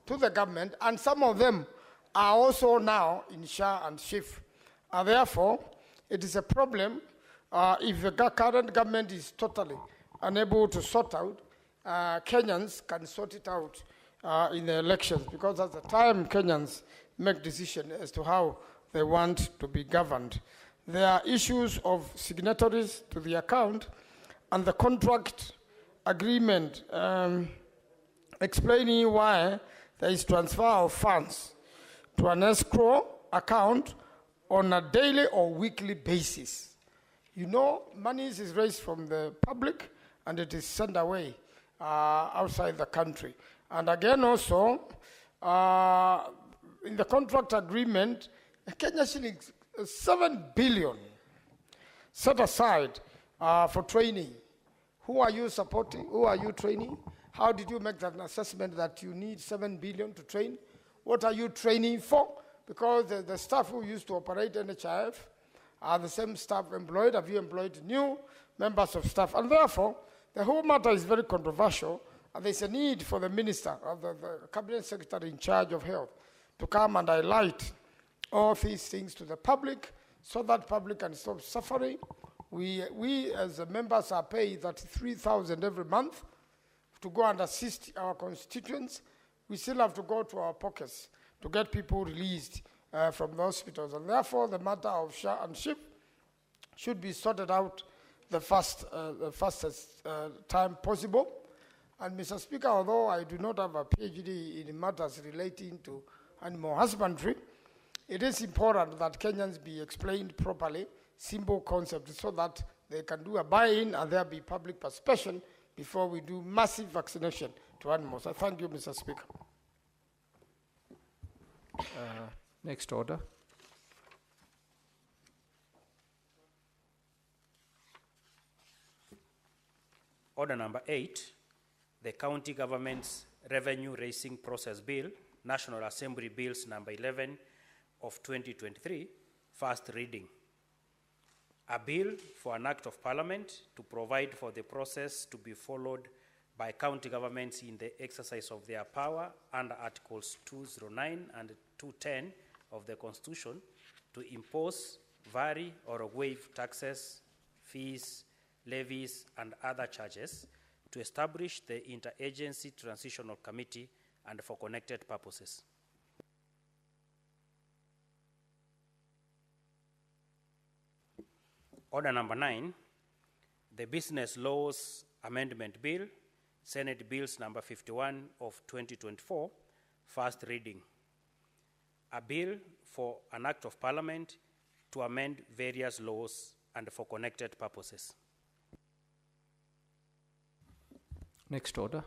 to the government, and some of them are also now in SHA and SHIF. And therefore, it is a problem if the current government is totally unable to sort out. Kenyans can sort it out in the elections, because at the time Kenyans make decisions as to how they want to be governed. There are issues of signatories to the account and the contract agreement explaining why there is transfer of funds to an escrow account on a daily or weekly basis. You know, money is raised from the public and it is sent away outside the country. And again also, in the contract agreement, Kenya shillings 7 billion set aside for training. Who are you supporting? Who are you training? How did you make that assessment that you need 7 billion to train? What are you training for? Because the staff who used to operate NHIF are the same staff employed. Have you employed new members of staff? And therefore, the whole matter is very controversial. And there's a need for the minister or the cabinet secretary in charge of health to come and highlight all these things to the public so that public can stop suffering. We as members are paid 33,000 every month to go and assist our constituents. We still have to go to our pockets to get people released from the hospitals. And therefore, the matter of SHA and SHIP should be sorted out the fastest time possible. And Mr. Speaker, although I do not have a PhD in matters relating to animal husbandry, it is important that Kenyans be explained properly, simple concepts, so that they can do a buy-in and there be public participation before we do massive vaccination to animals. I thank you, Mr. Speaker. Next order. Order number 8, the County Government's Revenue Raising Process Bill, National Assembly Bills number 11 of 2023, first reading. A bill for an act of parliament to provide for the process to be followed by county governments in the exercise of their power under Articles 209 and 210 of the Constitution to impose, vary, or waive taxes, fees, levies, and other charges, to establish the Interagency Transitional Committee and for connected purposes. Order number 9, the Business Laws Amendment Bill, Senate Bills number 51 of 2024, first reading. A bill for an act of parliament to amend various laws and for connected purposes. Next order.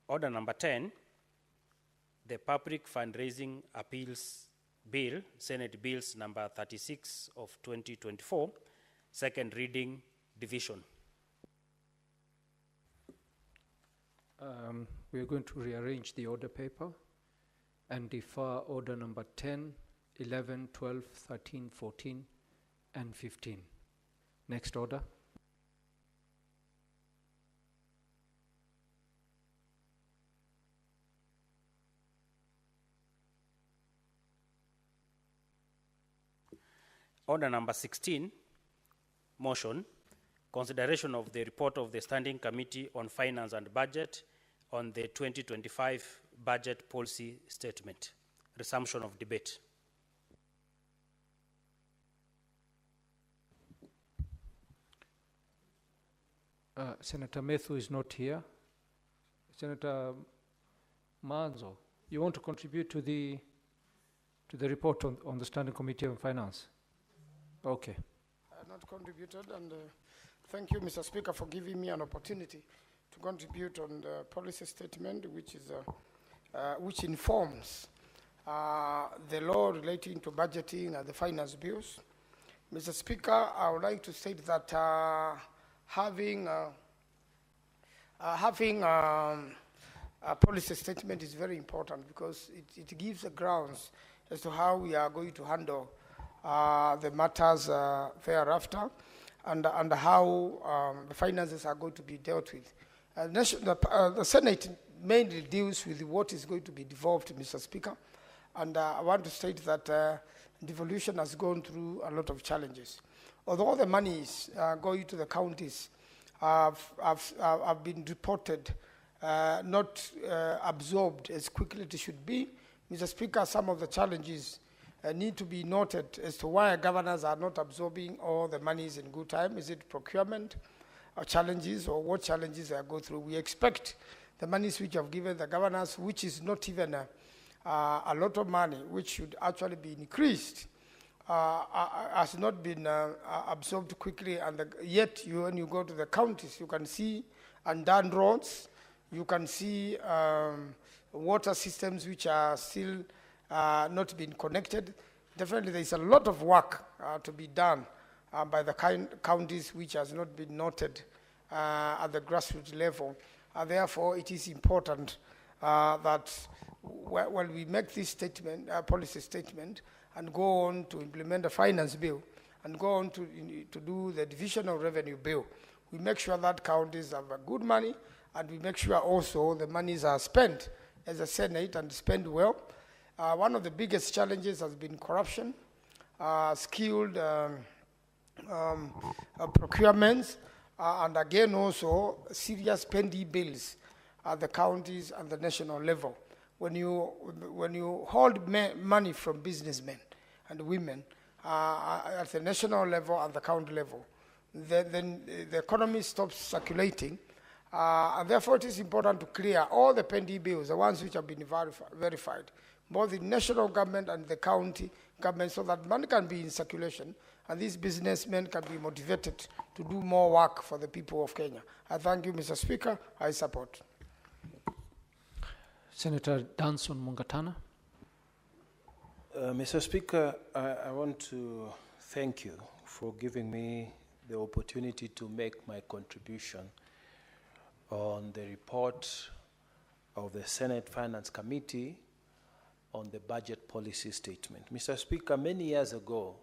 Order number 10, the Public Fundraising Appeals Bill, Senate Bills number 36 of 2024, second reading, division. We are going to rearrange the order paper and defer order number 10, 11, 12, 13, 14, and 15. Next order. Order number 16, motion, consideration of the report of the Standing Committee on Finance and Budget on the 2025 budget policy statement. Resumption of debate. Senator Methu is not here. Senator Manzo, you want to contribute to the report on the Standing Committee on Finance? Okay. Not contributed, and thank you, Mr. Speaker, for giving me an opportunity to contribute on the policy statement, which informs the law relating to budgeting and the finance bills. Mr. Speaker, I would like to state that having a policy statement is very important because it gives the grounds as to how we are going to handle the matters thereafter, and how the finances are going to be dealt with. The Senate mainly deals with what is going to be devolved, Mr. Speaker, and I want to state that devolution has gone through a lot of challenges. Although the monies going to the counties have been reported not absorbed as quickly as it should be, Mr. Speaker, some of the challenges need to be noted as to why governors are not absorbing all the monies in good time. Is it procurement challenges, or what challenges they go through? We expect the monies which have given the governors, which is not even a lot of money, which should actually be increased, has not been absorbed quickly, and yet when you go to the counties, you can see undone roads, you can see water systems which are still not been connected. Definitely there is a lot of work to be done by the counties which has not been noted at the grassroots level. Therefore, it is important that when we make this statement, policy statement, and go on to implement the finance bill, and go on to do the division of revenue bill, we make sure that counties have good money, and we make sure also the monies are spent as a Senate and spent well. One of the biggest challenges has been corruption, skilled procurements, and again also serious pending bills at the counties and the national level. When you hold money from businessmen and women at the national level and the county level, then the economy stops circulating, and therefore it is important to clear all the pending bills, the ones which have been verified, both the national government and the county government, so that money can be in circulation and these businessmen can be motivated to do more work for the people of Kenya. I thank you, Mr. Speaker. I support. Senator Danson Mungatana. Mr. Speaker, I want to thank you for giving me the opportunity to make my contribution on the report of the Senate Finance Committee on the budget policy statement. Mr. Speaker, many years ago,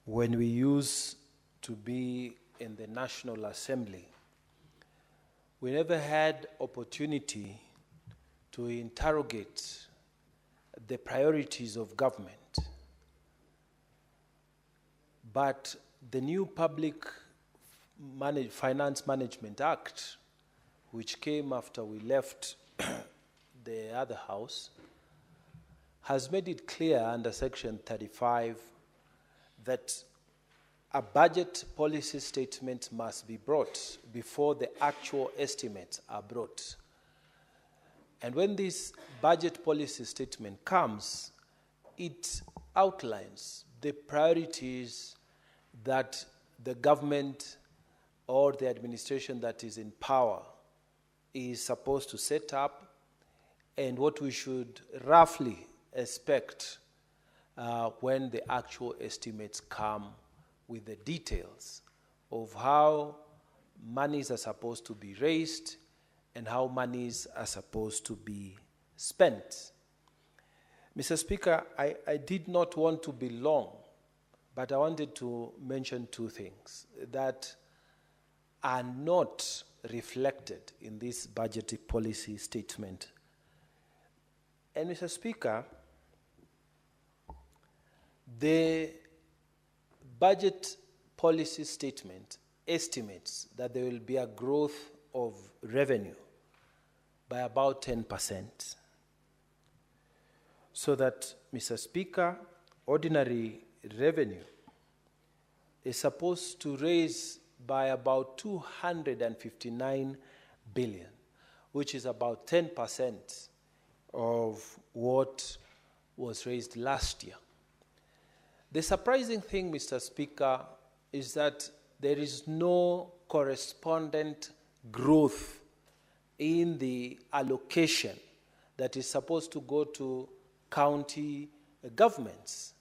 when we used to be in the National Assembly, we never had opportunity to interrogate the priorities of government. But the new Public Finance Management Act, which came after we left the other house, has made it clear under Section 35 that a budget policy statement must be brought before the actual estimates are brought. And when this budget policy statement comes, it outlines the priorities that the government or the administration that is in power is supposed to set up, and what we should roughly expect when the actual estimates come with the details of how monies are supposed to be raised and how monies are supposed to be spent. Mr. Speaker, I did not want to be long, but I wanted to mention two things that are not reflected in this budgetary policy statement. And Mr. Speaker, the budget policy statement estimates that there will be a growth of revenue by about 10%. So that, Mr. Speaker, ordinary revenue is supposed to raise by about 259 billion, which is about 10% of what was raised last year. The surprising thing, Mr. Speaker, is that there is no correspondent growth in the allocation that is supposed to go to county governments.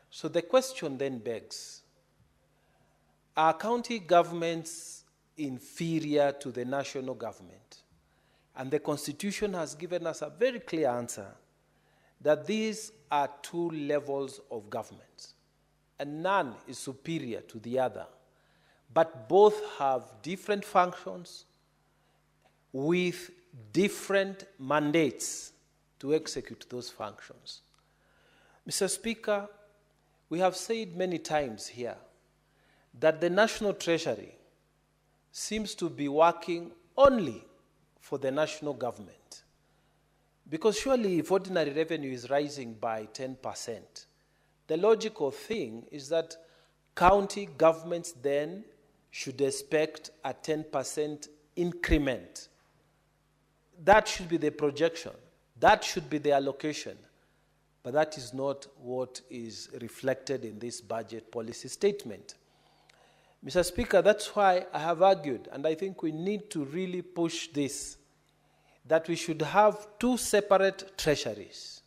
So the question then begs, are county governments inferior to the national government? And the Constitution has given us a very clear answer that these are two levels of government, and none is superior to the other, but both have different functions with different mandates to execute those functions. Mr. Speaker, we have said many times here that the National Treasury seems to be working only for the national government. Because surely if ordinary revenue is rising by 10%, the logical thing is that county governments then should expect a 10% increment. That should be the projection. That should be the allocation. But that is not what is reflected in this budget policy statement. Mr. Speaker, that's why I have argued, and I think we need to really push this, that we should have two separate treasuries.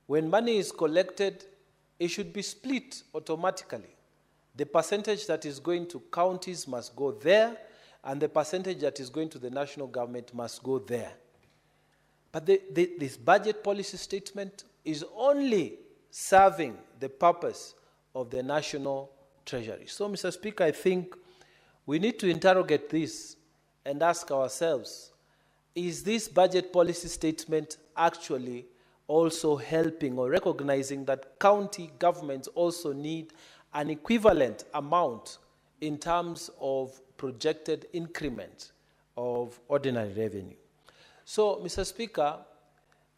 When money is collected, it should be split automatically. The percentage that is going to counties must go there, and the percentage that is going to the national government must go there. But this budget policy statement is only serving the purpose of the national treasury. So, Mr. Speaker, I think we need to interrogate this and ask ourselves, is this budget policy statement actually also helping or recognizing that county governments also need an equivalent amount in terms of projected increment of ordinary revenue? So, Mr. Speaker,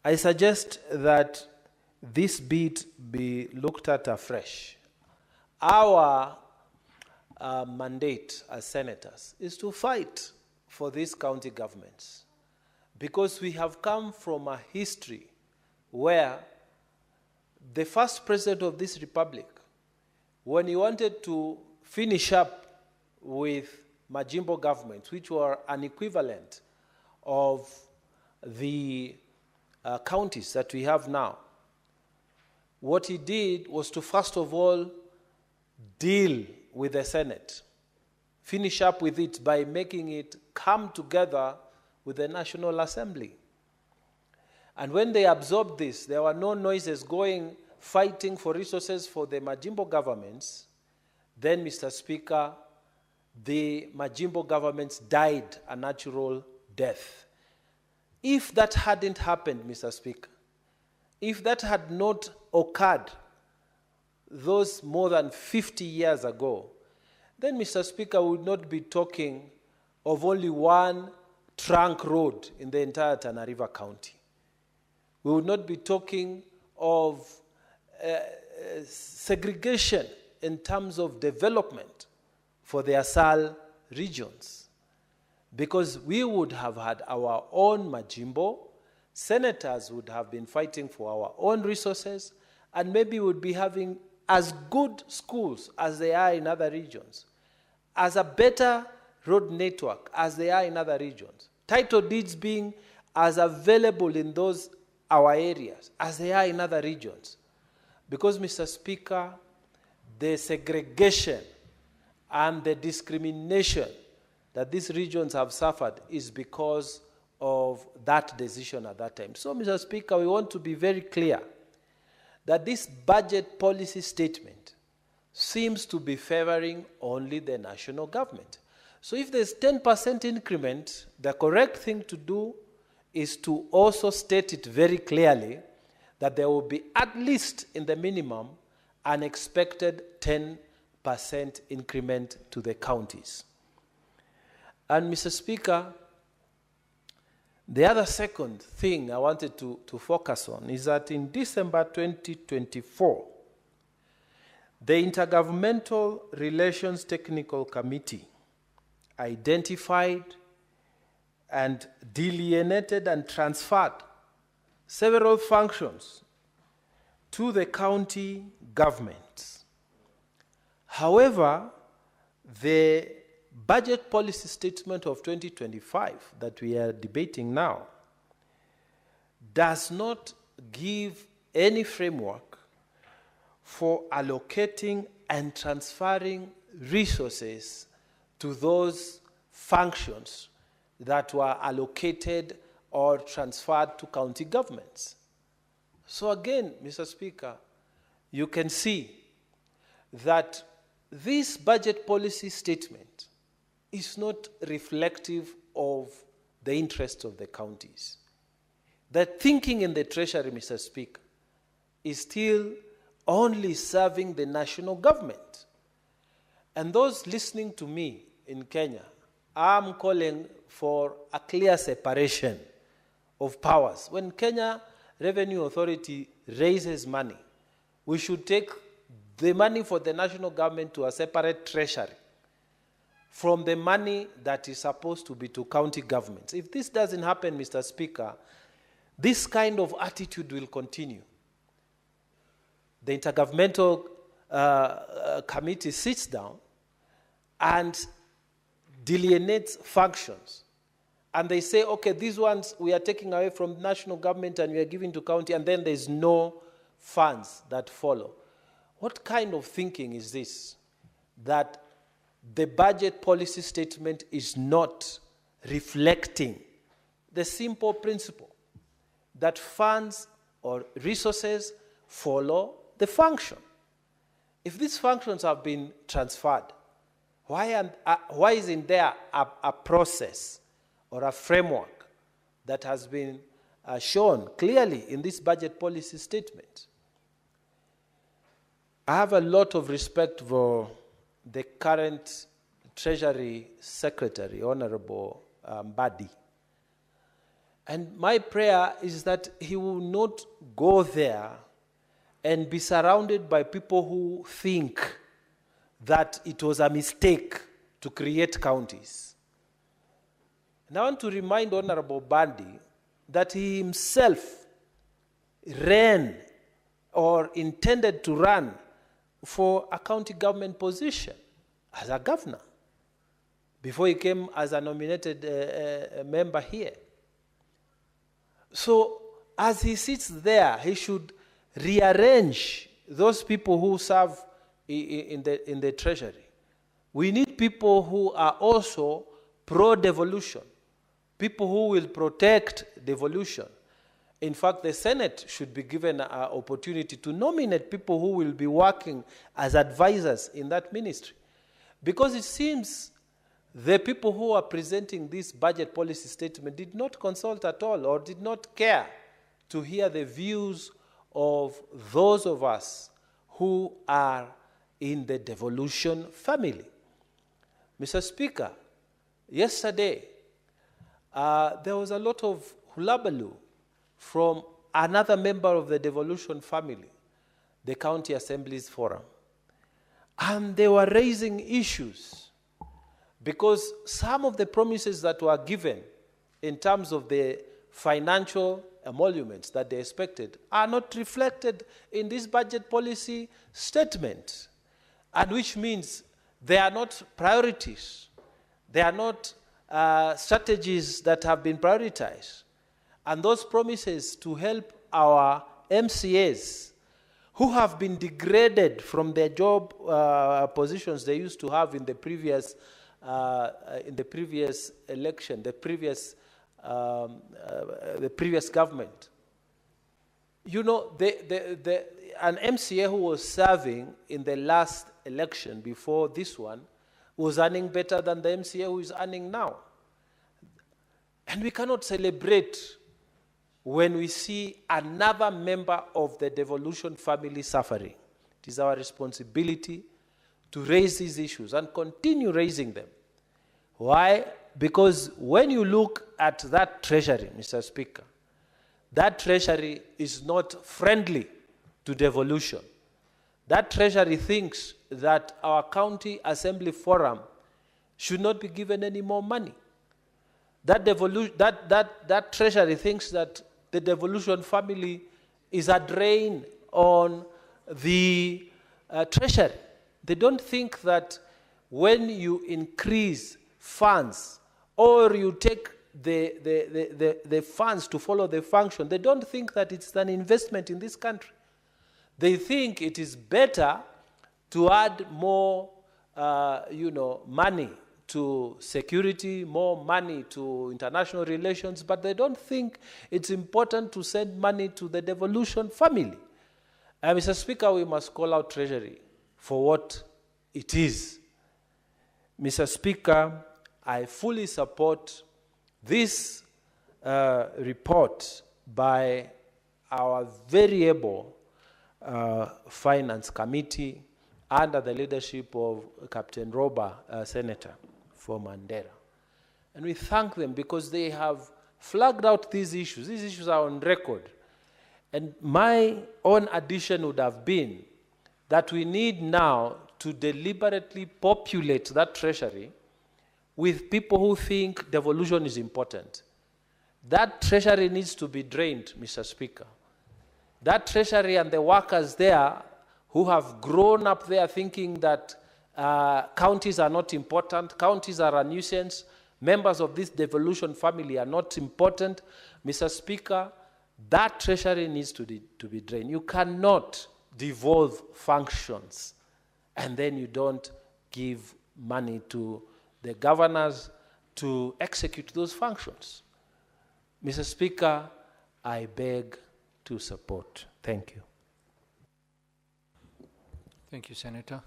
I suggest that this bit be looked at afresh. Our mandate as senators is to fight for these county governments, because we have come from a history where the first president of this republic, when he wanted to finish up with Majimbo governments, which were an equivalent of the counties that we have now, what he did was to first of all deal with the Senate, finish up with it by making it come together with the National Assembly. And when they absorbed this, there were no noises going, fighting for resources for the Majimbo governments. Then, Mr. Speaker, the Majimbo governments died a natural death. If that hadn't happened, Mr. Speaker, if that had not occurred those more than 50 years ago, then, Mr. Speaker, we would not be talking of only one trunk road in the entire Tana River County. We would not be talking of segregation in terms of development for the Asal regions, because we would have had our own Majimbo, senators would have been fighting for our own resources, and maybe would be having as good schools as they are in other regions, as a better road network as they are in other regions, title deeds being as available in those our areas as they are in other regions. Because, Mr. Speaker, the segregation and the discrimination that these regions have suffered is because of that decision at that time. So, Mr. Speaker, we want to be very clear that this budget policy statement seems to be favoring only the national government. So if there's 10% increment, the correct thing to do is to also state it very clearly that there will be at least in the minimum an expected 10% increment to the counties. And Mr. Speaker, the other second thing I wanted to focus on is that in December 2024, the Intergovernmental Relations Technical Committee identified and delineated and transferred several functions to the county governments. However, the budget policy statement of 2025 that we are debating now does not give any framework for allocating and transferring resources to those functions that were allocated or transferred to county governments. So again, Mr. Speaker, you can see that this budget policy statement is not reflective of the interests of the counties. The thinking in the Treasury, Mr. Speaker, is still only serving the national government. And those listening to me in Kenya, I'm calling for a clear separation of powers. When Kenya Revenue Authority raises money, we should take the money for the national government to a separate treasury from the money that is supposed to be to county governments. If this doesn't happen, Mr. Speaker, this kind of attitude will continue. The Intergovernmental Committee sits down and delineates functions. And they say, okay, these ones we are taking away from national government and we are giving to county, and then there's no funds that follow. What kind of thinking is this? That the budget policy statement is not reflecting the simple principle that funds or resources follow the function. If these functions have been transferred, why isn't there a process or a framework that has been shown clearly in this budget policy statement? I have a lot of respect for the current Treasury Secretary, Honorable Mbadi. And my prayer is that he will not go there and be surrounded by people who think that it was a mistake to create counties. And I want to remind Honorable Bandi that he himself ran or intended to run for a county government position as a governor before he came as a nominated member here. So as he sits there, he should rearrange those people who serve in the treasury. We need people who are also pro-devolution, people who will protect devolution. In fact, the Senate should be given an opportunity to nominate people who will be working as advisors in that ministry. Because it seems the people who are presenting this budget policy statement did not consult at all or did not care to hear the views of those of us who are in the devolution family. Mr. Speaker, yesterday there was a lot of hullabaloo from another member of the devolution family, the County Assemblies Forum. And they were raising issues because some of the promises that were given in terms of the financial emoluments that they expected are not reflected in this budget policy statement, and which means they are not priorities. They are not strategies that have been prioritized. And those promises to help our MCAs who have been degraded from their job positions they used to have in the previous election, the previous government. You know, an MCA who was serving in the last election before this one was earning better than the MCA who is earning now. And we cannot celebrate when we see another member of the devolution family suffering. It is our responsibility to raise these issues and continue raising them. Why? Because when you look at that treasury, Mr. Speaker, that treasury is not friendly to devolution. That treasury thinks that our county assembly forum should not be given any more money. That treasury thinks that the devolution family is a drain on the treasury. They don't think that when you increase funds or you take the funds to follow the function, they don't think that it's an investment in this country. They think it is better to add more, money to security, more money to international relations, but they don't think it's important to send money to the devolution family. Mr. Speaker, we must call out Treasury for what it is. Mr. Speaker, I fully support this report by our very able Finance Committee under the leadership of Captain Roba, Senator for Mandera. And we thank them because they have flagged out these issues. These issues are on record. And my own addition would have been that we need now to deliberately populate that treasury with people who think devolution is important. That treasury needs to be drained, Mr. Speaker. That treasury and the workers there who have grown up there thinking that counties are not important, counties are a nuisance, members of this devolution family are not important, Mr. Speaker, that treasury needs to be drained. You cannot devolve functions and then you don't give money to the governors to execute those functions. Mr. Speaker, I beg to support. Thank you. Thank you, Senator.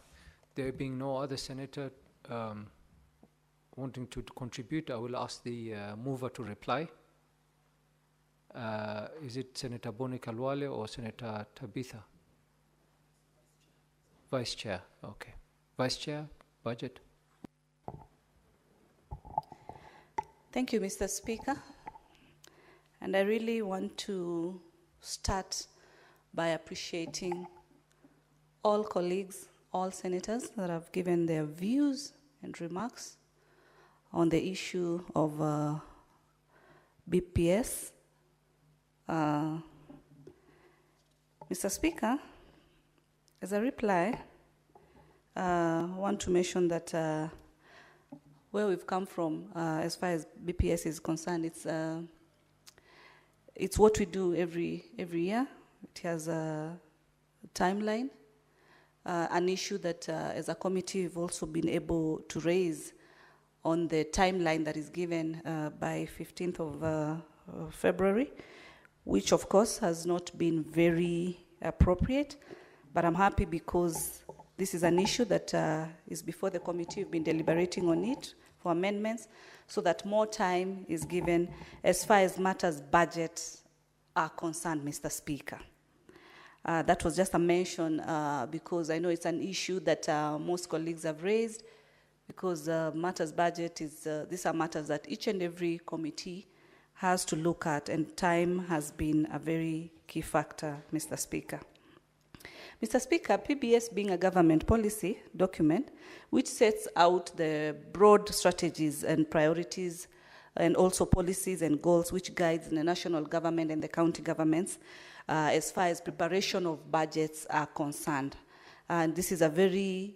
There being no other senator wanting to contribute, I will ask the mover to reply. Is it Senator Boni Kalwale or Senator Tabitha? Vice Chair, okay. Vice Chair, Budget. Thank you, Mr. Speaker. And I really want to start by appreciating all colleagues, all senators that have given their views and remarks on the issue of BPS. Mr. Speaker, as a reply, I want to mention that where we've come from, as far as BPS is concerned, it's what we do every year. It has a timeline, an issue that as a committee we've also been able to raise on the timeline that is given by 15th of February, which of course has not been very appropriate, but I'm happy because this is an issue that is before the committee. We've been deliberating on it for amendments so that more time is given as far as matters budget are concerned, Mr. Speaker. That was just a mention because I know it's an issue that most colleagues have raised, because matters budget is, these are matters that each and every committee has to look at, and time has been a very key factor, Mr. Speaker. Mr. Speaker, PBS being a government policy document which sets out the broad strategies and priorities and also policies and goals which guides the national government and the county governments as far as preparation of budgets are concerned. And this is a very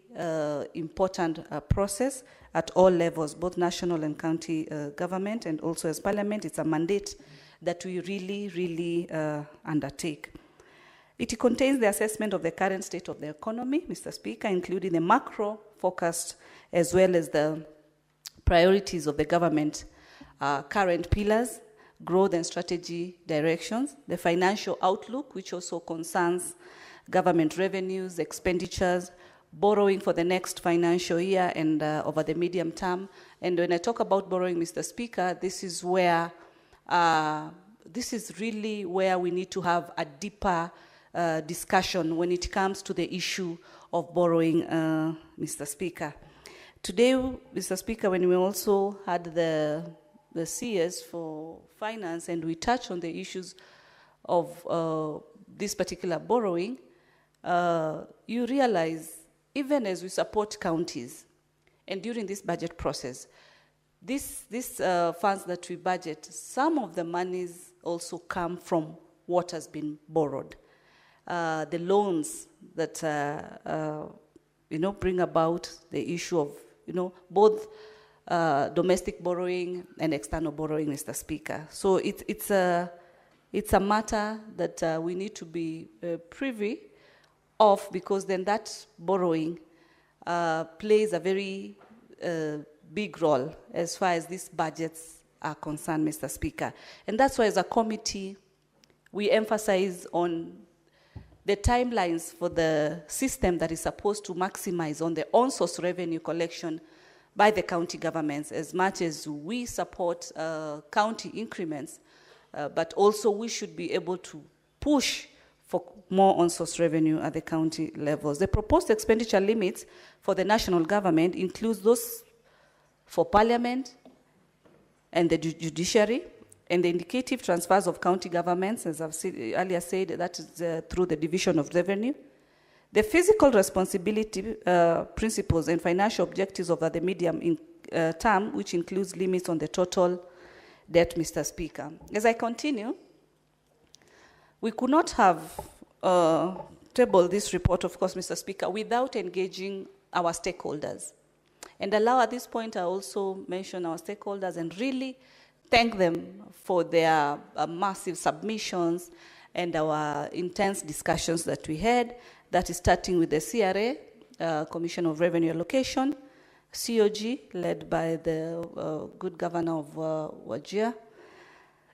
important process at all levels, both national and county government, and also as parliament. It's a mandate that we really undertake. It contains the assessment of the current state of the economy, Mr. Speaker, including the macro forecast as well as the priorities of the government, current pillars, growth and strategy directions, the financial outlook, which also concerns government revenues, expenditures, borrowing for the next financial year and over the medium term. And when I talk about borrowing, Mr. Speaker, this is where, this is really where we need to have a deeper discussion when it comes to the issue of borrowing, Mr. Speaker. Today, Mr. Speaker, when we also had the CS for finance and we touched on the issues of this particular borrowing, you realize even as we support counties and during this budget process, these funds that we budget, some of the monies also come from what has been borrowed. The loans that bring about the issue of both domestic borrowing and external borrowing, Mr. Speaker. So it's a matter that we need to be privy of, because then that borrowing plays a very big role as far as these budgets are concerned, Mr. Speaker. And that's why as a committee, we emphasize on the timelines for the system that is supposed to maximize on the on-source revenue collection by the county governments, as much as we support county increments, but also we should be able to push for more on-source revenue at the county levels. The proposed expenditure limits for the national government includes those for parliament and the judiciary, and the indicative transfers of county governments, as I've earlier said, that is through the division of revenue. The physical responsibility principles and financial objectives over the medium term, which includes limits on the total debt, Mr. Speaker. As I continue, we could not have tabled this report, of course, Mr. Speaker, without engaging our stakeholders. And allow at this point I also mention our stakeholders and really thank them for their massive submissions and our intense discussions that we had. That is starting with the CRA, Commission of Revenue Allocation, COG, led by the good governor of Wajir,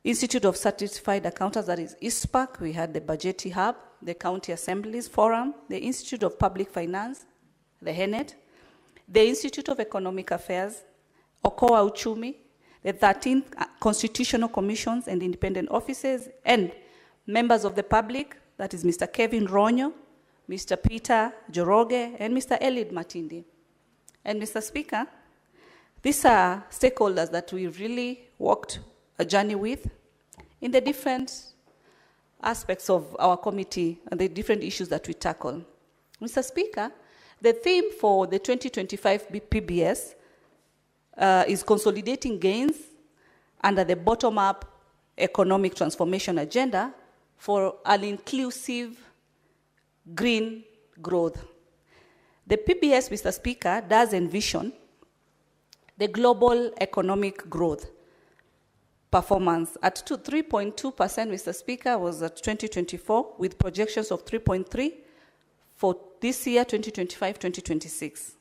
Institute of Certified Accountants, that is ISPAC, we had the Budgeti Hub, the County Assemblies Forum, the Institute of Public Finance, the HENET, the Institute of Economic Affairs, Okoa Uchumi, the 13 constitutional commissions and independent offices, and members of the public, that is Mr. Kevin Ronyo, Mr. Peter Joroge, and Mr. Elid Matindi. And Mr. Speaker, these are stakeholders that we really walked a journey with in the different aspects of our committee and the different issues that we tackle. Mr. Speaker, the theme for the 2025 PBS is consolidating gains under the bottom-up economic transformation agenda for an inclusive green growth. The PBS, Mr. Speaker, does envision the global economic growth performance at 3.2%, Mr. Speaker, was at 2024, with projections of 3.3 for this year, 2025-2026.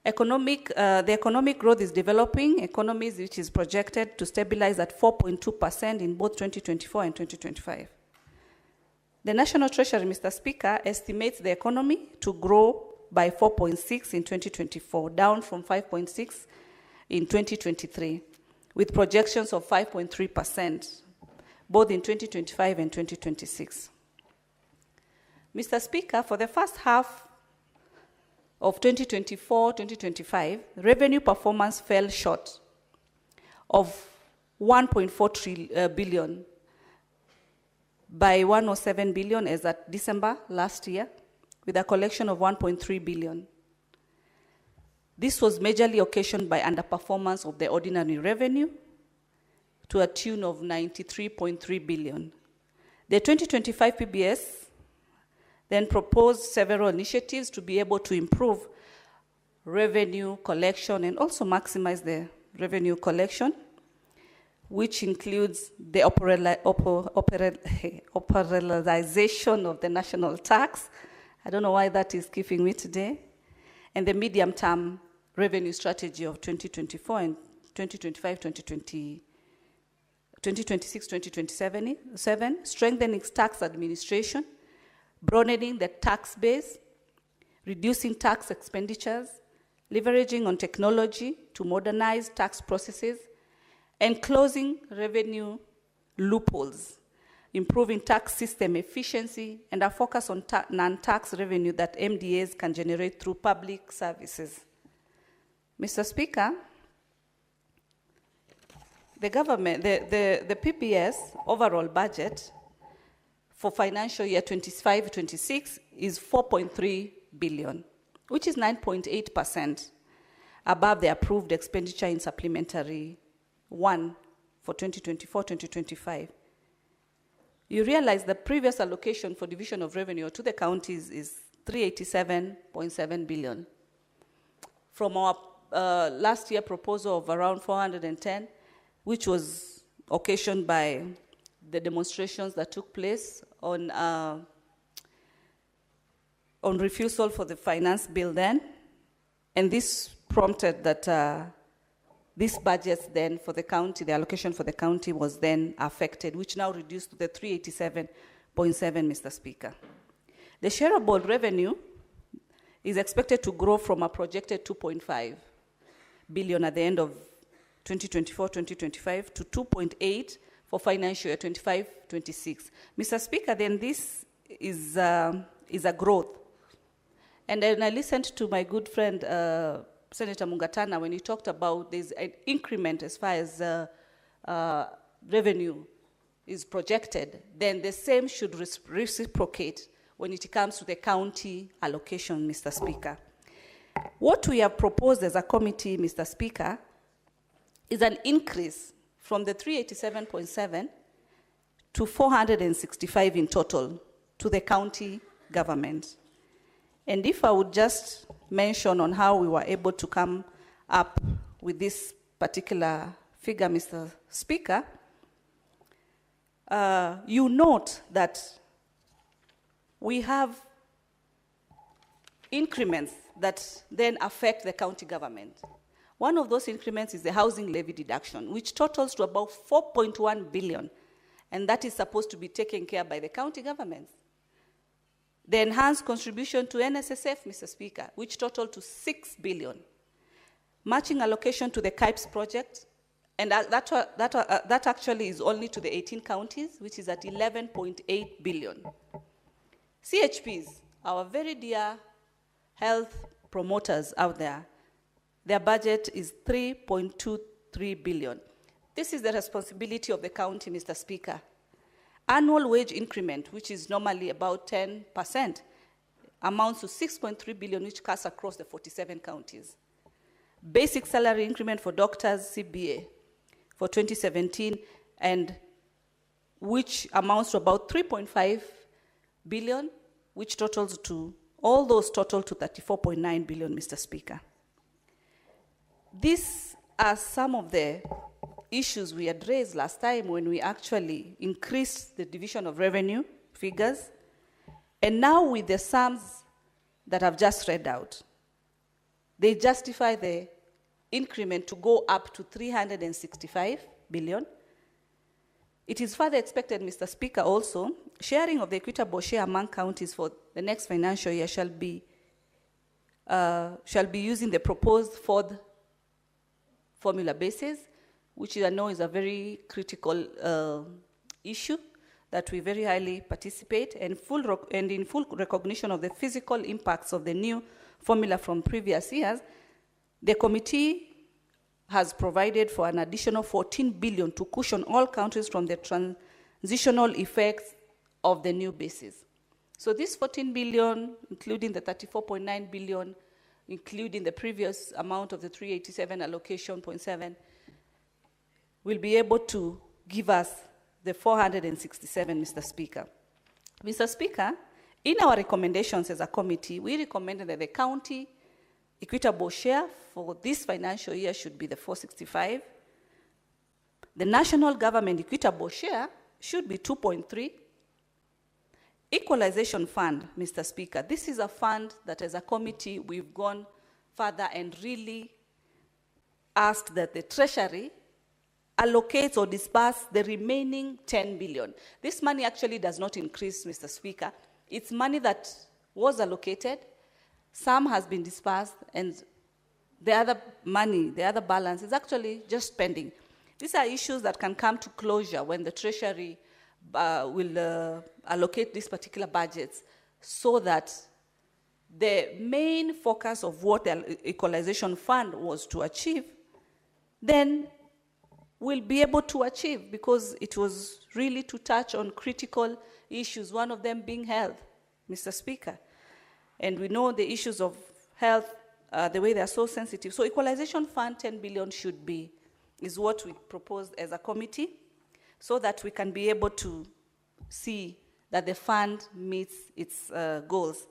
The economic growth is developing economies, which is projected to stabilize at 4.2% in both 2024 and 2025. The National Treasury, Mr. Speaker, estimates the economy to grow by 4.6 in 2024, down from 5.6 in 2023, with projections of 5.3%, both in 2025 and 2026. Mr. Speaker, for the first half of 2024-2025, revenue performance fell short of 1.4 billion by 107 billion as at December last year, with a collection of 1.3 billion. This was majorly occasioned by underperformance of the ordinary revenue to a tune of 93.3 billion. The 2025 PBS then proposed several initiatives to be able to improve revenue collection and also maximize the revenue collection, which includes the operationalization of the national tax. I don't know why that is keeping me today. And the medium-term revenue strategy of 2024 and 2026-2027, strengthening tax administration, broadening the tax base, reducing tax expenditures, leveraging on technology to modernize tax processes, and closing revenue loopholes, improving tax system efficiency, and a focus on non-tax revenue that MDAs can generate through public services. Mr. Speaker, the government, the PBS overall budget for financial year 25-26 is 4.3 billion, which is 9.8% above the approved expenditure in supplementary 1 for 2024-2025. You realize the previous allocation for division of revenue to the counties is 387.7 billion. From our last year proposal of around 410, which was occasioned by the demonstrations that took place on refusal for the finance bill then, and this prompted that this budget then for the county, the allocation for the county was then affected, which now reduced to the 387.7, Mr. Speaker. The shareable revenue is expected to grow from a projected 2.5 billion at the end of 2024-2025 to 2.8 for financial year 25-26. Mr. Speaker, then this is a growth. And then I listened to my good friend, Senator Mungatana, when he talked about there's an increment as far as revenue is projected, then the same should reciprocate when it comes to the county allocation, Mr. Speaker. What we have proposed as a committee, Mr. Speaker, is an increase from the 387.7 to 465 in total to the county government. And if I would just mention on how we were able to come up with this particular figure, Mr. Speaker, you note that we have increments that then affect the county government. One of those increments is the housing levy deduction, which totals to about 4.1 billion, and that is supposed to be taken care by the county governments. The enhanced contribution to NSSF, Mr. Speaker, which totaled to 6 billion. Matching allocation to the KIPES project, and that actually is only to the 18 counties, which is at 11.8 billion. CHPs, our very dear health promoters out there, their budget is 3.23 billion. This is the responsibility of the county, Mr. Speaker. Annual wage increment, which is normally about 10%, amounts to 6.3 billion, which cuts across the 47 counties. Basic salary increment for doctors, CBA, for 2017, and which amounts to about 3.5 billion, which totals to, all those total to 34.9 billion, Mr. Speaker. These are some of the issues we had raised last time when we actually increased the division of revenue figures. And now with the sums that I've just read out, they justify the increment to go up to 365 billion. It is further expected, Mr. Speaker, also, sharing of the equitable share among counties for the next financial year shall be using the proposed fourth formula basis, which I know is a very critical issue that we very highly participate, and in full recognition of the physical impacts of the new formula from previous years, the committee has provided for an additional 14 billion to cushion all countries from the transitional effects of the new basis. So this 14 billion, including the 34.9 billion, including the previous amount of the 387 allocation 0.7, will be able to give us the 467, Mr. Speaker. Mr. Speaker, in our recommendations as a committee, we recommended that the county equitable share for this financial year should be the 465. The national government equitable share should be 2.3. Equalization fund, Mr. Speaker, this is a fund that as a committee we've gone further and really asked that the Treasury allocates or disburse the remaining 10 billion. This money actually does not increase, Mr. Speaker. It's money that was allocated, some has been disbursed, and the other money, the other balance is actually just pending. These are issues that can come to closure when the Treasury will allocate these particular budgets, so that the main focus of what the equalization fund was to achieve, then we'll be able to achieve, because it was really to touch on critical issues, one of them being health, Mr. Speaker. And we know the issues of health, the way they are so sensitive. So equalization fund 10 billion is what we proposed as a committee, so that we can be able to see that the fund meets its goals.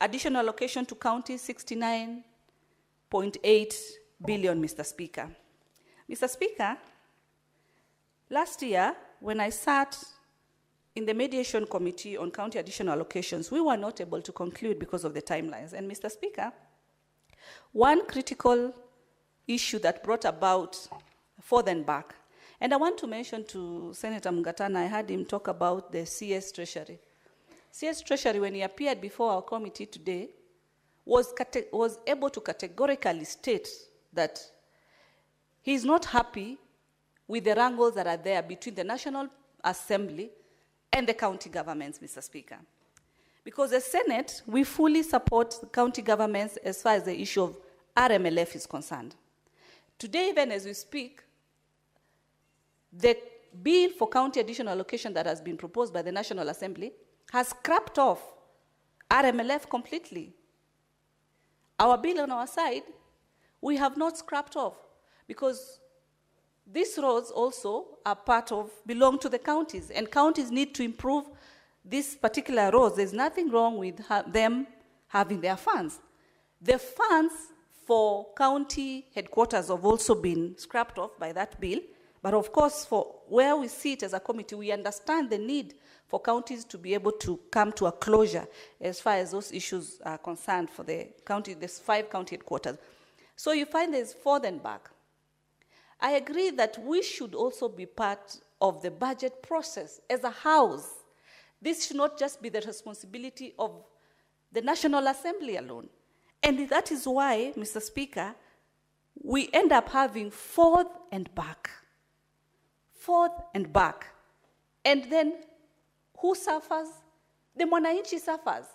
Additional allocation to counties, 69.8 billion, Mr. Speaker. Mr. Speaker, last year, when I sat in the mediation committee on county additional allocations, we were not able to conclude because of the timelines. And Mr. Speaker, one critical issue that brought about forth and back, and I want to mention to Senator Mungatana, I heard him talk about the CS Treasury. CS Treasury, when he appeared before our committee today, was able to categorically state that he is not happy with the wrangles that are there between the National Assembly and the county governments, Mr. Speaker. Because as Senate, we fully support the county governments as far as the issue of RMLF is concerned. Today, even as we speak, the bill for county additional allocation that has been proposed by the National Assembly has scrapped off RMLF completely. Our bill on our side, we have not scrapped off, because these roads also are belong to the counties, and counties need to improve these particular roads. There's nothing wrong with them having their funds. The funds for county headquarters have also been scrapped off by that bill, but of course, for where we sit as a committee, we understand the need for counties to be able to come to a closure as far as those issues are concerned for the county. There's 5 county headquarters. So you find there's forth and back. I agree that we should also be part of the budget process as a house. This should not just be the responsibility of the National Assembly alone. And that is why, Mr. Speaker, we end up having forth and back. Forth and back. And then who suffers? The mwananchi suffers.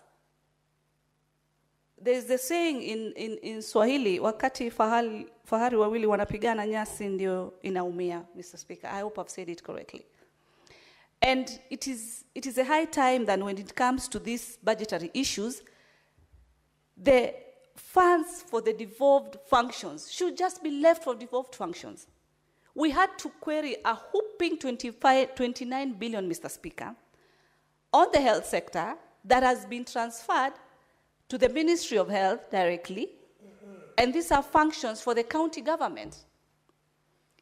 There's the saying in Swahili, wakati fahari wawili wanapigana nyasi ndio inaumia, Mr. Speaker. I hope I've said it correctly. And it is a high time that when it comes to these budgetary issues, the funds for the devolved functions should just be left for devolved functions. We had to query a whopping 29 billion, Mr. Speaker, on the health sector that has been transferred to the Ministry of Health directly, and these are functions for the county government.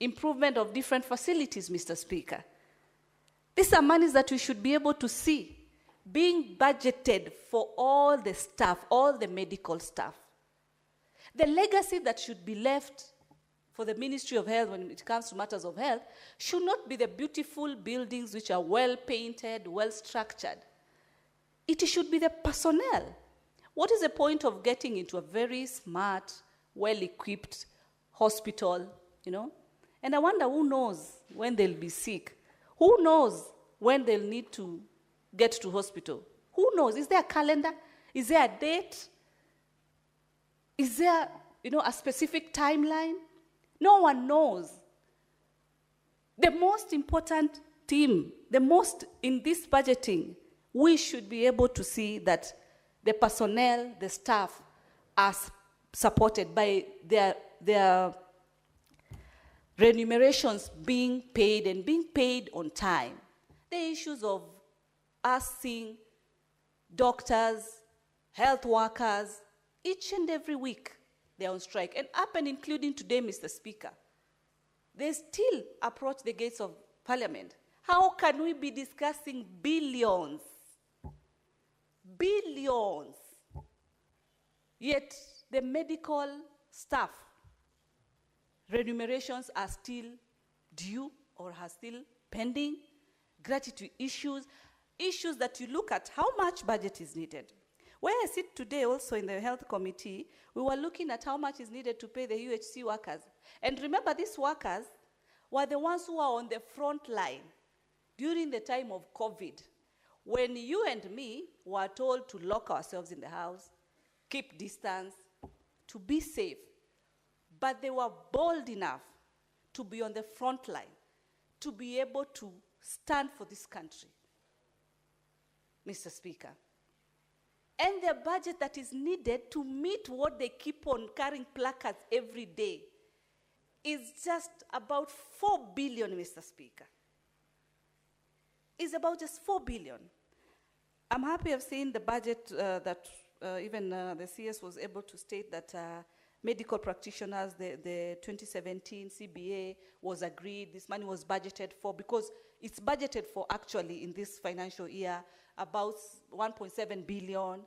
Improvement of different facilities, Mr. Speaker. These are monies that we should be able to see being budgeted for all the staff, all the medical staff. The legacy that should be left for the Ministry of Health when it comes to matters of health should not be the beautiful buildings which are well painted, well structured. It should be the personnel. What is the point of getting into a very smart, well-equipped hospital, you know? And I wonder who knows when they'll be sick. Who knows when they'll need to get to hospital. Who knows? Is there a calendar? Is there a date? Is there, a specific timeline? No one knows. The most important theme, in this budgeting, we should be able to see that the personnel, the staff, are supported by their remunerations being paid and being paid on time. The issues of us seeing doctors, health workers, each and every week they're on strike. And up and including today, Mr. Speaker, they still approach the gates of Parliament. How can we be discussing billions? Billions. Yet the medical staff remunerations are still due or are still pending. Gratuity issues that you look at how much budget is needed. Where I sit today also in the health committee, we were looking at how much is needed to pay the UHC workers. And remember, these workers were the ones who are on the front line during the time of COVID, when you and me were told to lock ourselves in the house, keep distance, to be safe. But they were bold enough to be on the front line, to be able to stand for this country, Mr. Speaker. And the budget that is needed to meet what they keep on carrying placards every day is just about 4 billion, Mr. Speaker. It's about just 4 billion. I'm happy of seeing the budget that even the CS was able to state that medical practitioners, the 2017 CBA was agreed, this money was budgeted for, because it's budgeted for actually in this financial year about 1.7 billion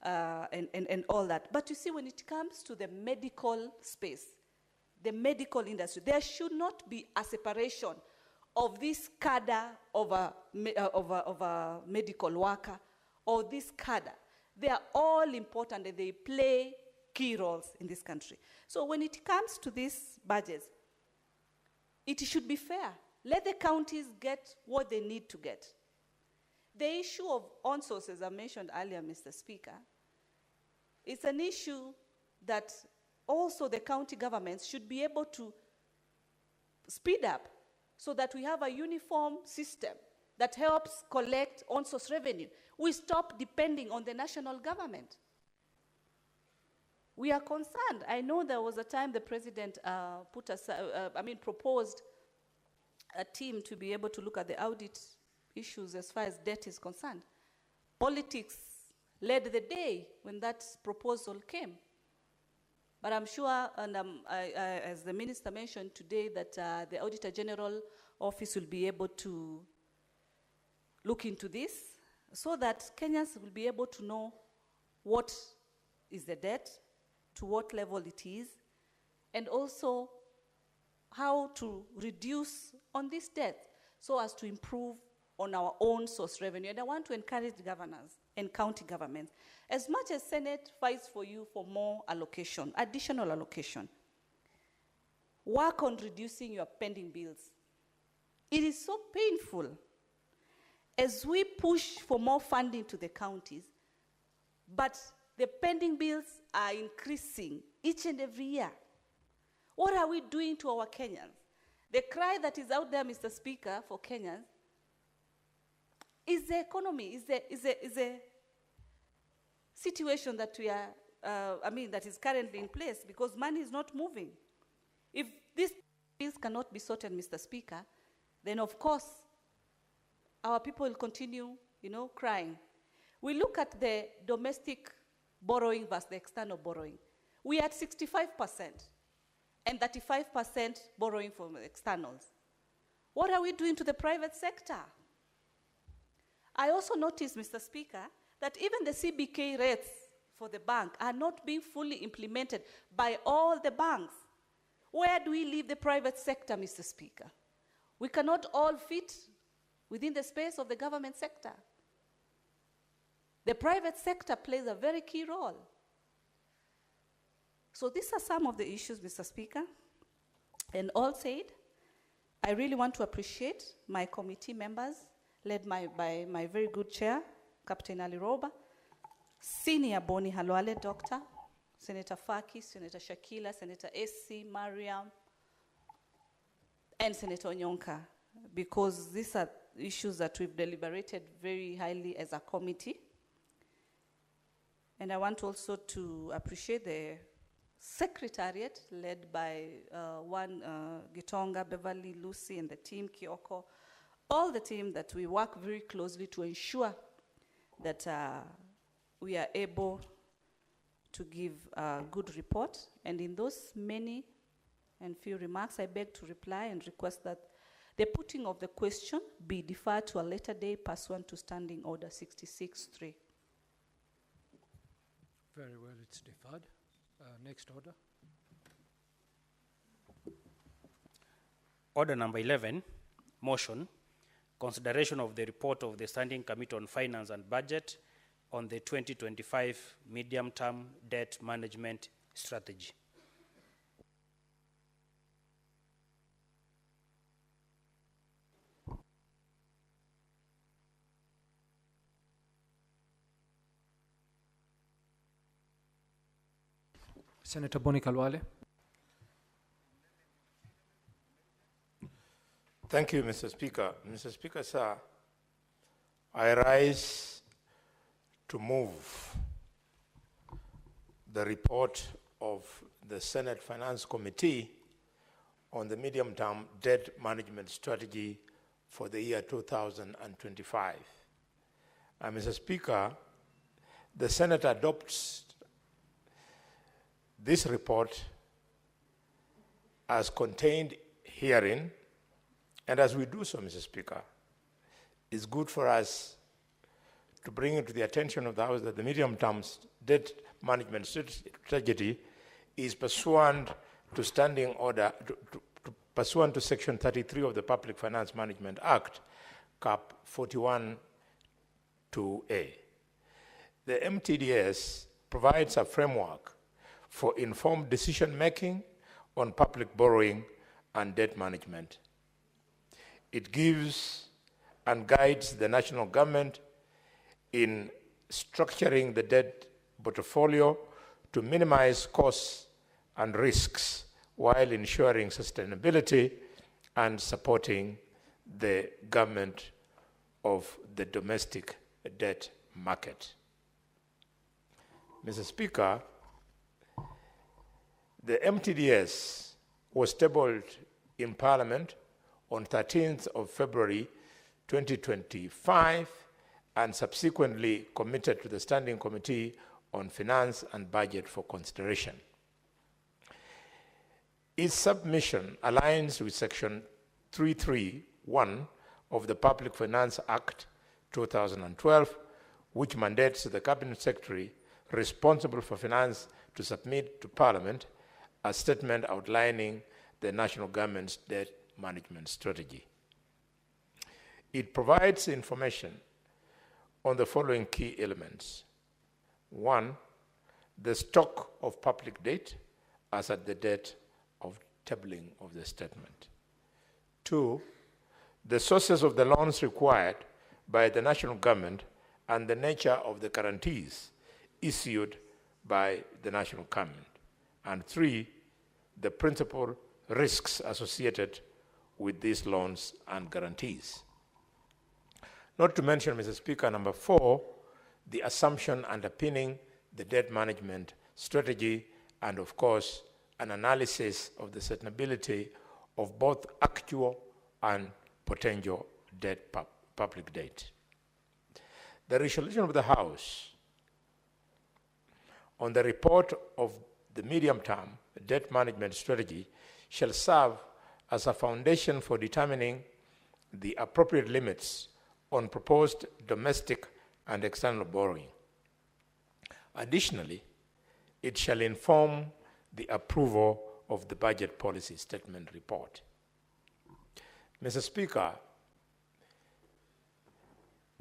and all that. But you see, when it comes to the medical space, the medical industry, there should not be a separation of this cadre of a medical worker or this cadre. They are all important and they play key roles in this country. So when it comes to these budgets, it should be fair. Let the counties get what they need to get. The issue of on-source, as I mentioned earlier, Mr. Speaker, it's an issue that also the county governments should be able to speed up so that we have a uniform system that helps collect on-source revenue. We stop depending on the national government. We are concerned. I know there was a time the president proposed a team to be able to look at the audit issues as far as debt is concerned. Politics led the day when that proposal came. But I'm sure, and as the minister mentioned today, that the Auditor General Office will be able to look into this so that Kenyans will be able to know what is the debt, to what level it is, and also how to reduce on this debt so as to improve on our own source revenue. And I want to encourage governors and county governments, as much as Senate fights for you for more allocation, additional allocation, work on reducing your pending bills. It is so painful as we push for more funding to the counties, but the pending bills are increasing each and every year. What are we doing to our Kenyans? The cry that is out there, Mr. Speaker, for Kenyans is the economy, is a situation that we are, that is currently in place because money is not moving. If these bills cannot be sorted, Mr. Speaker, then of course our people will continue, crying. We look at the domestic borrowing versus the external borrowing. We are at 65% and 35% borrowing from externals. What are we doing to the private sector? I also noticed, Mr. Speaker, that even the CBK rates for the bank are not being fully implemented by all the banks. Where do we leave the private sector, Mr. Speaker? We cannot all fit within the space of the government sector. The private sector plays a very key role. So these are some of the issues, Mr. Speaker. And all said, I really want to appreciate my committee members, led by my very good chair, Captain Ali Roba, Senior Boni Halwale, Doctor, Senator Faki, Senator Shakila, Senator SC, Mariam, and Senator Onyonka, because these are issues that we've deliberated very highly as a committee. And I want also to appreciate the Secretariat, led by Gitonga, Beverly, Lucy, and the team, Kioko, all the team that we work very closely to ensure that we are able to give a good report. And in those many and few remarks, I beg to reply and request that the putting of the question be deferred to a later day pursuant to Standing Order 66-3. Very well, it's deferred. Next order. Order number 11, motion, consideration of the report of the Standing Committee on Finance and Budget on the 2025 medium-term debt management strategy. Senator Boni Kalwale. Thank you, Mr. Speaker. Mr. Speaker, sir, I rise to move the report of the Senate Finance Committee on the medium-term debt management strategy for the year 2025. Mr. Speaker, the Senate adopts this report as contained herein, and as we do so, Mr. Speaker, it's good for us to bring it to the attention of the House that the medium-term debt management strategy is pursuant to Standing Order, pursuant to Section 33 of the Public Finance Management Act, Cap 41 2A. The MTDS provides a framework for informed decision-making on public borrowing and debt management. It gives and guides the national government in structuring the debt portfolio to minimize costs and risks while ensuring sustainability and supporting the government of the domestic debt market. Mr. Speaker, the MTDS was tabled in Parliament on 13th of February 2025 and subsequently committed to the Standing Committee on Finance and Budget for consideration. Its submission aligns with Section 331 of the Public Finance Act 2012, which mandates the Cabinet Secretary responsible for finance to submit to Parliament a statement outlining the national government's debt management strategy. It provides information on the following key elements. 1, the stock of public debt as at the date of tabling of the statement. 2, the sources of the loans required by the national government and the nature of the guarantees issued by the national government. And 3, the principal risks associated with these loans and guarantees. Not to mention, Mr. Speaker, number 4, the assumption underpinning the debt management strategy and, of course, an analysis of the sustainability of both actual and potential public debt. The resolution of the House on the report of the medium-term debt management strategy shall serve as a foundation for determining the appropriate limits on proposed domestic and external borrowing. Additionally, it shall inform the approval of the budget policy statement report. Mr. Speaker,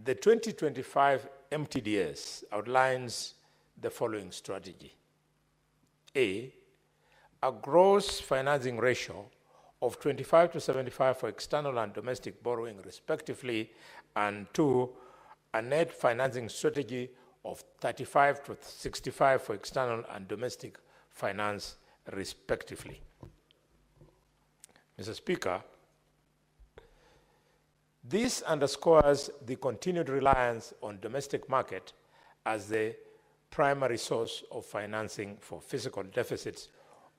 the 2025 MTDS outlines the following strategy. A gross financing ratio of 25 to 75 for external and domestic borrowing respectively, and 2, a net financing strategy of 35 to 65 for external and domestic finance respectively. Mr. Speaker, this underscores the continued reliance on domestic market as the primary source of financing for fiscal deficits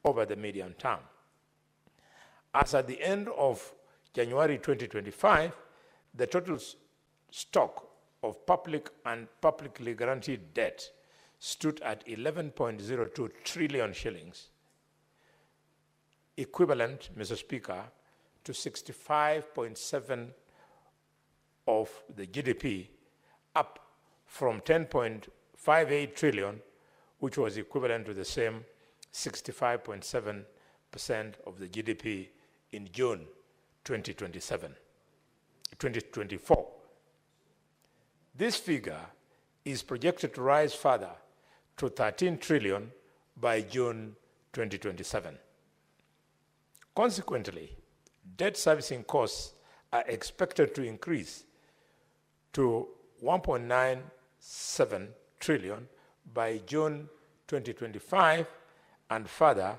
over the medium term. As at the end of January 2025, the total stock of public and publicly guaranteed debt stood at 11.02 trillion shillings, equivalent, Mr. Speaker, to 65.7% of the GDP, up from 10.58 trillion, which was equivalent to the same 65.7% of the GDP in June 2024. This figure is projected to rise further to 13 trillion by June 2027. Consequently, debt servicing costs are expected to increase to 1.97 trillion by June 2025 and further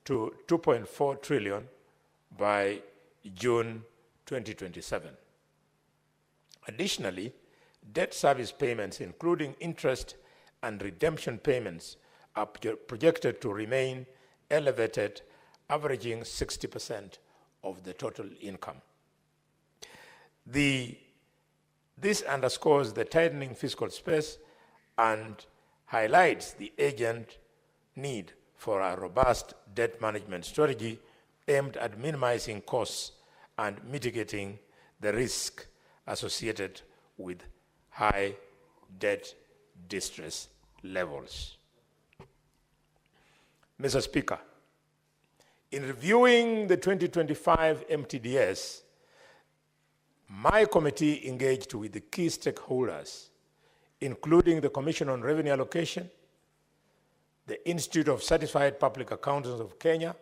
to 2.4 trillion by June 2027. Additionally, debt service payments, including interest and redemption payments, are projected to remain elevated, averaging 60% of the total income. This underscores the tightening fiscal space and highlights the urgent need for a robust debt management strategy aimed at minimizing costs and mitigating the risk associated with high debt distress levels. Mr. Speaker, in reviewing the 2025 MTDS, my committee engaged with the key stakeholders, including the Commission on Revenue Allocation, the Institute of Certified Public Accountants of Kenya,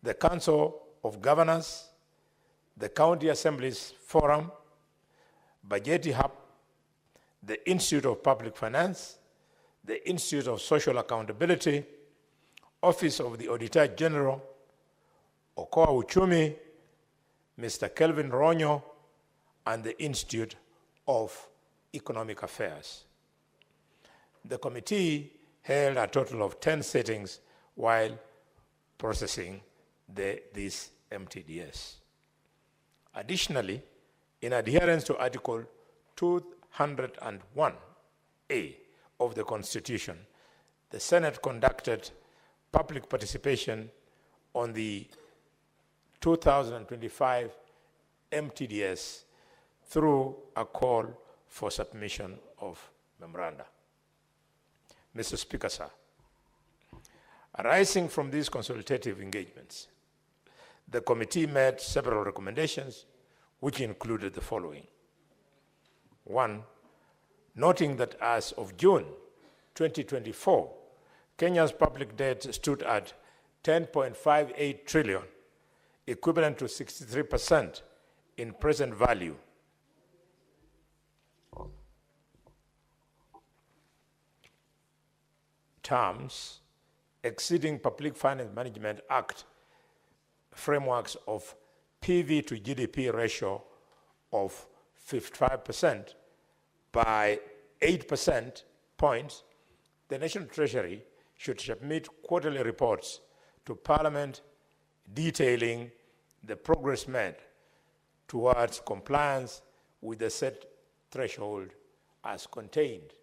the Council of Governors, the County Assemblies Forum, Budgeti Hub, the Institute of Public Finance, the Institute of Social Accountability, Office of the Auditor General, Okoa Uchumi, Mr. Kelvin Ronyo, and the Institute of Economic Affairs. The committee held a total of 10 sittings while processing this MTDS. Additionally, in adherence to Article 201A of the Constitution, the Senate conducted public participation on the 2025 MTDS through a call for submission of memoranda. Mr. Speaker, sir, arising from these consultative engagements, the committee made several recommendations which included the following. 1, noting that as of June 2024, Kenya's public debt stood at 10.58 trillion, equivalent to 63% in present value. Terms exceeding Public Finance Management Act frameworks of PV to GDP ratio of 55% by 8% points, the National Treasury should submit quarterly reports to Parliament detailing the progress made towards compliance with the set threshold as contained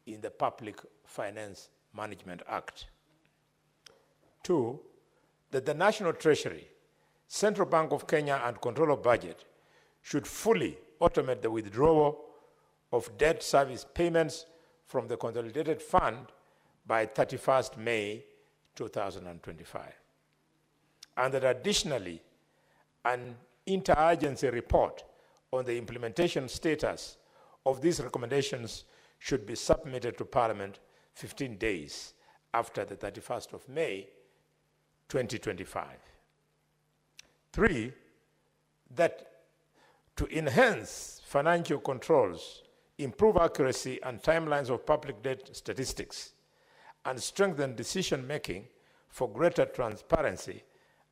in the Public Finance Management Act. 2, that the National Treasury, Central Bank of Kenya, and Controller Budget should fully automate the withdrawal of debt service payments from the Consolidated Fund by 31st May 2025. And that additionally, an interagency report on the implementation status of these recommendations should be submitted to Parliament 15 days after the 31st of May 2025. 3, that to enhance financial controls, improve accuracy and timelines of public debt statistics, and strengthen decision-making for greater transparency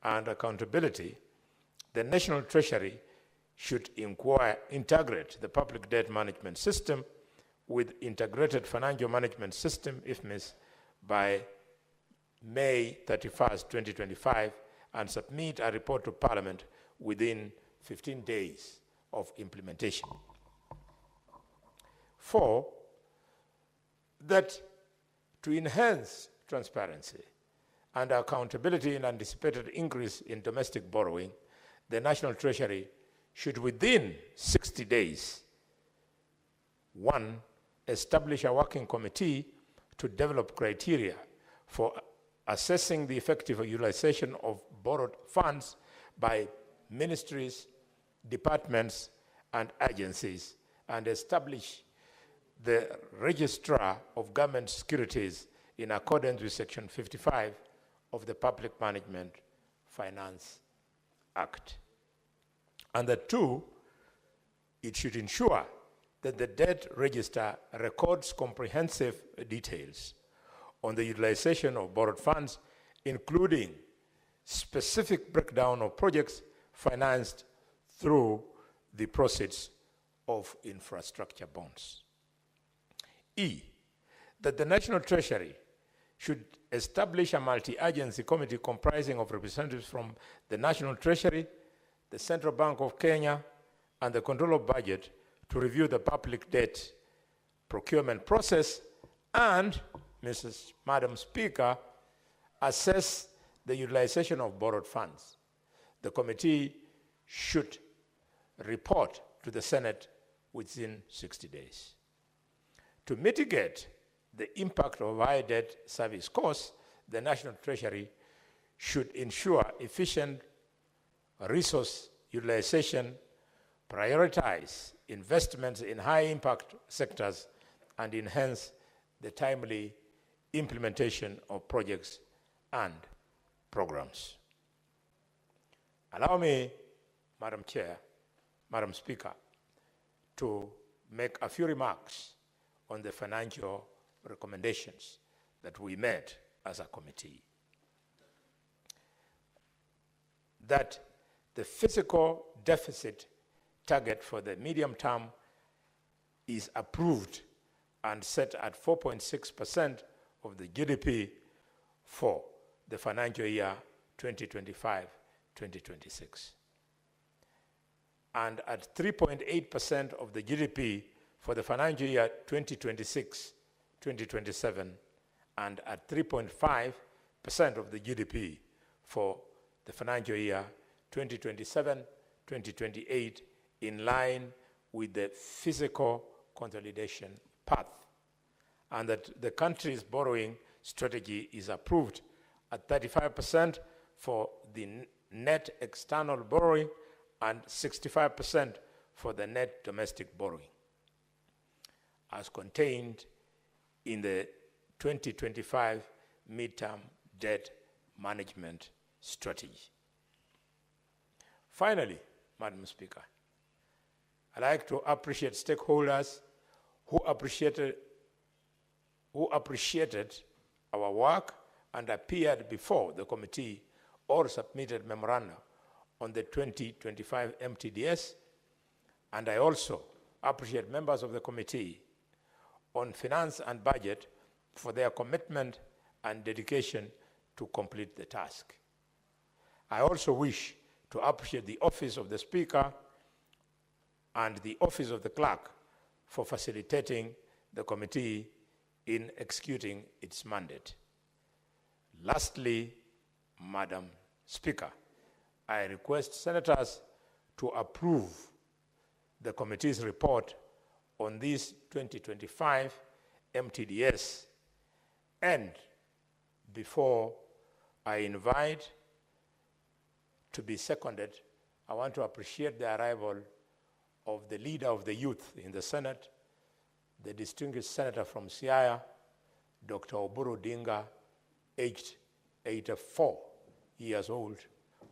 and accountability, the National Treasury should integrate the public debt management system with integrated financial management system, IFMIS, by May 31st, 2025, and submit a report to Parliament within 15 days of implementation. 4, that to enhance transparency and accountability in anticipated increase in domestic borrowing, the National Treasury should within 60 days, 1, establish a working committee to develop criteria for assessing the effective utilization of borrowed funds by ministries, departments, and agencies, and establish the Registrar of Government Securities in accordance with Section 55 of the Public Management Finance Act. And that 2, it should ensure that the debt register records comprehensive details on the utilization of borrowed funds, including specific breakdown of projects financed through the proceeds of infrastructure bonds. E, that the National Treasury should establish a multi-agency committee comprising of representatives from the National Treasury, the Central Bank of Kenya, and the Control of Budget to review the public debt procurement process and, Madam Speaker, assess the utilization of borrowed funds. The committee should report to the Senate within 60 days. To mitigate the impact of high debt service costs, the National Treasury should ensure efficient resource utilization, prioritize investments in high-impact sectors, and enhance the timely implementation of projects and programs. Allow me, Madam Chair, Madam Speaker, to make a few remarks on the financial recommendations that we made as a committee. That the fiscal deficit target for the medium term is approved and set at 4.6% of the GDP for the financial year 2025-2026, and at 3.8% of the GDP for the financial year 2026-2027, and at 3.5% of the GDP for the financial year 2027-2028, in line with the fiscal consolidation path, and that the country's borrowing strategy is approved at 35% for the net external borrowing and 65% for the net domestic borrowing, as contained in the 2025 midterm debt management strategy. Finally, Madam Speaker, I'd like to appreciate stakeholders who appreciated our work and appeared before the committee or submitted memoranda on the 2025 MTDS, and I also appreciate members of the committee on finance and budget for their commitment and dedication to complete the task. I also wish to appreciate the Office of the Speaker and the Office of the Clerk for facilitating the committee in executing its mandate. Lastly, Madam Speaker, I request senators to approve the committee's report on this 2025 MTDS. And before I invite to be seconded, I want to appreciate the arrival of the leader of the youth in the Senate, the distinguished senator from Siaya, Dr. Oburu Dinga, aged 84 years old,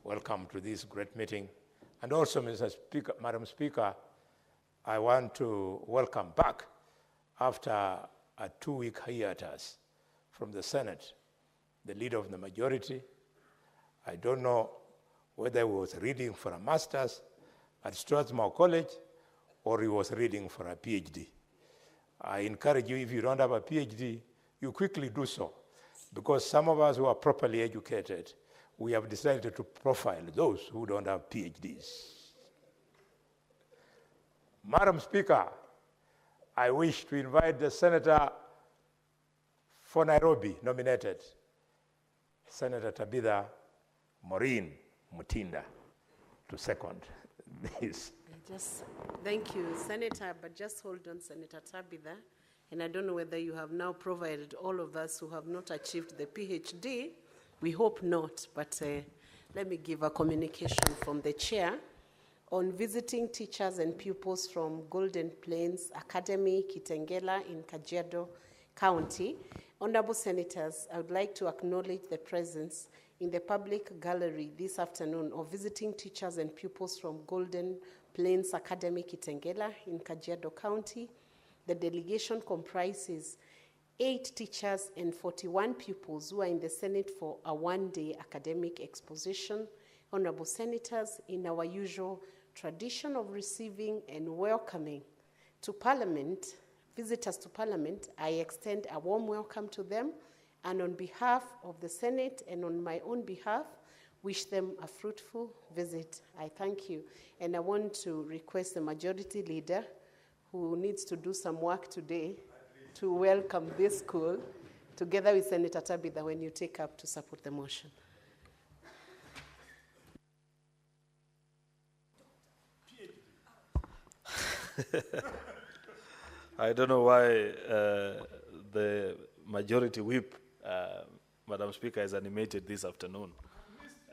welcome to this great meeting. And also, Mr. Speaker, Madam Speaker, I want to welcome back after a 2-week hiatus from the Senate, the leader of the majority. I don't know whether he was reading for a master's at Strathmore College or he was reading for a PhD. I encourage you, if you don't have a PhD, you quickly do so, because some of us who are properly educated, we have decided to profile those who don't have PhDs. Madam Speaker, I wish to invite the senator for Nairobi nominated, Senator Tabitha Maureen Mutinda, to second this. Thank you, Senator, but just hold on, Senator Tabitha. And I don't know whether you have now provided all of us who have not achieved the PhD. We hope not, but let me give a communication from the chair on visiting teachers and pupils from Golden Plains Academy, Kitengela in Kajiado County. Honorable Senators, I would like to acknowledge the presence in the public gallery this afternoon of visiting teachers and pupils from Golden Plains Academy, Kitengela in Kajiado County. The delegation comprises 8 teachers and 41 pupils who are in the Senate for a one-day academic exposition. Honorable Senators, in our usual tradition of receiving and welcoming to Parliament, visitors to Parliament, I extend a warm welcome to them, and on behalf of the Senate and on my own behalf, wish them a fruitful visit. I thank you. And I want to request the Majority Leader, who needs to do some work today, to welcome this school, together with Senator Tabitha, when you take up to support the motion. I don't know why the majority whip, Madam Speaker, is animated this afternoon,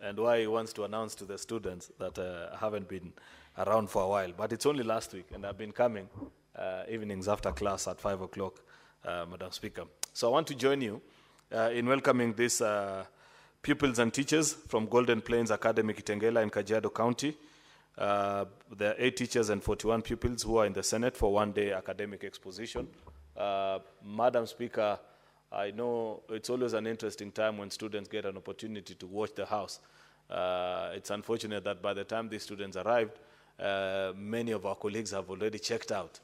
and why he wants to announce to the students that I haven't been around for a while. But it's only last week, and I've been coming evenings after class at 5 o'clock, Madam Speaker. So I want to join you in welcoming these pupils and teachers from Golden Plains Academy, Kitengela in Kajiado County. There are 8 teachers and 41 pupils who are in the Senate for one-day academic exposition. Madam Speaker, I know it's always an interesting time when students get an opportunity to watch the House. It's unfortunate that by the time these students arrived, many of our colleagues have already checked out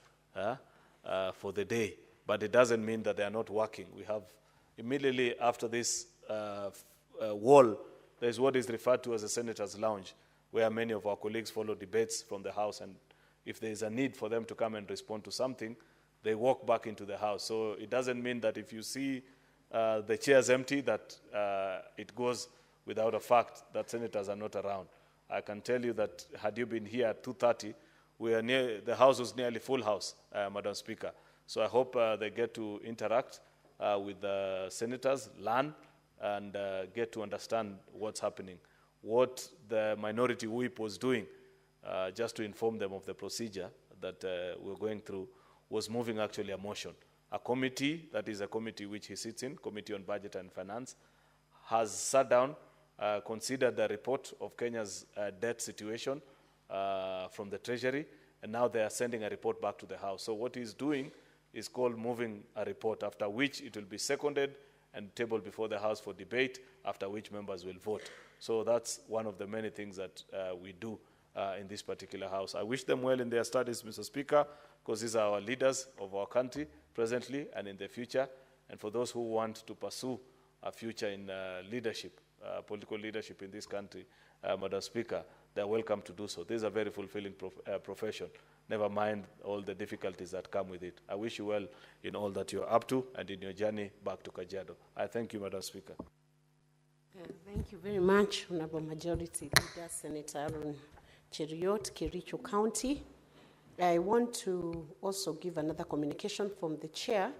for the day. But it doesn't mean that they are not working. We have, immediately after this wall, there's what is referred to as a Senator's Lounge, where many of our colleagues follow debates from the House, and if there is a need for them to come and respond to something, they walk back into the House. So it doesn't mean that if you see the chairs empty, that it goes without a fact that senators are not around. I can tell you that had you been here at 2:30, the House was nearly full house, Madam Speaker. So I hope they get to interact with the senators, learn, and get to understand what's happening. What the minority whip was doing, just to inform them of the procedure that we're going through, was moving actually a motion. A committee, that is a committee which he sits in, Committee on Budget and Finance, has sat down, considered the report of Kenya's debt situation from the Treasury, and now they are sending a report back to the House. So what he's doing is called moving a report, after which it will be seconded and tabled before the House for debate, after which members will vote. So that's one of the many things that we do in this particular House. I wish them well in their studies, Mr. Speaker, because these are our leaders of our country presently and in the future. And for those who want to pursue a future in leadership, political leadership in this country, Madam Speaker, they're welcome to do so. This is a very fulfilling profession. Never mind all the difficulties that come with it. I wish you well in all that you're up to and in your journey back to Kajiado. I thank you, Madam Speaker. Thank you very much, Honorable Majority Leader, Senator Aaron Cheriot, Kericho County. I want to also give another communication from the chair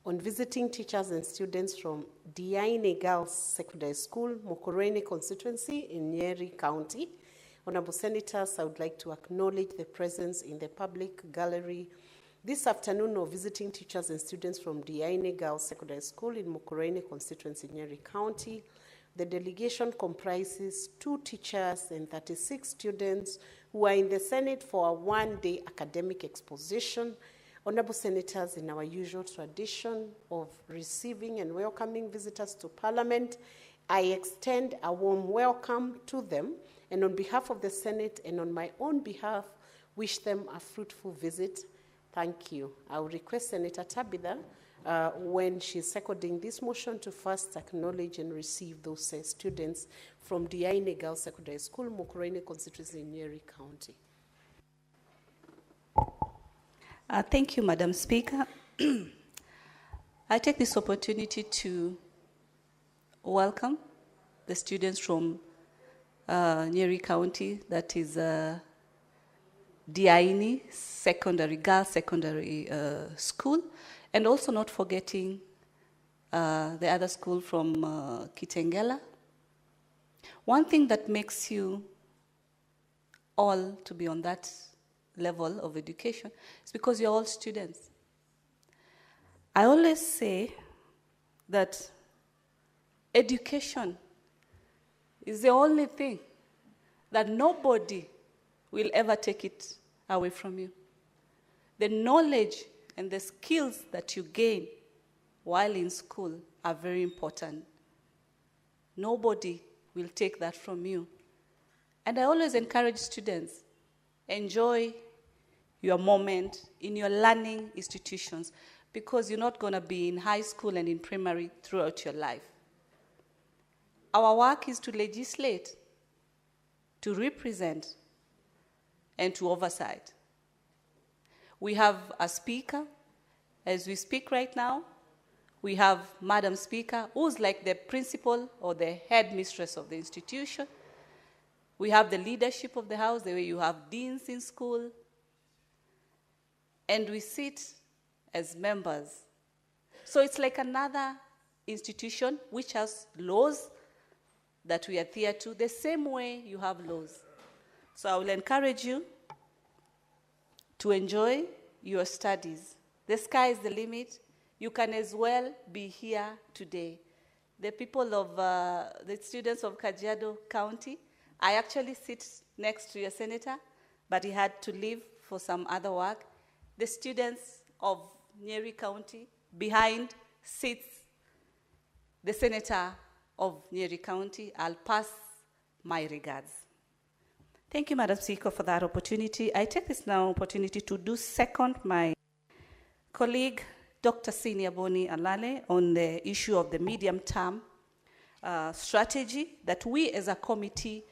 on visiting teachers and students from Diaine Girls Secondary School, Mokorene constituency in Nyeri County. Honorable Senators, I would like to acknowledge the presence in the public gallery this afternoon of visiting teachers and students from Diaine Girls Secondary School in Mokorene constituency in Nyeri County. The delegation comprises 2 teachers and 36 students who are in the Senate for a one-day academic exposition. Honorable Senators, in our usual tradition of receiving and welcoming visitors to Parliament, I extend a warm welcome to them, and on behalf of the Senate and on my own behalf, wish them a fruitful visit. Thank you. I will request Senator Tabitha, when she's seconding this motion, to first acknowledge and receive those students from Diaine Girls Secondary School, Mukurweini constituency in Nyeri County. Thank you, Madam Speaker. I take this opportunity to welcome the students from Nyeri County, that is Diaine Secondary, Girls Secondary School, and also not forgetting the other school from Kitengela. One thing that makes you all to be on that level of education is because you're all students. I always say that education is the only thing that nobody will ever take it away from you. The knowledge and the skills that you gain while in school are very important. Nobody will take that from you. And I always encourage students, enjoy your moment in your learning institutions, because you're not going to be in high school and in primary throughout your life. Our work is to legislate, to represent, and to oversight. We have a speaker. As we speak right now, we have Madam Speaker, who's like the principal or the head mistress of the institution. We have the leadership of the house, the way you have deans in school. And we sit as members. So it's like another institution which has laws that we adhere to, the same way you have laws. So I will encourage you to enjoy your studies. The sky is the limit. You can as well be here today. The people of, the students of Kajiado County, I actually sit next to your senator, but he had to leave for some other work. The students of Nyeri County, behind sits the senator of Nyeri County. I'll pass my regards. Thank you, Madam Speaker, for that opportunity. I take this now opportunity to do second my colleague, Dr. Senior Boni Alale, on the issue of the medium-term strategy that we as a committee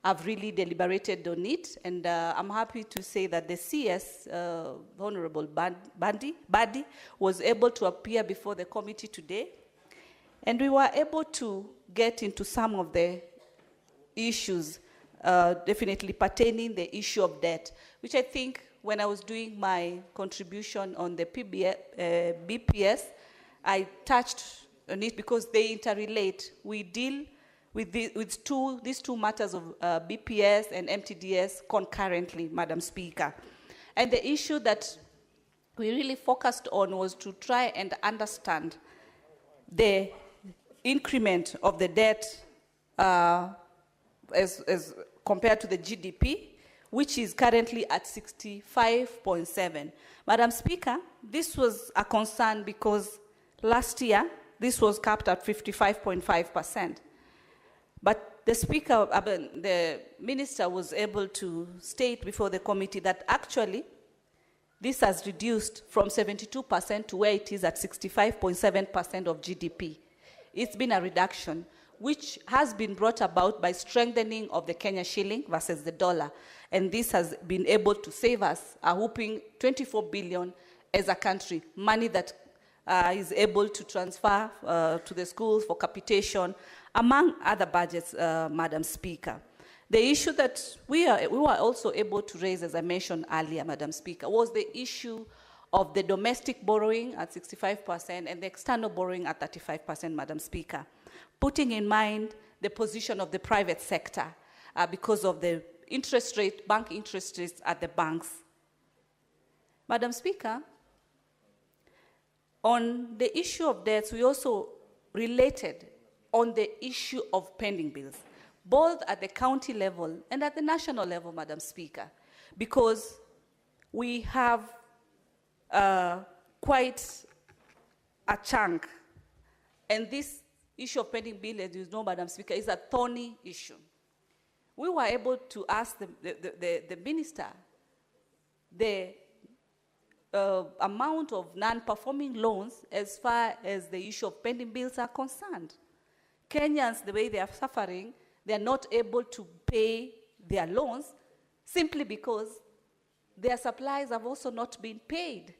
have really deliberated on it. And I'm happy to say that the CS, Honorable Badi, was able to appear before the committee today. And we were able to get into some of the issues definitely pertaining the issue of debt, which I think when I was doing my contribution on the BPS, I touched on it because they interrelate. We deal with these two matters of BPS and MTDS concurrently, Madam Speaker. And the issue that we really focused on was to try and understand the increment of the debt as compared to the GDP, which is currently at 65.7. Madam Speaker, this was a concern because last year, this was capped at 55.5%. But the Speaker, the Minister was able to state before the committee that actually this has reduced from 72% to where it is at 65.7% of GDP. It's been a reduction, which has been brought about by strengthening of the Kenya shilling versus the dollar. And this has been able to save us a whopping 24 billion as a country, money that is able to transfer to the schools for capitation, among other budgets, Madam Speaker. The issue that we were also able to raise, as I mentioned earlier, Madam Speaker, was the issue of the domestic borrowing at 65% and the external borrowing at 35%, Madam Speaker, putting in mind the position of the private sector because of the interest rate, bank interest rates at the banks. Madam Speaker, on the issue of debts, we also related on the issue of pending bills, both at the county level and at the national level, Madam Speaker, because we have quite a chunk. And this issue of pending bill, as you know, Madam Speaker, is a thorny issue. We were able to ask the minister the amount of non-performing loans as far as the issue of pending bills are concerned. Kenyans, the way they are suffering, they are not able to pay their loans simply because their supplies have also not been paid.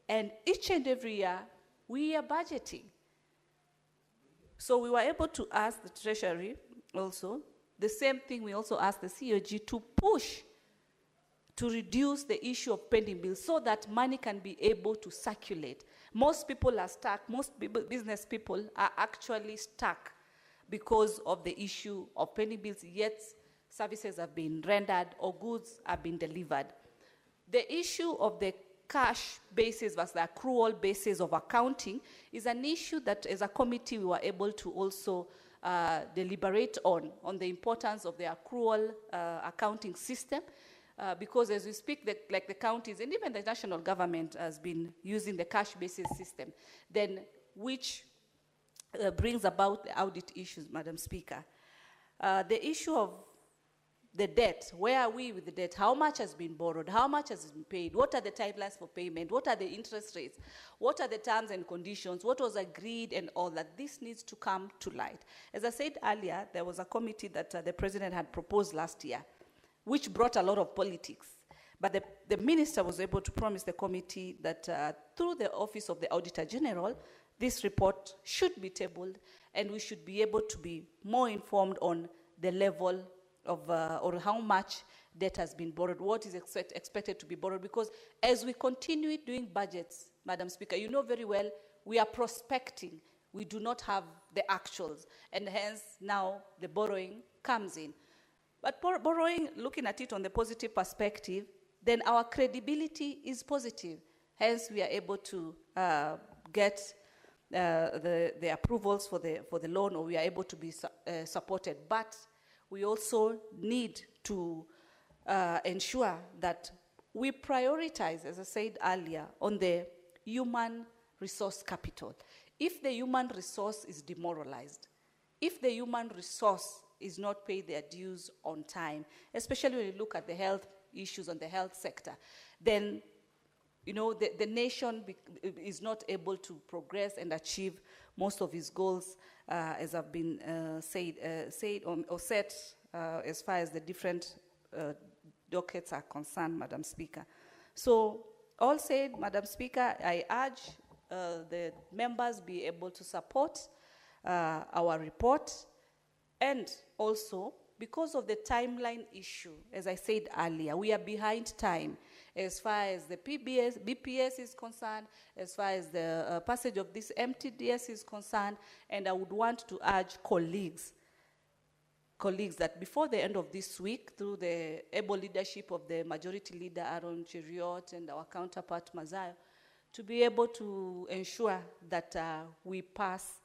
And each and every year, we are budgeting. So we were able to ask the Treasury also, the same thing we also asked the COG to push to reduce the issue of pending bills so that money can be able to circulate. Most people are stuck, most people, business people are actually stuck because of the issue of pending bills, yet services have been rendered or goods have been delivered. The issue of the cash basis versus the accrual basis of accounting is an issue that as a committee we were able to also deliberate on the importance of the accrual accounting system. Because as we speak, like the counties and even the national government has been using the cash basis system, then which brings about the audit issues, Madam Speaker. The issue of the debt, where are we with the debt? How much has been borrowed? How much has been paid? What are the timelines for payment? What are the interest rates? What are the terms and conditions? What was agreed and all that? This needs to come to light. As I said earlier, there was a committee that the president had proposed last year, which brought a lot of politics. But the minister was able to promise the committee that through the Office of the Auditor General, this report should be tabled and we should be able to be more informed on the level of, or how much debt has been borrowed, what is expected to be borrowed, because as we continue doing budgets, Madam Speaker, you know very well, we are prospecting. We do not have the actuals, and hence now the borrowing comes in. But borrowing, looking at it on the positive perspective, then our credibility is positive. Hence, we are able to get the approvals for the loan, or we are able to be supported. But we also need to ensure that we prioritize, as I said earlier, on the human resource capital. If the human resource is demoralized, if the human resource is not paid their dues on time, especially when you look at the health issues on the health sector, then you know, the nation is not able to progress and achieve most of its goals, as have been said or set as far as the different dockets are concerned, Madam Speaker. So, all said, Madam Speaker, I urge the members be able to support our report, and also because of the timeline issue, as I said earlier, we are behind time as far as the BPS is concerned, as far as the passage of this MTDS is concerned, and I would want to urge colleagues that before the end of this week, through the able leadership of the Majority Leader Aaron Cheriot and our counterpart Mazayo, to be able to ensure that we pass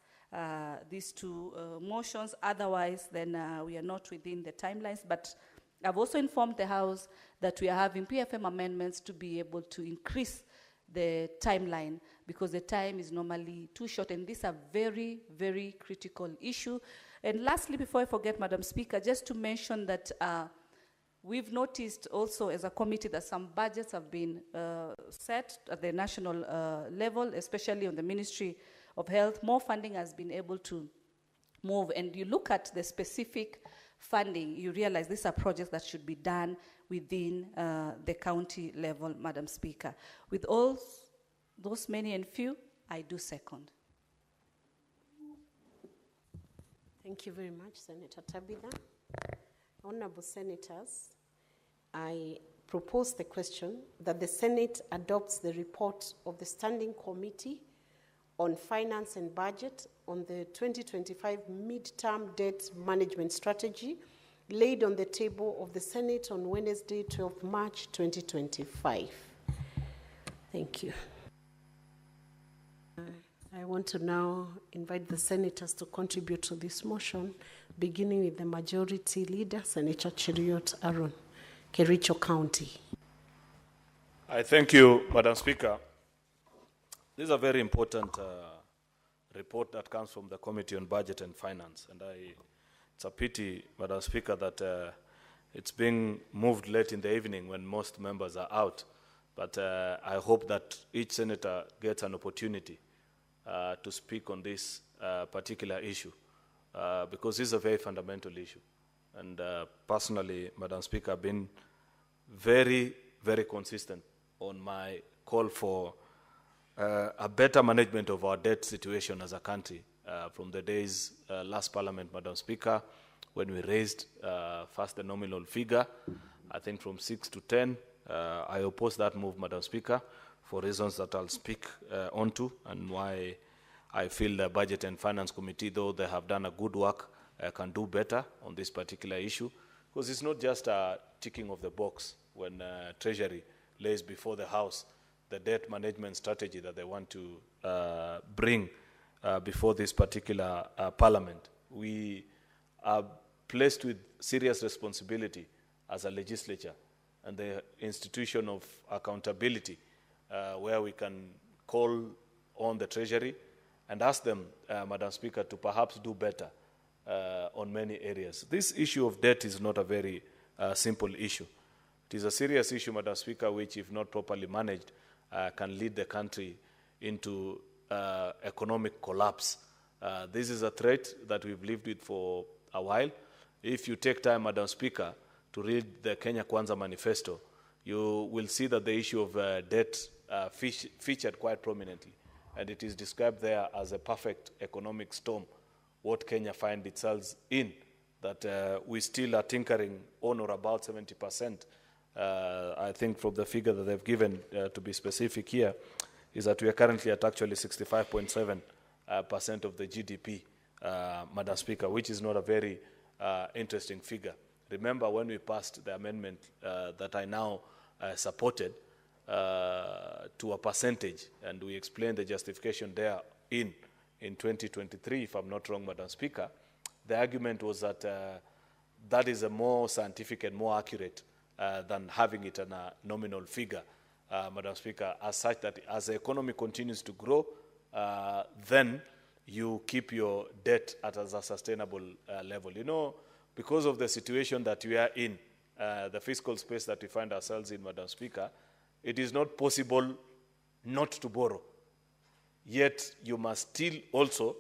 these two motions. Otherwise, then we are not within the timelines. But I've also informed the House that we are having PFM amendments to be able to increase the timeline, because the time is normally too short, and these are very, very critical issue. And lastly, before I forget, Madam Speaker, just to mention that we've noticed also as a committee that some budgets have been set at the national level, especially on the Ministry of Health. More funding has been able to move, and you look at the specific funding, you realize these are projects that should be done within the county level, Madam Speaker. With all those many and few, I do second. Thank you very much, Senator Tabitha. Honorable Senators, I propose the question that the Senate adopts the report of the Standing Committee on Finance and Budget on the 2025 Midterm Debt Management Strategy, laid on the table of the Senate on Wednesday, 12 March 2025. Thank you. I want to now invite the senators to contribute to this motion, beginning with the majority leader, Senator Cheriot Aaron, Kericho County. I thank you, Madam Speaker. This is a very important report that comes from the Committee on Budget and Finance, and it's a pity, Madam Speaker, that it's being moved late in the evening when most members are out. But I hope that each senator gets an opportunity to speak on this particular issue, because this is a very fundamental issue. And personally, Madam Speaker, I've been very, very consistent on my call for a better management of our debt situation as a country from the days last Parliament, Madam Speaker, when we raised first the nominal figure, I think from 6 to 10. I oppose that move, Madam Speaker, for reasons that I'll speak onto, and why I feel the Budget and Finance Committee, though they have done a good work, can do better on this particular issue, because it's not just a ticking of the box when Treasury lays before the House the debt management strategy that they want to bring before this particular Parliament. We are placed with serious responsibility as a legislature and the institution of accountability, where we can call on the Treasury and ask them, Madam Speaker, to perhaps do better on many areas. This issue of debt is not a very simple issue. It is a serious issue, Madam Speaker, which, if not properly managed, can lead the country into economic collapse. This is a threat that we've lived with for a while. If you take time, Madam Speaker, to read the Kenya Kwanza Manifesto, you will see that the issue of debt featured quite prominently. And it is described there as a perfect economic storm, what Kenya finds itself in, that we still are tinkering on or about 70%. I think from the figure that they've given, to be specific here, is that we are currently at actually 65.7% of the GDP, Madam Speaker, which is not a very interesting figure. Remember, when we passed the amendment that I now supported to a percentage, and we explained the justification there in 2023, if I'm not wrong, Madam Speaker, the argument was that that is a more scientific and more accurate than having it in a nominal figure, Madam Speaker, as such that as the economy continues to grow, then you keep your debt at a sustainable level. You know, because of the situation that we are in, the fiscal space that we find ourselves in, Madam Speaker, it is not possible not to borrow. Yet you must still also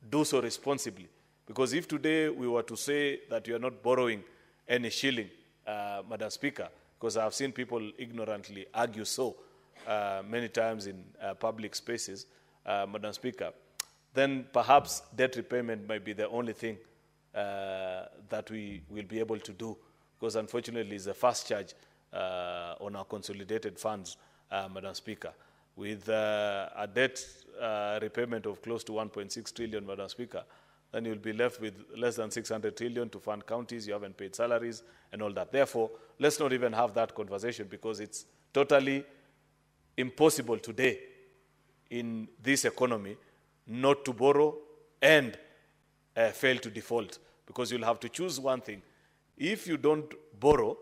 do so responsibly. Because if today we were to say that you are not borrowing any shilling, Madam Speaker, because I've seen people ignorantly argue so many times in public spaces, Madam Speaker, then perhaps debt repayment might be the only thing that we will be able to do, because unfortunately it's the first charge on our consolidated funds, Madam Speaker. With a debt repayment of close to 1.6 trillion, Madam Speaker, then you'll be left with less than 600 trillion to fund counties, you haven't paid salaries and all that. Therefore, let's not even have that conversation, because it's totally impossible today in this economy not to borrow and fail to default, because you'll have to choose one thing. If you don't borrow,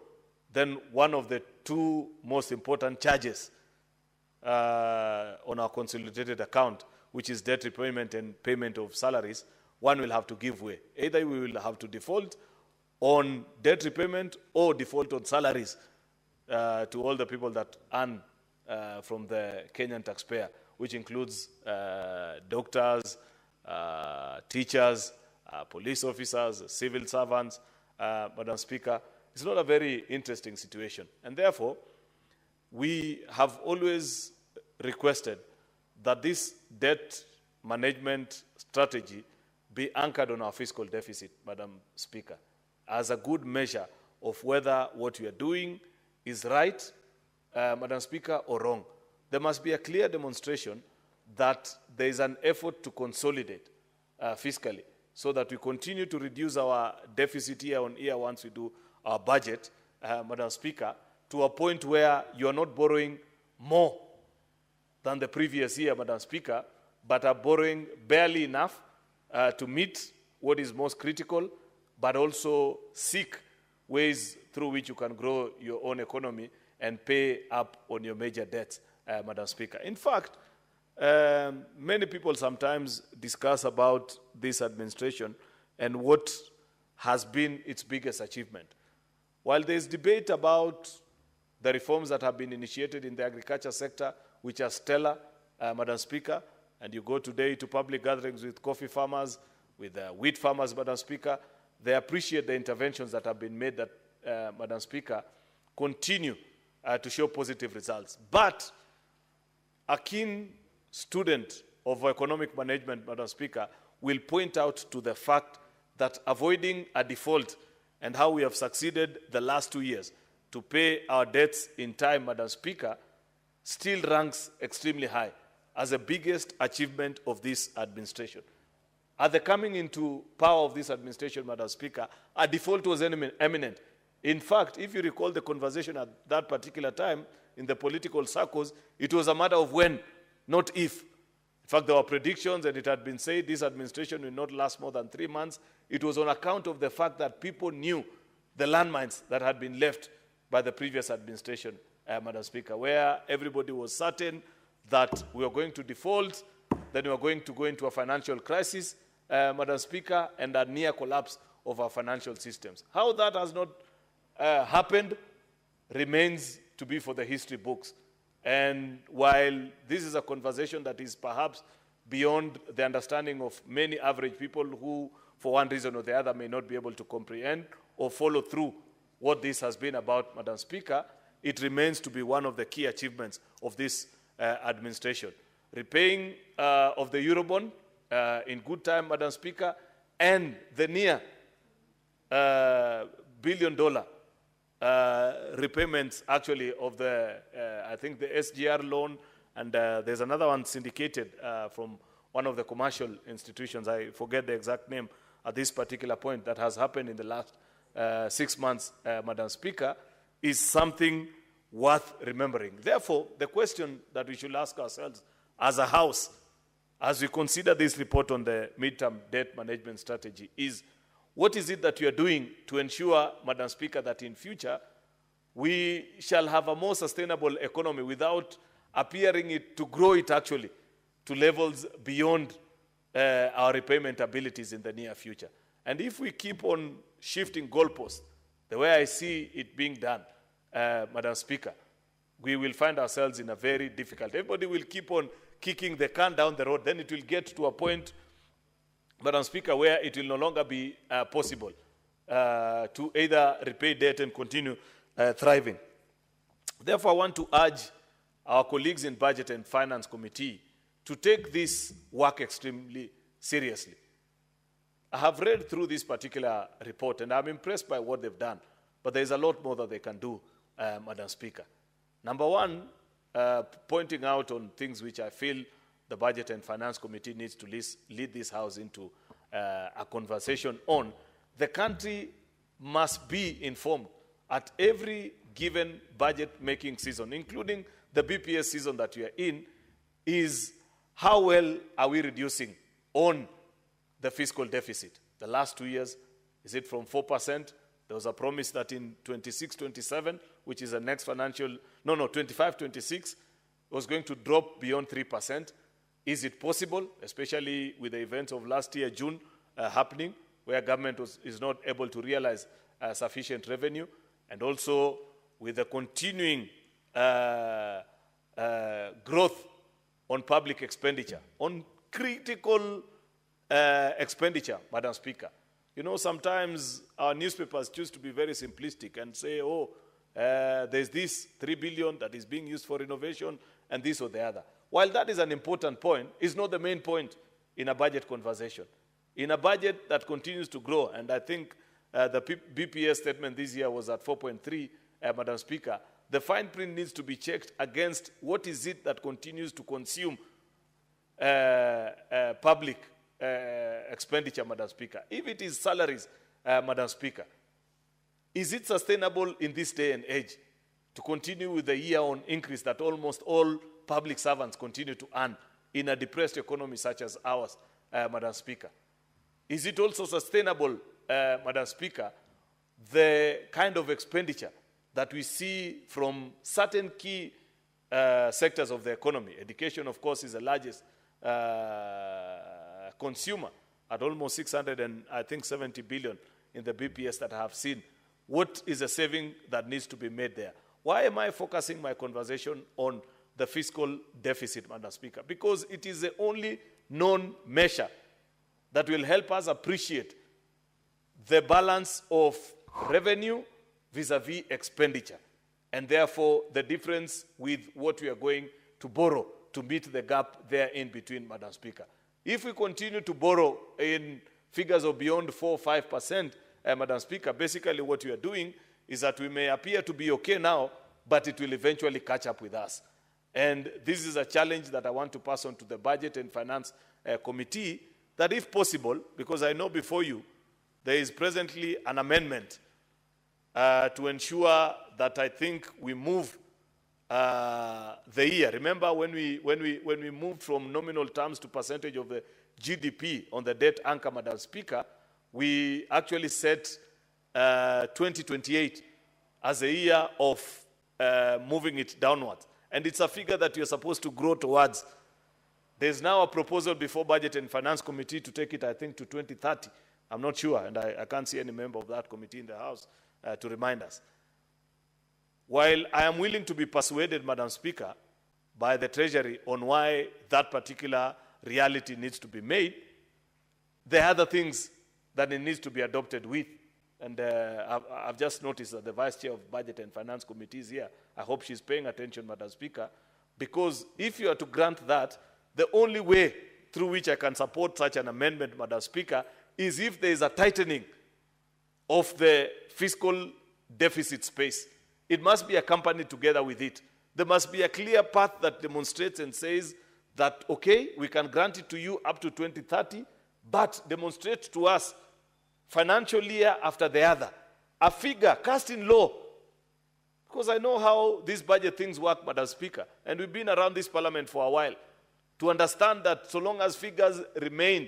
then one of the two most important charges on our consolidated account, which is debt repayment and payment of salaries, one will have to give way. Either we will have to default on debt repayment or default on salaries to all the people that earn from the Kenyan taxpayer, which includes doctors, teachers, police officers, civil servants, Madam Speaker. It's not a very interesting situation. And therefore, we have always requested that this debt management strategy be anchored on our fiscal deficit, Madam Speaker, as a good measure of whether what we are doing is right, Madam Speaker, or wrong. There must be a clear demonstration that there is an effort to consolidate fiscally, so that we continue to reduce our deficit year on year once we do our budget, Madam Speaker, to a point where you are not borrowing more than the previous year, Madam Speaker, but are borrowing barely enough to meet what is most critical, but also seek ways through which you can grow your own economy and pay up on your major debts, Madam Speaker. In fact, many people sometimes discuss about this administration and what has been its biggest achievement. While there's debate about the reforms that have been initiated in the agriculture sector, which are stellar, Madam Speaker, and you go today to public gatherings with coffee farmers, with wheat farmers, Madam Speaker, they appreciate the interventions that have been made that, Madam Speaker, continue to show positive results. But a keen student of economic management, Madam Speaker, will point out to the fact that avoiding a default and how we have succeeded the last 2 years to pay our debts in time, Madam Speaker, still ranks extremely high as the biggest achievement of this administration. At the coming into power of this administration, Madam Speaker, a default was imminent. In fact, if you recall the conversation at that particular time in the political circles, it was a matter of when, not if. In fact, there were predictions, and it had been said this administration will not last more than 3 months. It was on account of the fact that people knew the landmines that had been left by the previous administration, Madam Speaker, where everybody was certain that we were going to default, then we were going to go into a financial crisis, Madam Speaker, and a near collapse of our financial systems. How that has not happened remains to be for the history books. And while this is a conversation that is perhaps beyond the understanding of many average people who, for one reason or the other, may not be able to comprehend or follow through what this has been about, Madam Speaker, it remains to be one of the key achievements of this administration. Repaying of the Eurobond in good time, Madam Speaker, and the near $1 billion repayments, actually, of the, I think, the SGR loan, and there's another one syndicated from one of the commercial institutions. I forget the exact name at this particular point that has happened in the last 6 months, Madam Speaker, is something worth remembering. Therefore, the question that we should ask ourselves as a House, as we consider this report on the midterm debt management strategy, is what is it that you are doing to ensure, Madam Speaker, that in future we shall have a more sustainable economy without appearing it to grow it actually to levels beyond our repayment abilities in the near future. And if we keep on shifting goalposts, the way I see it being done, Madam Speaker, we will find ourselves in a very difficult. Everybody will keep on kicking the can down the road. Then it will get to a point, Madam Speaker, where it will no longer be possible to either repay debt and continue thriving. Therefore, I want to urge our colleagues in Budget and Finance Committee to take this work extremely seriously. I have read through this particular report, and I'm impressed by what they've done, but there's a lot more that they can do, Madam Speaker. Number one, pointing out on things which I feel the Budget and Finance Committee needs to lead this House into a conversation on. The country must be informed at every given budget-making season, including the BPS season that we are in, is how well are we reducing on the fiscal deficit. The last 2 years, is it from 4%? There was a promise that in 26-27, which is the next financial, 25-26, was going to drop beyond 3%. Is it possible, especially with the events of last year, June, happening, where government is not able to realize sufficient revenue, and also with the continuing growth on public expenditure, on critical expenditure, Madam Speaker. You know, sometimes our newspapers choose to be very simplistic and say, oh, there's this 3 billion that is being used for innovation and this or the other. While that is an important point, it's not the main point in a budget conversation. In a budget that continues to grow, and I think the BPS statement this year was at 4.3, Madam Speaker, the fine print needs to be checked against what is it that continues to consume public expenditure, Madam Speaker. If it is salaries, Madam Speaker, is it sustainable in this day and age to continue with the year-on increase that almost all public servants continue to earn in a depressed economy such as ours, Madam Speaker? Is it also sustainable, Madam Speaker, the kind of expenditure that we see from certain key sectors of the economy? Education, of course, is the largest consumer at almost 670 billion in the BPS that I have seen. What is the saving that needs to be made there? Why am I focusing my conversation on the fiscal deficit, Madam Speaker? Because it is the only known measure that will help us appreciate the balance of revenue vis-a-vis expenditure, and therefore the difference with what we are going to borrow to meet the gap there in between, Madam Speaker. If we continue to borrow in figures of beyond 4 or 5%, Madam Speaker, basically what we are doing is that we may appear to be okay now, but it will eventually catch up with us. And this is a challenge that I want to pass on to the Budget and Finance Committee, that if possible, because I know before you, there is presently an amendment to ensure that I think we move the year. Remember when we moved from nominal terms to percentage of the GDP on the debt anchor, Madam Speaker, we actually set 2028 as a year of moving it downwards. And it's a figure that you're supposed to grow towards. There's now a proposal before Budget and Finance Committee to take it, I think, to 2030. I'm not sure, and I can't see any member of that committee in the House to remind us. While I am willing to be persuaded, Madam Speaker, by the Treasury on why that particular reality needs to be made, there are other things that it needs to be adopted with. And I've just noticed that the Vice Chair of Budget and Finance Committee is here. I hope she's paying attention, Madam Speaker, because if you are to grant that, the only way through which I can support such an amendment, Madam Speaker, is if there is a tightening of the fiscal deficit space. It must be accompanied together with it. There must be a clear path that demonstrates and says that, okay, we can grant it to you up to 2030, but demonstrate to us financial year after the other, a figure cast in law. Because I know how these budget things work, Madam Speaker, and we've been around this parliament for a while, to understand that so long as figures remain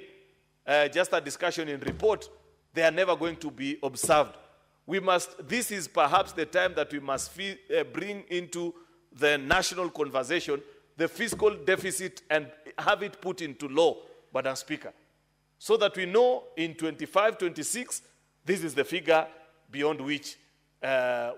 just a discussion in report, they are never going to be observed. This is perhaps the time that we must bring into the national conversation the fiscal deficit and have it put into law, Madam Speaker, so that we know in 25, 26, this is the figure beyond which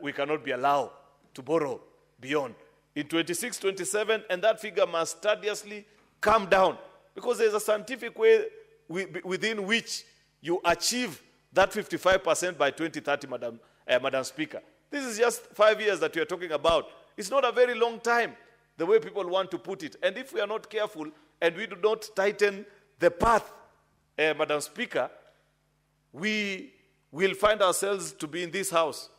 we cannot be allowed to borrow beyond. In 26, 27, and that figure must studiously come down, because there's a scientific way within which you achieve that 55% by 2030, Madam Speaker. This is just 5 years that we are talking about. It's not a very long time, the way people want to put it. And if we are not careful and we do not tighten the path, Madam Speaker, we will find ourselves to be in this house,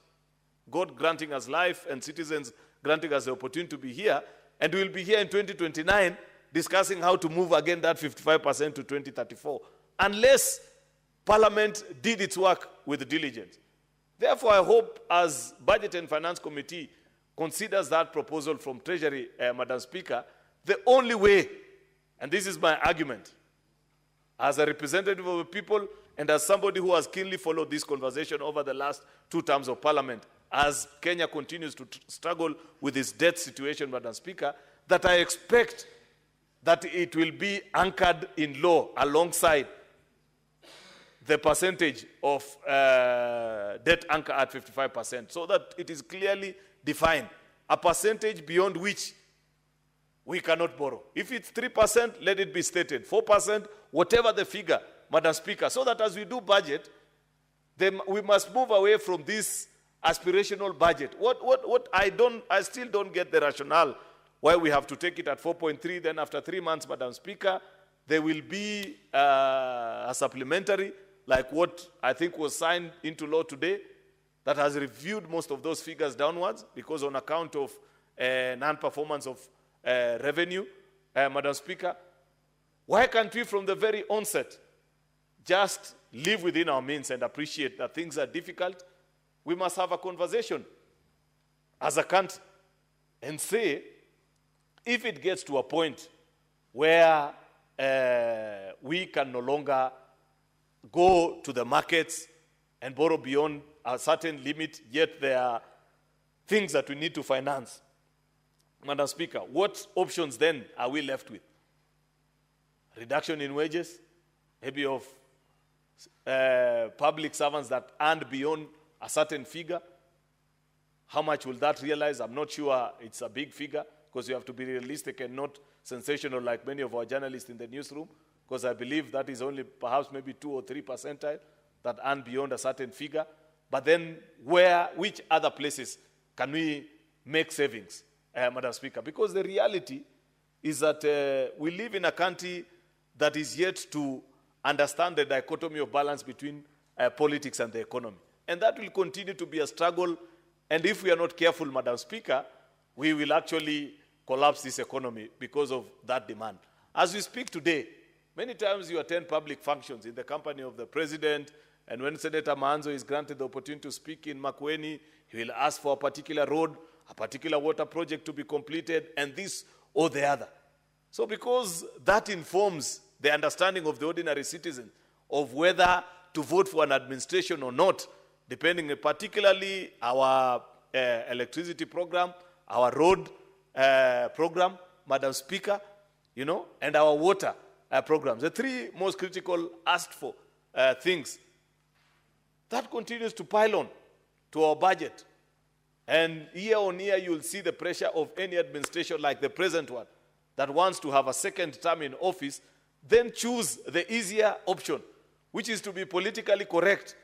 God granting us life and citizens granting us the opportunity to be here, and we will be here in 2029 discussing how to move again that 55% to 2034, unless Parliament did its work with diligence. Therefore, I hope as Budget and Finance Committee considers that proposal from Treasury, Madam Speaker, the only way, and this is my argument, as a representative of the people and as somebody who has keenly followed this conversation over the last 2 terms of Parliament, as Kenya continues to struggle with its debt situation, Madam Speaker, that I expect that it will be anchored in law alongside the percentage of debt anchor at 55%, so that it is clearly defined, a percentage beyond which we cannot borrow. If it's 3%, let it be stated. 4%, whatever the figure, Madam Speaker, so that as we do budget, then we must move away from this aspirational budget. I still don't get the rationale why we have to take it at 4.3, then after 3 months, Madam Speaker, there will be a supplementary, like what I think was signed into law today, that has reviewed most of those figures downwards, because on account of non-performance of revenue, Madam Speaker. Why can't we from the very onset just live within our means and appreciate that things are difficult? We must have a conversation as a country and say, if it gets to a point where we can no longer go to the markets and borrow beyond a certain limit, yet there are things that we need to finance. Madam Speaker, what options then are we left with? Reduction in wages, maybe of public servants that earned beyond a certain figure. How much will that realize? I'm not sure it's a big figure, because you have to be realistic and not sensational like many of our journalists in the newsroom, because I believe that is only perhaps maybe 2 or 3 percentile that earn beyond a certain figure. But then which other places can we make savings, Madam Speaker? Because the reality is that we live in a country that is yet to understand the dichotomy of balance between politics and the economy. And that will continue to be a struggle. And if we are not careful, Madam Speaker, we will actually collapse this economy because of that demand. As we speak today, many times you attend public functions in the company of the president, and when Senator Manzo is granted the opportunity to speak in Makueni, he will ask for a particular road, a particular water project to be completed, and this or the other. So because that informs the understanding of the ordinary citizen of whether to vote for an administration or not, depending particularly our electricity program, our road program, Madam Speaker, and our water programs, the 3 most critical asked for things, that continues to pile on to our budget. And year on year, you will see the pressure of any administration like the present one that wants to have a second term in office, then choose the easier option, which is to be politically correct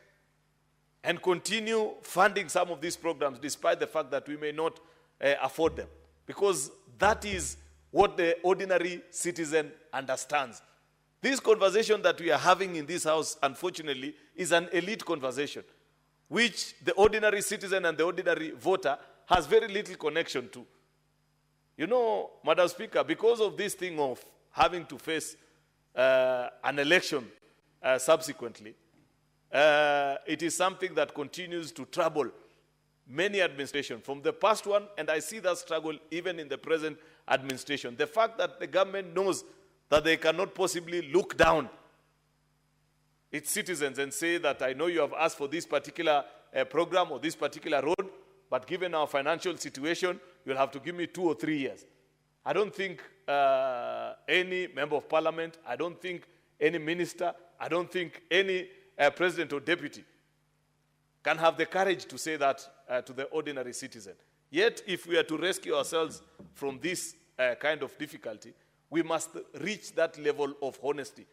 and continue funding some of these programs despite the fact that we may not afford them. Because that is what the ordinary citizen understands. This conversation that we are having in this house, unfortunately, is an elite conversation, which the ordinary citizen and the ordinary voter has very little connection to. Madam Speaker, because of this thing of having to face an election subsequently, it is something that continues to trouble many administrations from the past one, and I see that struggle even in the present administration. The fact that the government knows that they cannot possibly look down its citizens and say that I know you have asked for this particular program or this particular road, but given our financial situation, you'll have to give me 2 or 3 years. I don't think any member of parliament, I don't think any minister, I don't think any president or deputy can have the courage to say that to the ordinary citizen. Yet, if we are to rescue ourselves from this kind of difficulty, we must reach that level of honesty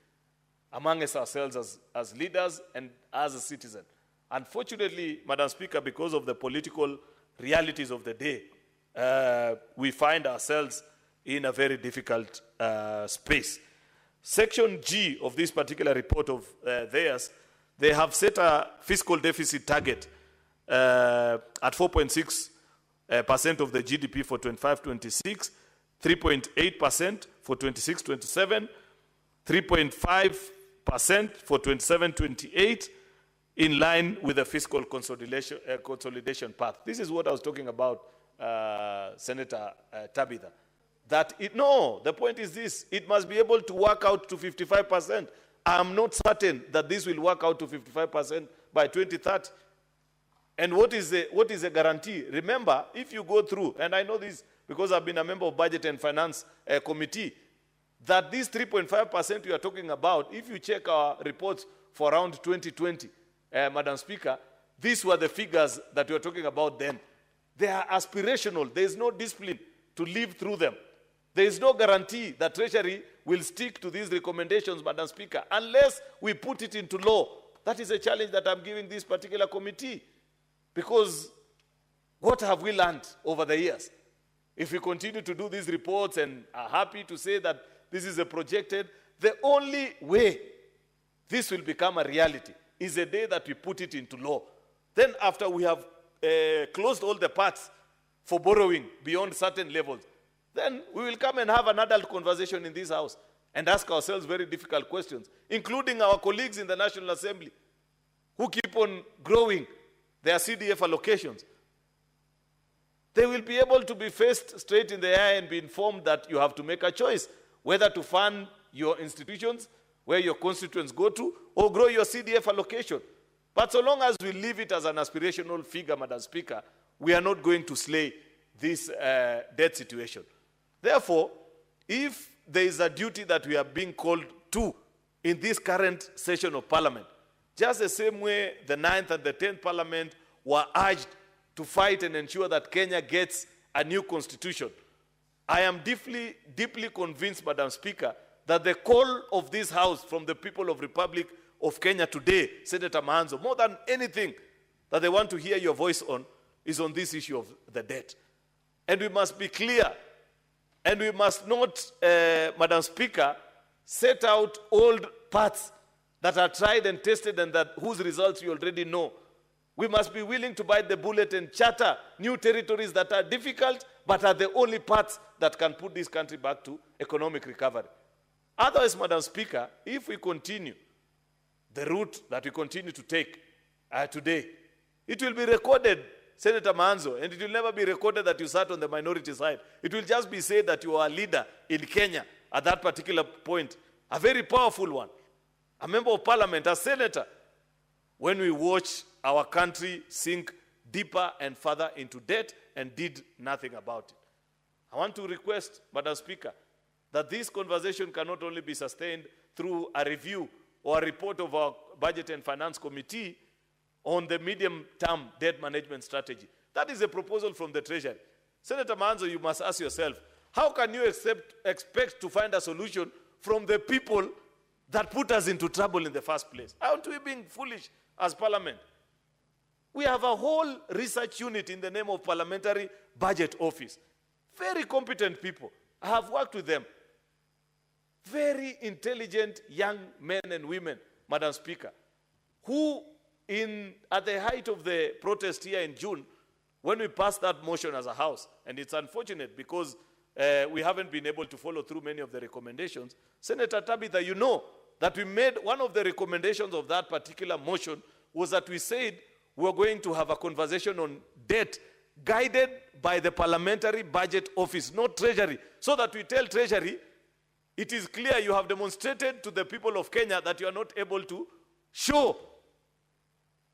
among ourselves as leaders and as a citizen. Unfortunately, Madam Speaker, because of the political realities of the day, we find ourselves in a very difficult space. Section G of this particular report of theirs, they have set a fiscal deficit target at 4.6% of the GDP for 25-26, 3.8% for 26-27, 3.5% for 27-28, in line with the fiscal consolidation path. This is what I was talking about, Senator Tabitha. The point is this: it must be able to work out to 55%. I'm not certain that this will work out to 55% by 2030. And what is the guarantee? Remember, if you go through, and I know this because I've been a member of Budget and Finance Committee, that this 3.5% you are talking about, if you check our reports for around 2020, Madam Speaker, these were the figures that we were talking about then. They are aspirational. There is no discipline to live through them. There is no guarantee that Treasury will stick to these recommendations, Madam Speaker, unless we put it into law. That is a challenge that I'm giving this particular committee. Because what have we learned over the years? If we continue to do these reports and are happy to say that this is a projected, the only way this will become a reality is the day that we put it into law. Then after we have closed all the paths for borrowing beyond certain levels, then we will come and have an adult conversation in this house and ask ourselves very difficult questions, including our colleagues in the National Assembly who keep on growing their CDF allocations. They will be able to be faced straight in the eye and be informed that you have to make a choice. whether to fund your institutions where your constituents go to, or grow your CDF allocation. But so long as we leave it as an aspirational figure, Madam Speaker, we are not going to slay this debt situation. Therefore, if there is a duty that we are being called to in this current session of Parliament, just the same way the 9th and the 10th Parliament were urged to fight and ensure that Kenya gets a new constitution, I am deeply, deeply convinced, Madam Speaker, that the call of this House from the people of Republic of Kenya today, Senator Manzo, more than anything that they want to hear your voice on, is on this issue of the debt. And we must be clear, and we must not, Madam Speaker, set out old paths that are tried and tested and that whose results you already know. We must be willing to bite the bullet and charter new territories that are difficult but are the only paths that can put this country back to economic recovery. Otherwise, Madam Speaker, if we continue the route that we continue to take today, it will be recorded, Senator Manzo, and it will never be recorded that you sat on the minority side. It will just be said that you are a leader in Kenya at that particular point, a very powerful one, a member of parliament, a senator, when we watch our country sink deeper and further into debt and did nothing about it. I want to request, Madam Speaker, that this conversation cannot only be sustained through a review or a report of our Budget and Finance Committee on the medium-term debt management strategy. That is a proposal from the Treasury. Senator Manzo, you must ask yourself, how can you expect to find a solution from the people that put us into trouble in the first place? Aren't we being foolish as Parliament? We have a whole research unit in the name of Parliamentary Budget Office. Very competent people. I have worked with them. Very intelligent young men and women, Madam Speaker, who at the height of the protest here in June, when we passed that motion as a House, and it's unfortunate because we haven't been able to follow through many of the recommendations. Senator Tabitha, you know that we made one of the recommendations of that particular motion was that we said we're going to have a conversation on debt guided by the Parliamentary Budget Office, not Treasury, so that we tell Treasury, it is clear you have demonstrated to the people of Kenya that you are not able to show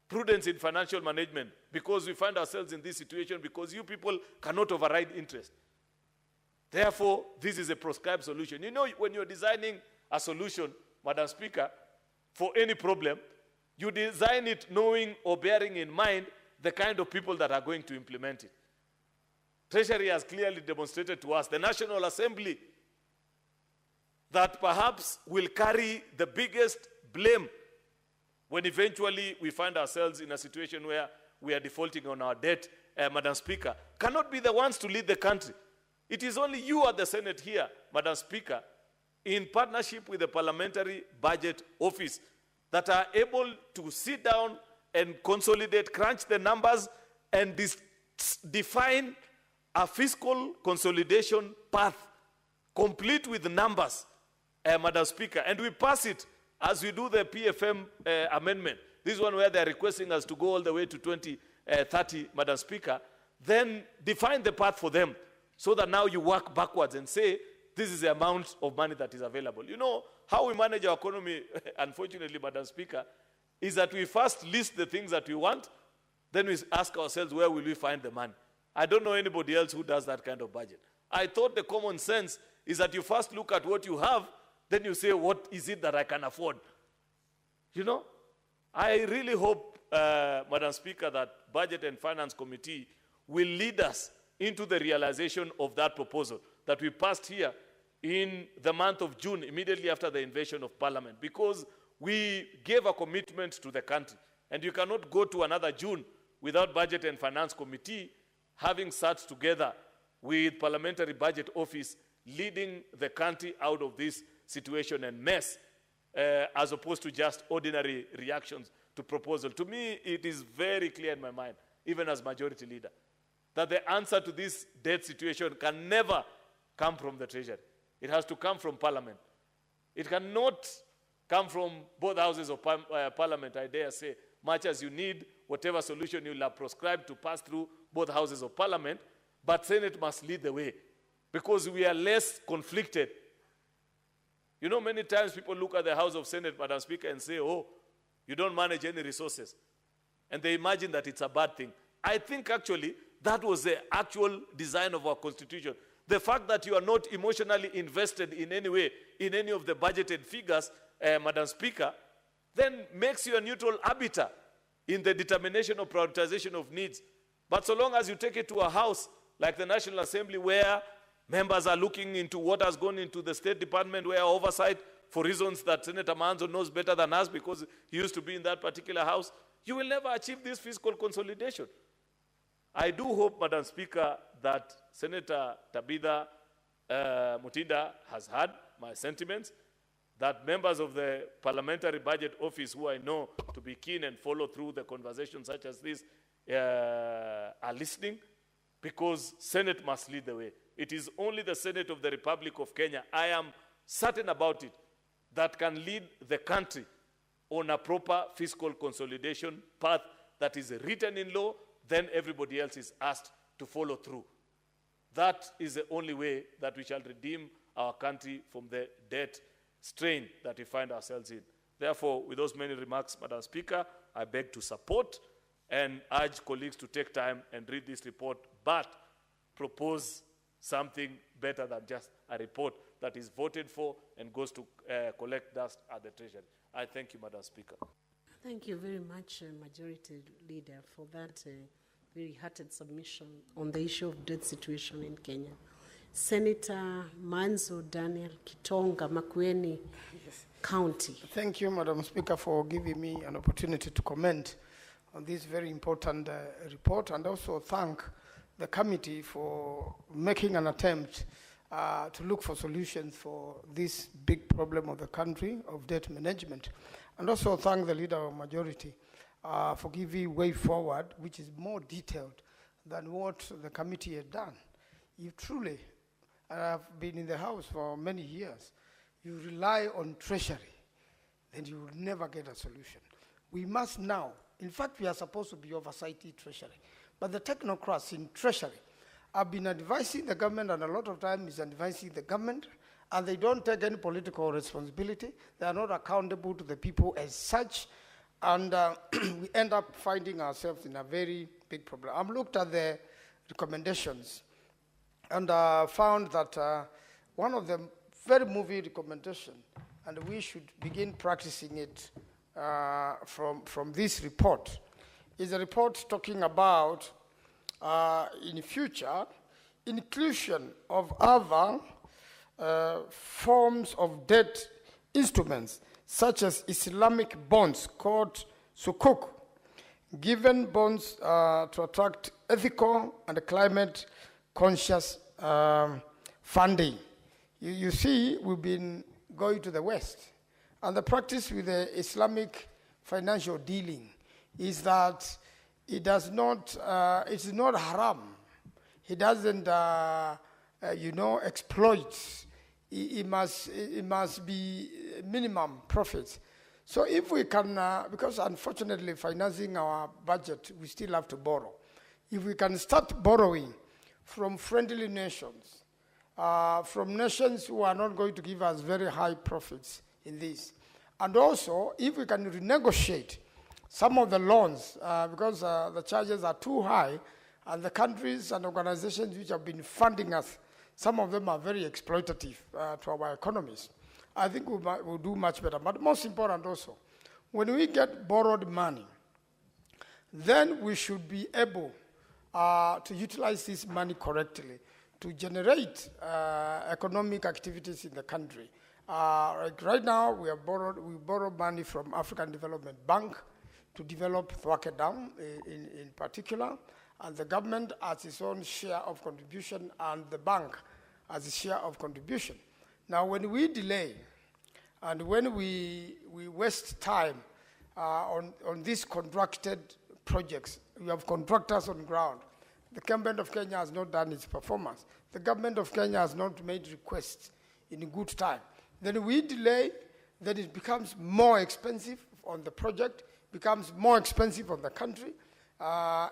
prudence in financial management because we find ourselves in this situation because you people cannot override interest. Therefore, this is a prescribed solution. You know, when you're designing a solution, Madam Speaker, for any problem, you design it knowing or bearing in mind the kind of people that are going to implement it. Treasury has clearly demonstrated to us, the National Assembly, that perhaps will carry the biggest blame when eventually we find ourselves in a situation where we are defaulting on our debt, Madam Speaker, cannot be the ones to lead the country. It is only you at the Senate here, Madam Speaker, in partnership with the Parliamentary Budget Office, that are able to sit down and consolidate, crunch the numbers, and define a fiscal consolidation path, complete with numbers, Madam Speaker. And we pass it as we do the PFM amendment. This one where they're requesting us to go all the way to 2030, Madam Speaker. Then define the path for them so that now you work backwards and say, this is the amount of money that is available. You know, how we manage our economy, unfortunately, Madam Speaker, is that we first list the things that we want, then we ask ourselves, where will we find the money? I don't know anybody else who does that kind of budget. I thought the common sense is that you first look at what you have, then you say, what is it that I can afford? You know, I really hope, Madam Speaker, that Budget and Finance Committee will lead us into the realization of that proposal that we passed here in the month of June, immediately after the invasion of Parliament, because we gave a commitment to the country. And you cannot go to another June without Budget and Finance Committee having sat together with Parliamentary Budget Office leading the country out of this situation and mess, as opposed to just ordinary reactions to proposal. To me, it is very clear in my mind, even as majority leader, that the answer to this debt situation can never come from the Treasury. It has to come from Parliament. It cannot come from both houses of Parliament, I dare say, much as you need whatever solution you will have prescribed to pass through both houses of Parliament, but Senate must lead the way, because we are less conflicted You know, many times people look at the House of Senate, Madam Speaker, and say, oh, you don't manage any resources. And they imagine that it's a bad thing. I think actually that was the actual design of our Constitution. The fact that you are not emotionally invested in any way in any of the budgeted figures, Madam Speaker, then makes you a neutral arbiter in the determination of prioritization of needs. But so long as you take it to a house like the National Assembly, where members are looking into what has gone into the State Department, where oversight, for reasons that Senator Manzo knows better than us because he used to be in that particular house, you will never achieve this fiscal consolidation. I do hope, Madam Speaker, that Senator Tabitha Mutinda has heard my sentiments, that members of the Parliamentary Budget Office, who I know to be keen and follow through the conversations such as this, are listening, because Senate must lead the way. It is only the Senate of the Republic of Kenya, I am certain about it, that can lead the country on a proper fiscal consolidation path that is written in law. Then everybody else is asked to follow through. That is the only way that we shall redeem our country from the debt strain that we find ourselves in. Therefore, with those many remarks, Madam Speaker, I beg to support and urge colleagues to take time and read this report, but propose something better than just a report that is voted for and goes to collect dust at the Treasury. I thank you, Madam Speaker. Thank you very much, Majority Leader, for that very hearted submission on the issue of debt situation in Kenya. Senator Manzo Daniel Kitonga, Makueni County. Thank you, Madam Speaker, for giving me an opportunity to comment on this very important report, and also thank the committee for making an attempt to look for solutions for this big problem of the country of debt management. And also thank the Leader of Majority for giving way forward, which is more detailed than what the committee had done. You truly, and I've been in the House for many years, you rely on Treasury, then you will never get a solution. We must now, in fact, we are supposed to be oversighting Treasury, but the technocrats in Treasury have been advising the government, and a lot of time is advising the government, and they don't take any political responsibility. They are not accountable to the people as such, and we end up finding ourselves in a very big problem. I've looked at the recommendations and found that one of the very moving recommendations, and we should begin practicing it from this report, is a report talking about in the future inclusion of other forms of debt instruments such as Islamic bonds called sukuk, given bonds to attract ethical and climate conscious funding. You see, we've been going to the West, and the practice with the Islamic financial dealing is that it does not, it's not haram. He doesn't, exploit. It must be minimum profits. So if we can, because unfortunately financing our budget, we still have to borrow. If we can start borrowing from friendly nations, from nations who are not going to give us very high profits in this, and also if we can renegotiate some of the loans, because the charges are too high, and the countries and organizations which have been funding us, some of them are very exploitative to our economies. I think we'll do much better. But most important also, when we get borrowed money, then we should be able to utilize this money correctly to generate economic activities in the country. Like right now, we borrow money from African Development Bank to develop Thwake Dam in particular, and the government has its own share of contribution, and the bank has a share of contribution. Now, when we delay, and when we waste time on these contracted projects, we have contractors on ground. The government of Kenya has not done its performance. The government of Kenya has not made requests in a good time. Then we delay, then it becomes more expensive on the project, becomes more expensive on the country.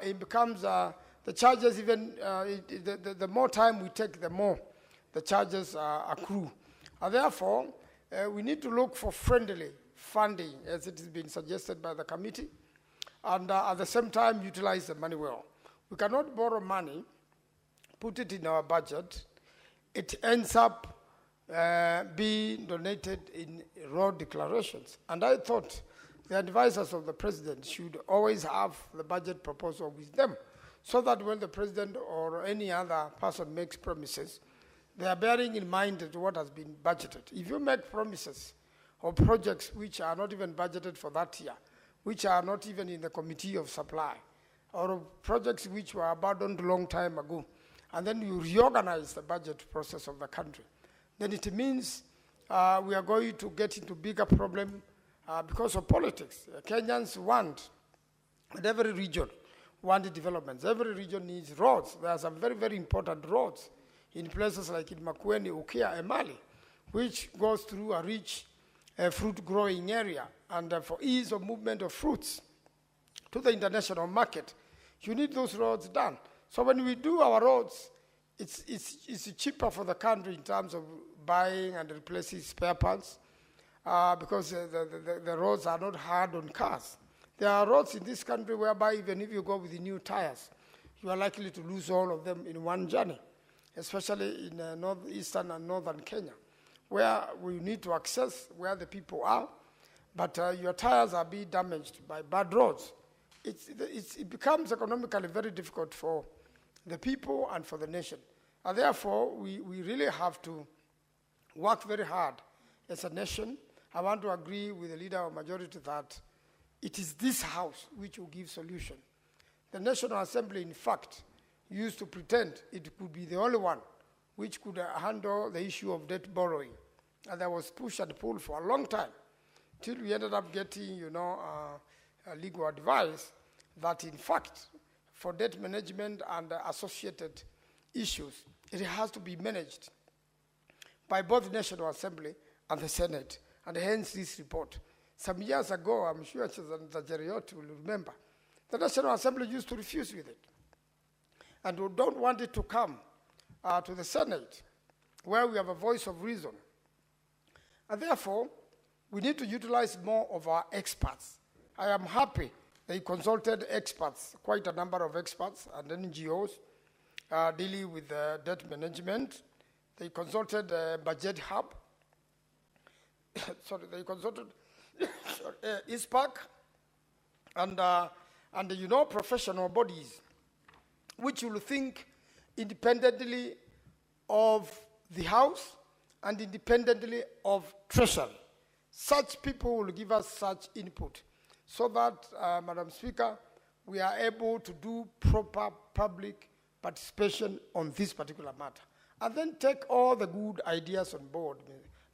It becomes, the charges even, the more time we take, the more the charges accrue. And therefore, we need to look for friendly funding, as it has been suggested by the committee, and at the same time utilize the money well. We cannot borrow money, put it in our budget, it ends up being donated in road declarations. And I thought the advisors of the president should always have the budget proposal with them, so that when the president or any other person makes promises, they are bearing in mind what has been budgeted. If you make promises or projects which are not even budgeted for that year, which are not even in the committee of supply, or projects which were abandoned a long time ago, and then you reorganize the budget process of the country, then it means we are going to get into bigger problem because of politics. Kenyans want, and every region want developments. Every region needs roads. There are some very, very important roads in places like in Makueni, Ukia, and Mali, which goes through a rich fruit-growing area. And for ease of movement of fruits to the international market, you need those roads done. So when we do our roads, it's cheaper for the country in terms of buying and replacing spare parts because the roads are not hard on cars. There are roads in this country whereby even if you go with the new tires, you are likely to lose all of them in one journey, especially in northeastern and northern Kenya, where we need to access where the people are, but your tires are being damaged by bad roads. It becomes economically very difficult for the people and for the nation. And therefore, we really have to work very hard as a nation. I want to agree with the leader of majority that it is this house which will give solution. The National Assembly, in fact, used to pretend it could be the only one which could handle the issue of debt borrowing. And there was push and pull for a long time, till we ended up getting, a legal advice that, in fact, for debt management and associated issues, it has to be managed by both the National Assembly and the Senate, and hence this report. Some years ago, I'm sure Zachariot will remember, the National Assembly used to refuse with it. And we don't want it to come to the Senate, where we have a voice of reason. And therefore, we need to utilize more of our experts. I am happy they consulted experts, quite a number of experts and NGOs dealing with debt management. They consulted Budget Hub. Sorry, they consulted ISPAC and professional bodies, which will think independently of the House and independently of Treasury. Such people will give us such input so that, Madam Speaker, we are able to do proper public participation on this particular matter. And then take all the good ideas on board,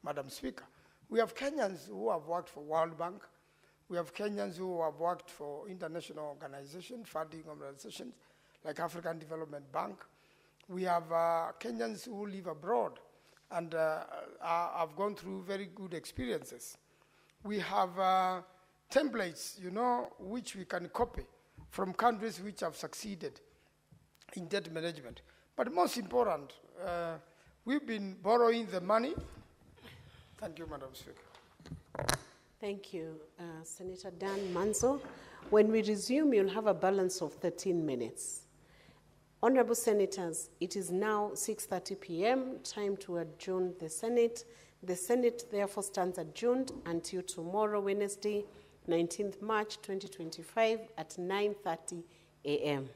Madam Speaker. We have Kenyans who have worked for World Bank. We have Kenyans who have worked for international organizations, funding organizations, like African Development Bank. We have Kenyans who live abroad and have gone through very good experiences. We have templates, which we can copy from countries which have succeeded in debt management. But most important, we've been borrowing the money. Thank you, Madam Speaker. Thank you, Senator Dan Manzo. When we resume, you'll have a balance of 13 minutes. Honorable Senators, it is now 6:30 p.m., time to adjourn the Senate. The Senate therefore stands adjourned until tomorrow, Wednesday, 19th March 2025 at 9:30 a.m.